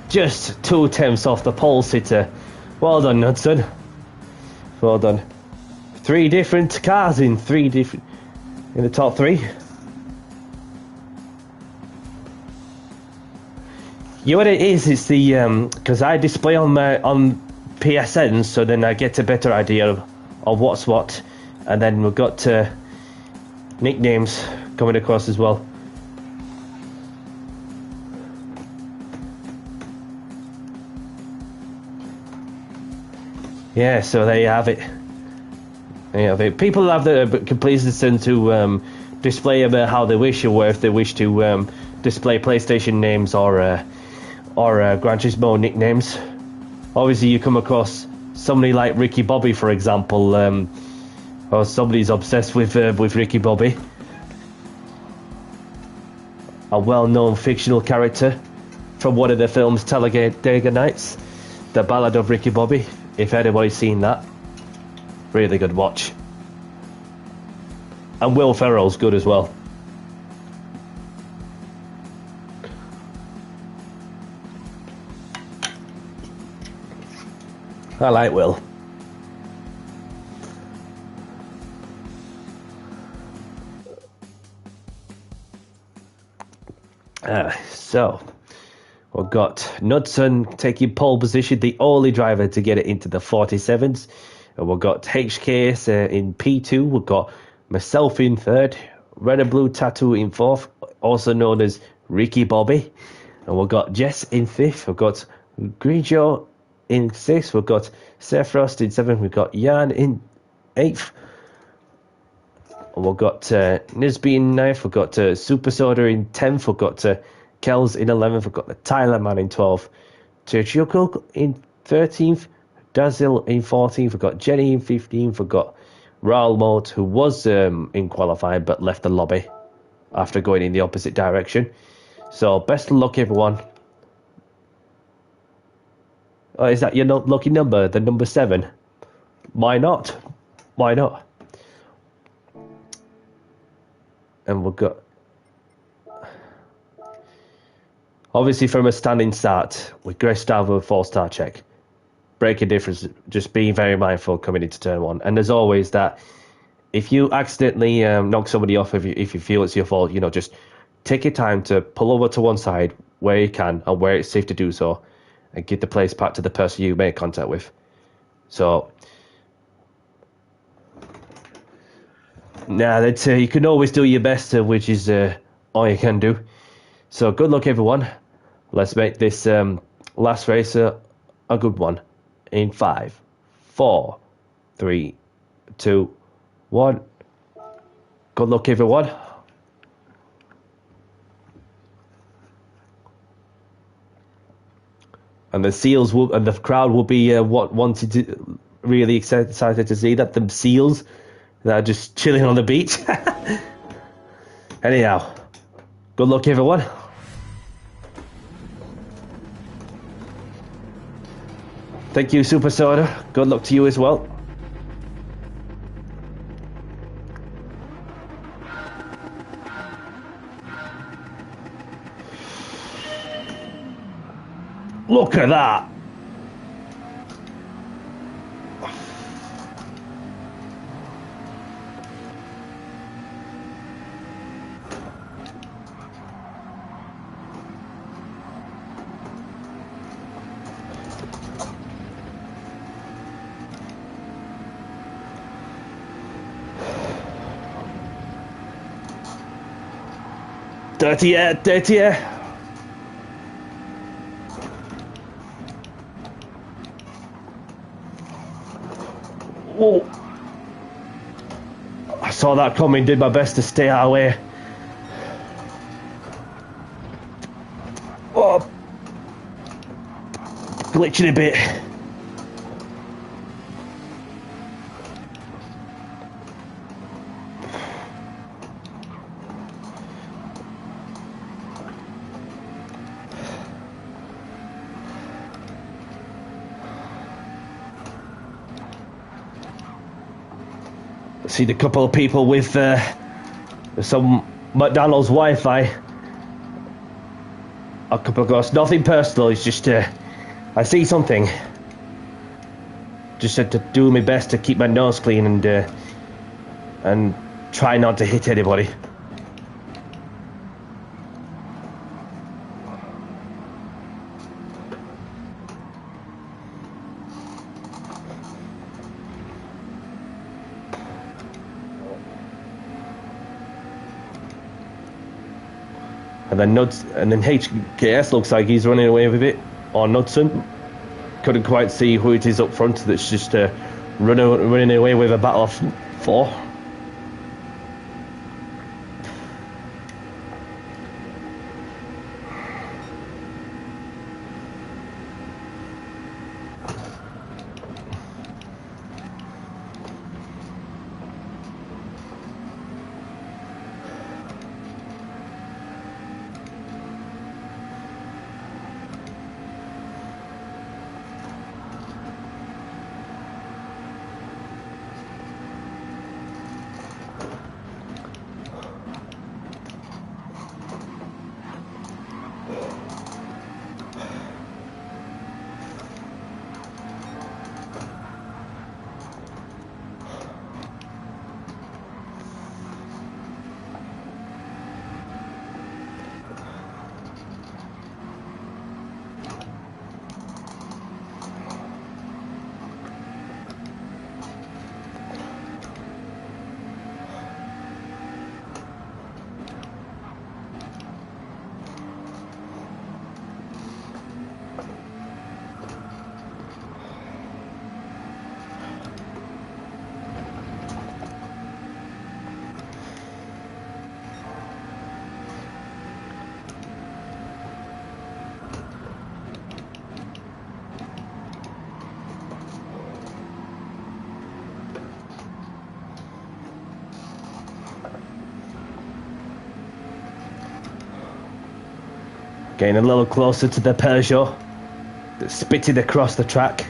Just 2/10 off the pole sitter. Well done, Knudsen. Well done. 3 different cars in the top 3. You know what it is? It's the because I display on PSN, so then I get a better idea of what's what, and then we've got nicknames coming across as well. Yeah, so there you have it. There you have it. People have the complete license to display about how they wish, or if they wish to display PlayStation names or Gran Turismo nicknames. Obviously, you come across somebody like Ricky Bobby, for example, or somebody's obsessed with Ricky Bobby, a well-known fictional character from one of the films Talladega Nights, The Ballad of Ricky Bobby. If anybody's seen that, really good watch. And Will Ferrell's good as well. I like Will. So we've got Knudsen taking pole position, the only driver to get it into the 47s. And we've got HK in P2. We've got myself in third, Red and Blue Tattoo in fourth, also known as Ricky Bobby. And we've got Jess in fifth. We've got Grigio in sixth. We've got Seth Frost in seventh. We've got Jan in eighth. And we've got Nisby in ninth. We've got Super Soda in 10th. We've got Kells in 11th. We've got the Tyler Man in 12th. Terchuko in 13th. Dazil in 14th. We've got Jenny in 15th. We've got Raul Moat, who was in qualifying but left the lobby after going in the opposite direction. So best of luck, everyone. Oh, is that your lucky number, the number 7? Why not? Why not? And we've got... Obviously, from a standing start, with Grace start with a 4-star check. Breaking difference, just being very mindful coming into turn 1. And there's always that, if you accidentally knock somebody off, if you feel it's your fault, just take your time to pull over to one side where you can and where it's safe to do so, and give the place back to the person you made contact with. So, you can always do your best, which is all you can do. So good luck, everyone. Let's make this last race a good one. In 5, 4, 3, 2, 1. Good luck, everyone. And the seals will, and the crowd will be really excited to see that. Them seals that are just chilling on the beach. Anyhow, good luck, everyone. Thank you, Super Soda. Good luck to you as well. Look at that. Dirty air, dirty air. Oh, I saw that coming, did my best to stay out of the way. Oh, glitching a bit. See a couple of people with some McDonald's Wi-Fi. I come across nothing personal. It's just I see something. Just to do my best to keep my nose clean and try not to hit anybody. And then HKS looks like he's running away with it, or Knudsen. Couldn't quite see who it is up front that's just running away with a battle of 4. Getting a little closer to the Peugeot that's spitted across the track.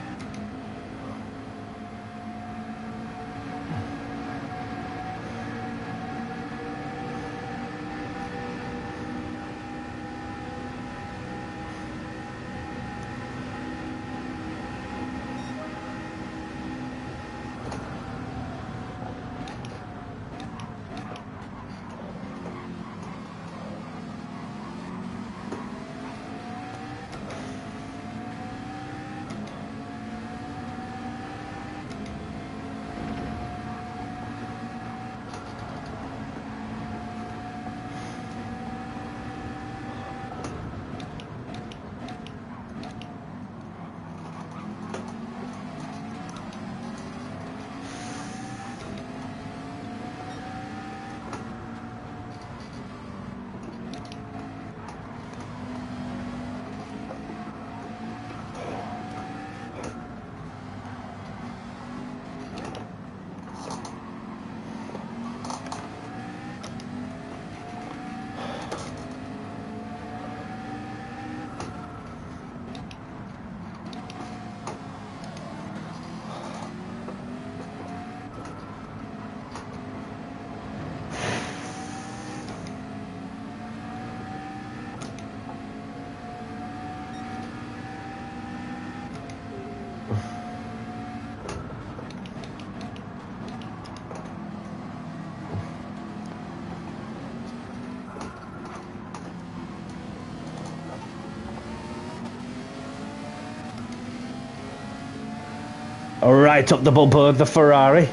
Right up the bumper of the Ferrari.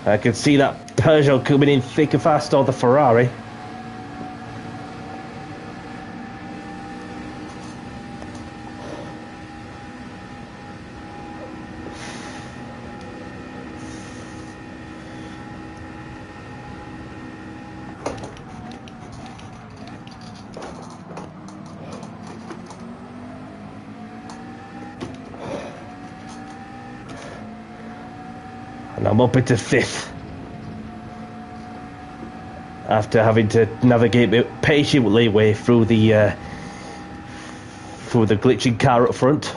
I can see that Peugeot coming in thick and fast on the Ferrari. And I'm up into 5th. After having to navigate patiently way through the glitching car up front.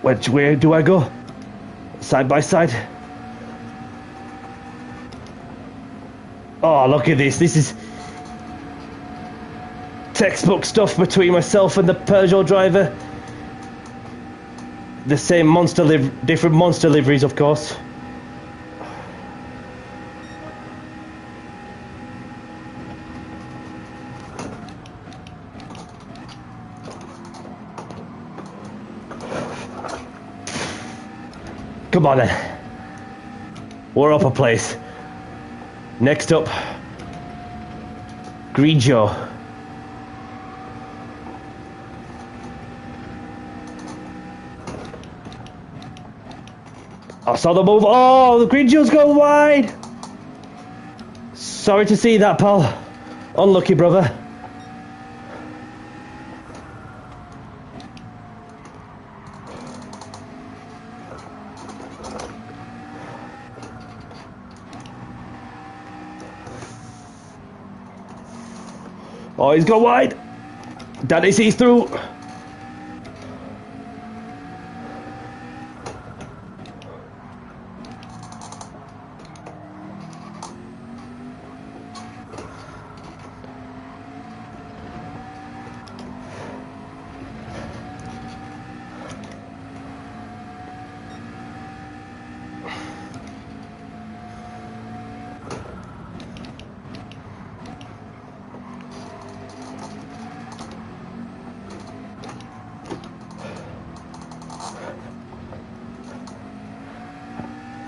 Which way do I go? Side by side? Oh, look at this. This is textbook stuff between myself and the Peugeot driver. The same different monster liveries, of course. Come on then. We're up a place. Next up, Grigio. I saw the move. Oh, the Grigio's gone wide. Sorry to see that, pal. Unlucky, brother. Oh, he's gone wide. Danny sees through.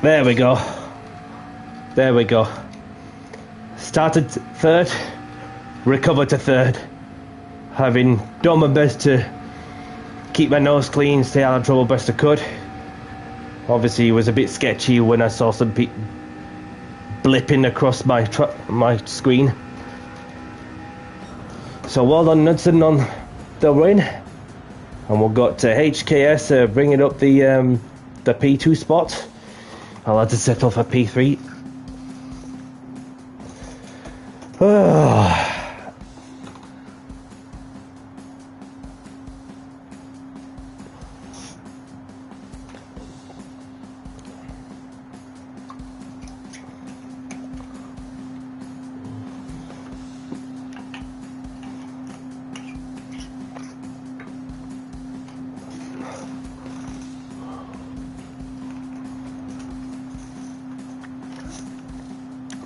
There we go. There we go. Started third, recovered to third. Having done my best to keep my nose clean, stay out of trouble best I could. Obviously it was a bit sketchy when I saw some blipping across my screen. So well done Knudsen on the win. And we've got HKS bringing up the P2 spot. I'll have to settle for P3.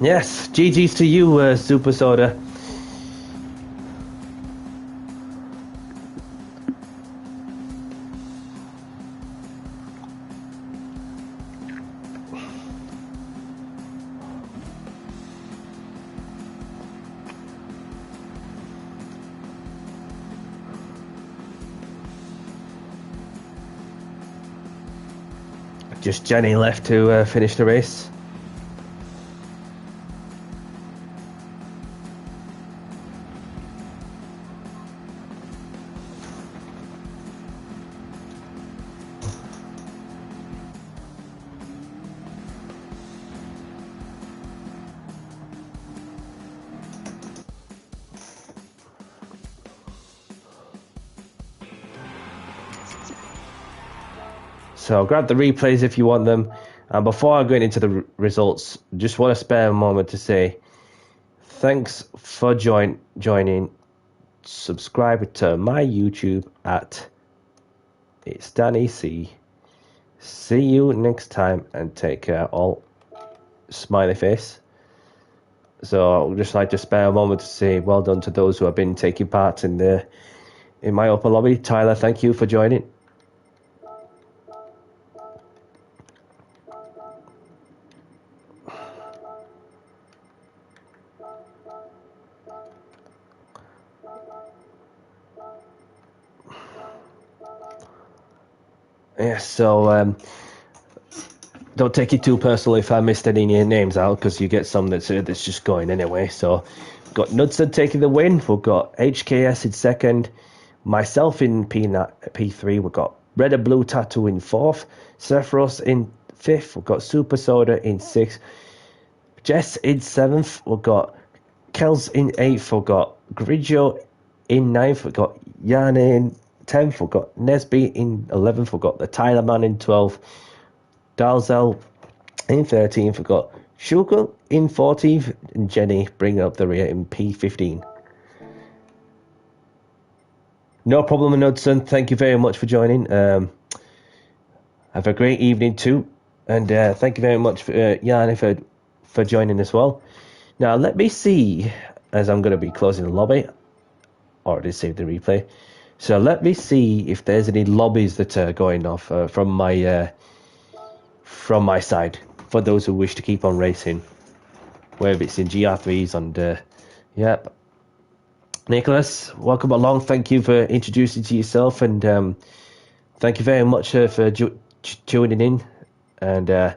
Yes, GG's to you, Super Soda. Just Jenny left to finish the race. So grab the replays if you want them. And before I go into the results, just want to spare a moment to say thanks for joining. Subscribe to my YouTube at It's Danny C. See you next time and take care all. Smiley face. So I'd just like to spare a moment to say well done to those who have been taking part in my open lobby. Tyler, thank you for joining. Yeah, so don't take it too personally if I missed any of your names out, because you get some that's just going anyway. So we've got Knudsen taking the win. We've got HKS in second. Myself in P3. We've got Red and Blue Tattoo in fourth. Sephiroth in fifth. We've got Super Soda in sixth. Jess in seventh. We've got Kels in eighth. We've got Grigio in ninth. We've got Yana in 10th. We've got Nesby in 11th. We've got the Tyler Man in 12th. Dalzell in 13th. We've got Sugar in 14th. And Jenny bringing up the rear in P15. No problem, Hudson. Thank you very much for joining. Have a great evening too. And thank you very much for Yanni for joining as well. Now, let me see, as I'm going to be closing the lobby. Already saved the replay. So let me see if there's any lobbies that are going off from my side for those who wish to keep on racing, whether it's in GR3s and yep. Nicholas, welcome along. Thank you for introducing to yourself, and thank you very much for tuning in. And I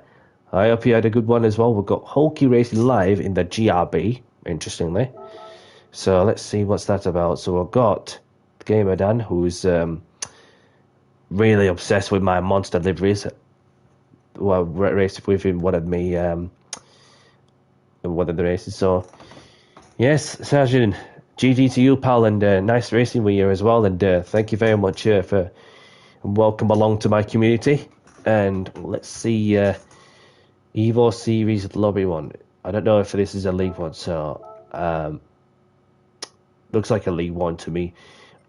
hope you had a good one as well. We've got Hulky Racing live in the GRB, interestingly. So let's see what's that about. So we've got Gamer Dan, who's really obsessed with my monster liveries. Well, raced with him one of the races. So yes, Sergeant, GG to you, pal, and nice racing with you as well. And thank you very much for welcome along to my community. And let's see, Evo Series Lobby 1. I don't know if this is a League 1, so looks like a League 1 to me.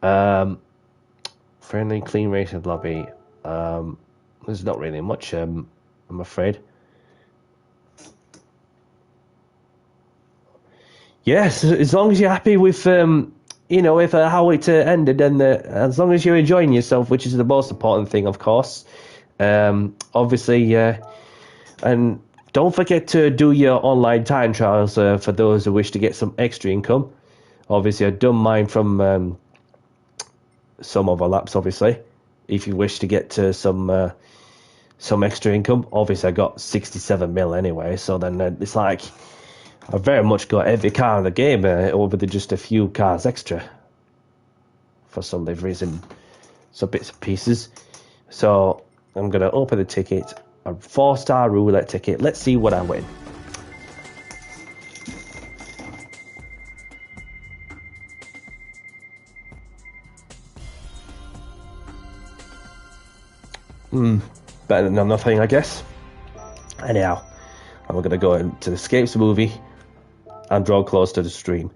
Friendly, clean racing lobby. There's not really much, I'm afraid. Yes, as long as you're happy with, with how it ended, and as long as you're enjoying yourself, which is the most important thing, of course. Obviously, and don't forget to do your online time trials for those who wish to get some extra income. Obviously, I've done mine from some overlaps, obviously. If you wish to get to some extra income, obviously I got 67 mil anyway, so then it's like I've very much got every car in the game over just a few cars extra for some liveries and some bits and pieces. So I'm going to open the ticket, a 4-star roulette ticket. Let's see what I win. Better than nothing, I guess. Anyhow, I'm going to go into the Escapes movie and draw close to the stream.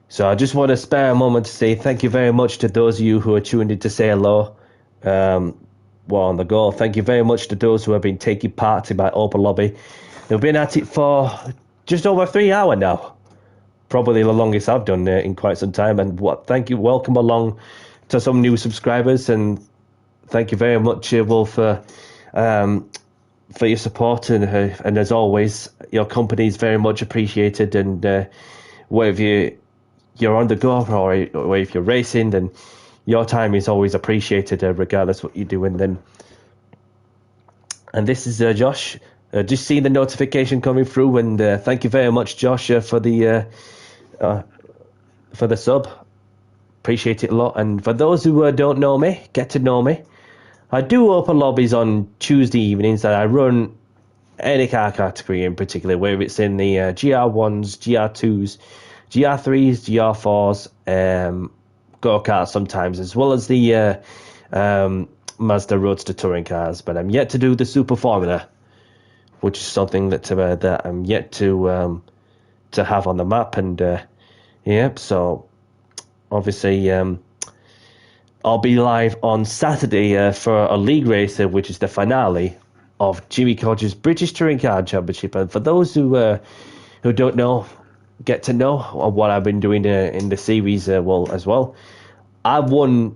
So I just want to spare a moment to say thank you very much to those of you who are tuned in to say hello. Well, on the go. Thank you very much to those who have been taking part in my open lobby. They've been at it for just over 3 hours now. Probably the longest I've done in quite some time. And thank you. Welcome along to some new subscribers, and thank you very much, Will, for your support. And as always, your company is very much appreciated. And whether you're on the go or if you're racing, then your time is always appreciated, regardless what you're doing. And this is Josh. Just seeing the notification coming through, and thank you very much, Josh, for the sub. Appreciate it a lot. And for those who don't know me, get to know me. I do open lobbies on Tuesday evenings that I run any car category in particular, whether it's in the GR1s, GR2s, GR3s, GR4s, go-karts sometimes, as well as the Mazda Roadster touring cars. But I'm yet to do the Super Formula, which is something that I'm yet to have on the map. And so obviously I'll be live on Saturday for a league race, which is the finale of Jimmy Codger's British Touring Car Championship. And for those who don't know, get to know what I've been doing in the series as well. I've won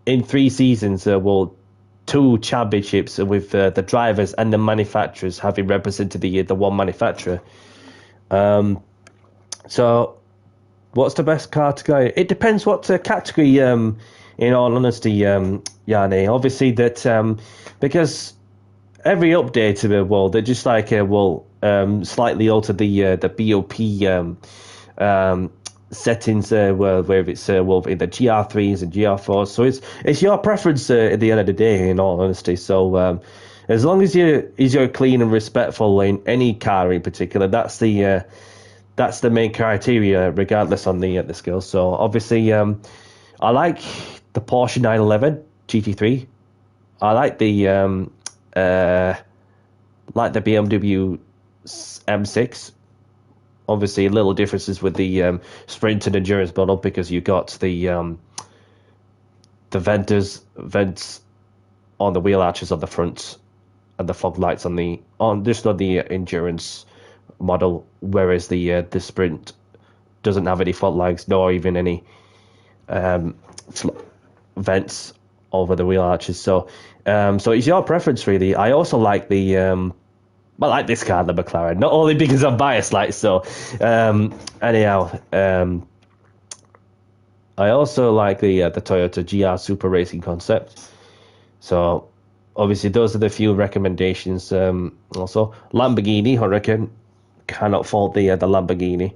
in 3 seasons 2 championships with the drivers and the manufacturers, having represented the one manufacturer. So what's the best car to go? It depends what category, in all honesty, Yanni. Obviously that because every update of it, they just slightly alter the BOP settings, where it's in the GR3s and GR4s. So it's your preference at the end of the day, in all honesty. So as long as you're clean and respectful in any car in particular, that's the main criteria, regardless on the skills. So obviously, I like the Porsche 911 GT3. I like the BMW M6. Obviously, little differences with the Sprint and Endurance model because you got the vents on the wheel arches on the front and the fog lights on the Endurance model, whereas the Sprint doesn't have any fog lights nor even any vents over the wheel arches. So it's your preference really. I also like I like this car, the McLaren, not only because I'm biased, I also like the Toyota GR Super Racing concept. So obviously those are the few recommendations. Also Lamborghini, I reckon, cannot fault the Lamborghini.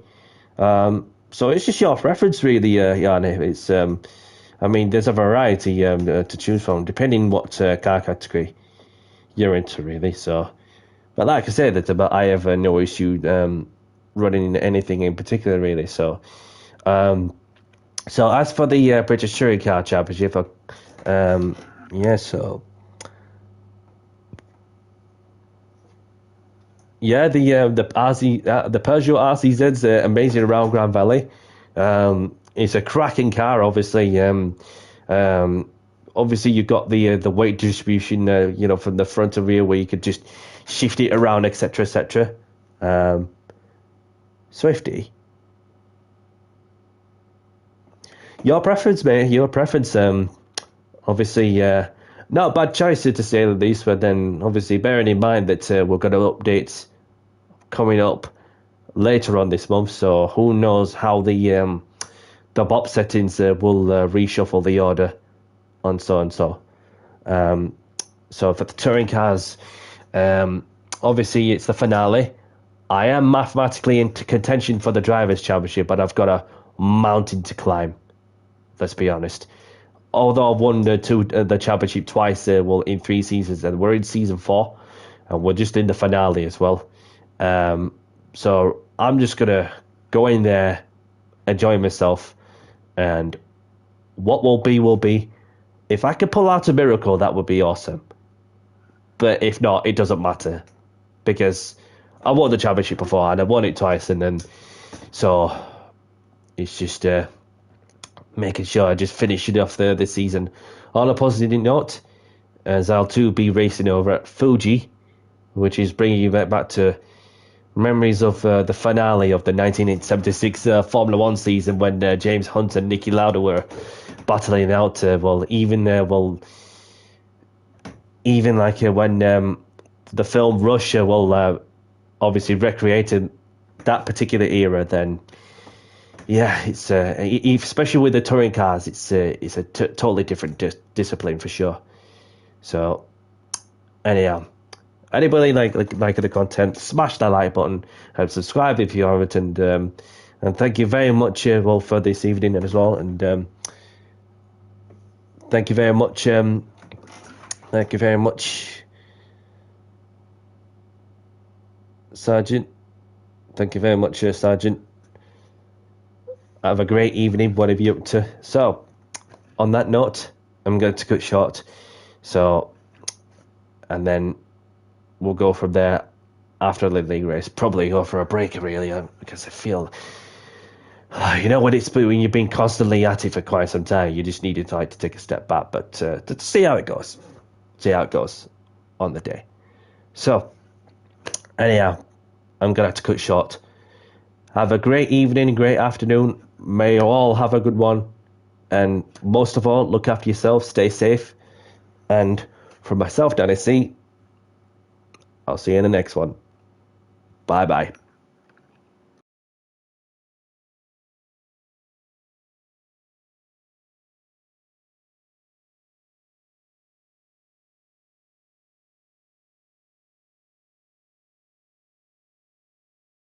So it's just your preference really, Yanni. It's I mean, there's a variety to choose from depending what car category you're into really. So, but like I said, I have no issue running anything in particular really. So, so as for the British Touring Car Championship, the Peugeot RCZ's amazing around Grand Valley. It's a cracking car, obviously. Obviously you've got the weight distribution, from the front and rear where you could just shift it around, etc., etc. Swifty, your preference, mate. Your preference. Obviously, not a bad choice to say the least. But then, obviously, bearing in mind that we're going to updates coming up later on this month, so who knows how the BOP settings will reshuffle the order and so and so. So for the touring cars, obviously it's the finale. I am mathematically into contention for the Drivers' Championship, but I've got a mountain to climb. Let's be honest. Although I've won the championship twice, in 3 seasons, and we're in season 4, and we're just in the finale as well. So I'm just gonna go in there, enjoy myself, and what will be will be. If I could pull out a miracle, that would be awesome. But if not, it doesn't matter, because I won the championship before and I won it twice, and then so it's just making sure I just finish it off this season on a positive note, as I'll too be racing over at Fuji, which is bringing you back to memories of the finale of the 1976 Formula 1 season when James Hunt and Niki Lauda were battling out. Even when the film Rush obviously recreated that particular era, then yeah, it's especially with the touring cars, it's a totally different discipline for sure. So anyhow, anybody like the content, smash that like button and subscribe if you haven't, and thank you very much for this evening as well, and thank you very much Sergeant. Thank you very much, Sergeant. Have a great evening, whatever you're up to. So, on that note, I'm going to cut short. So, and then we'll go from there after the league race. Probably go for a break, really, because I feel, when you've been constantly at it for quite some time, you just need to take a step back. But to see how it goes. See how it goes on the day. So, anyhow, I'm going to have to cut short. Have a great evening, great afternoon. May you all have a good one. And most of all, look after yourself, stay safe. And from myself, Danny C, I'll see you in the next one. Bye-bye.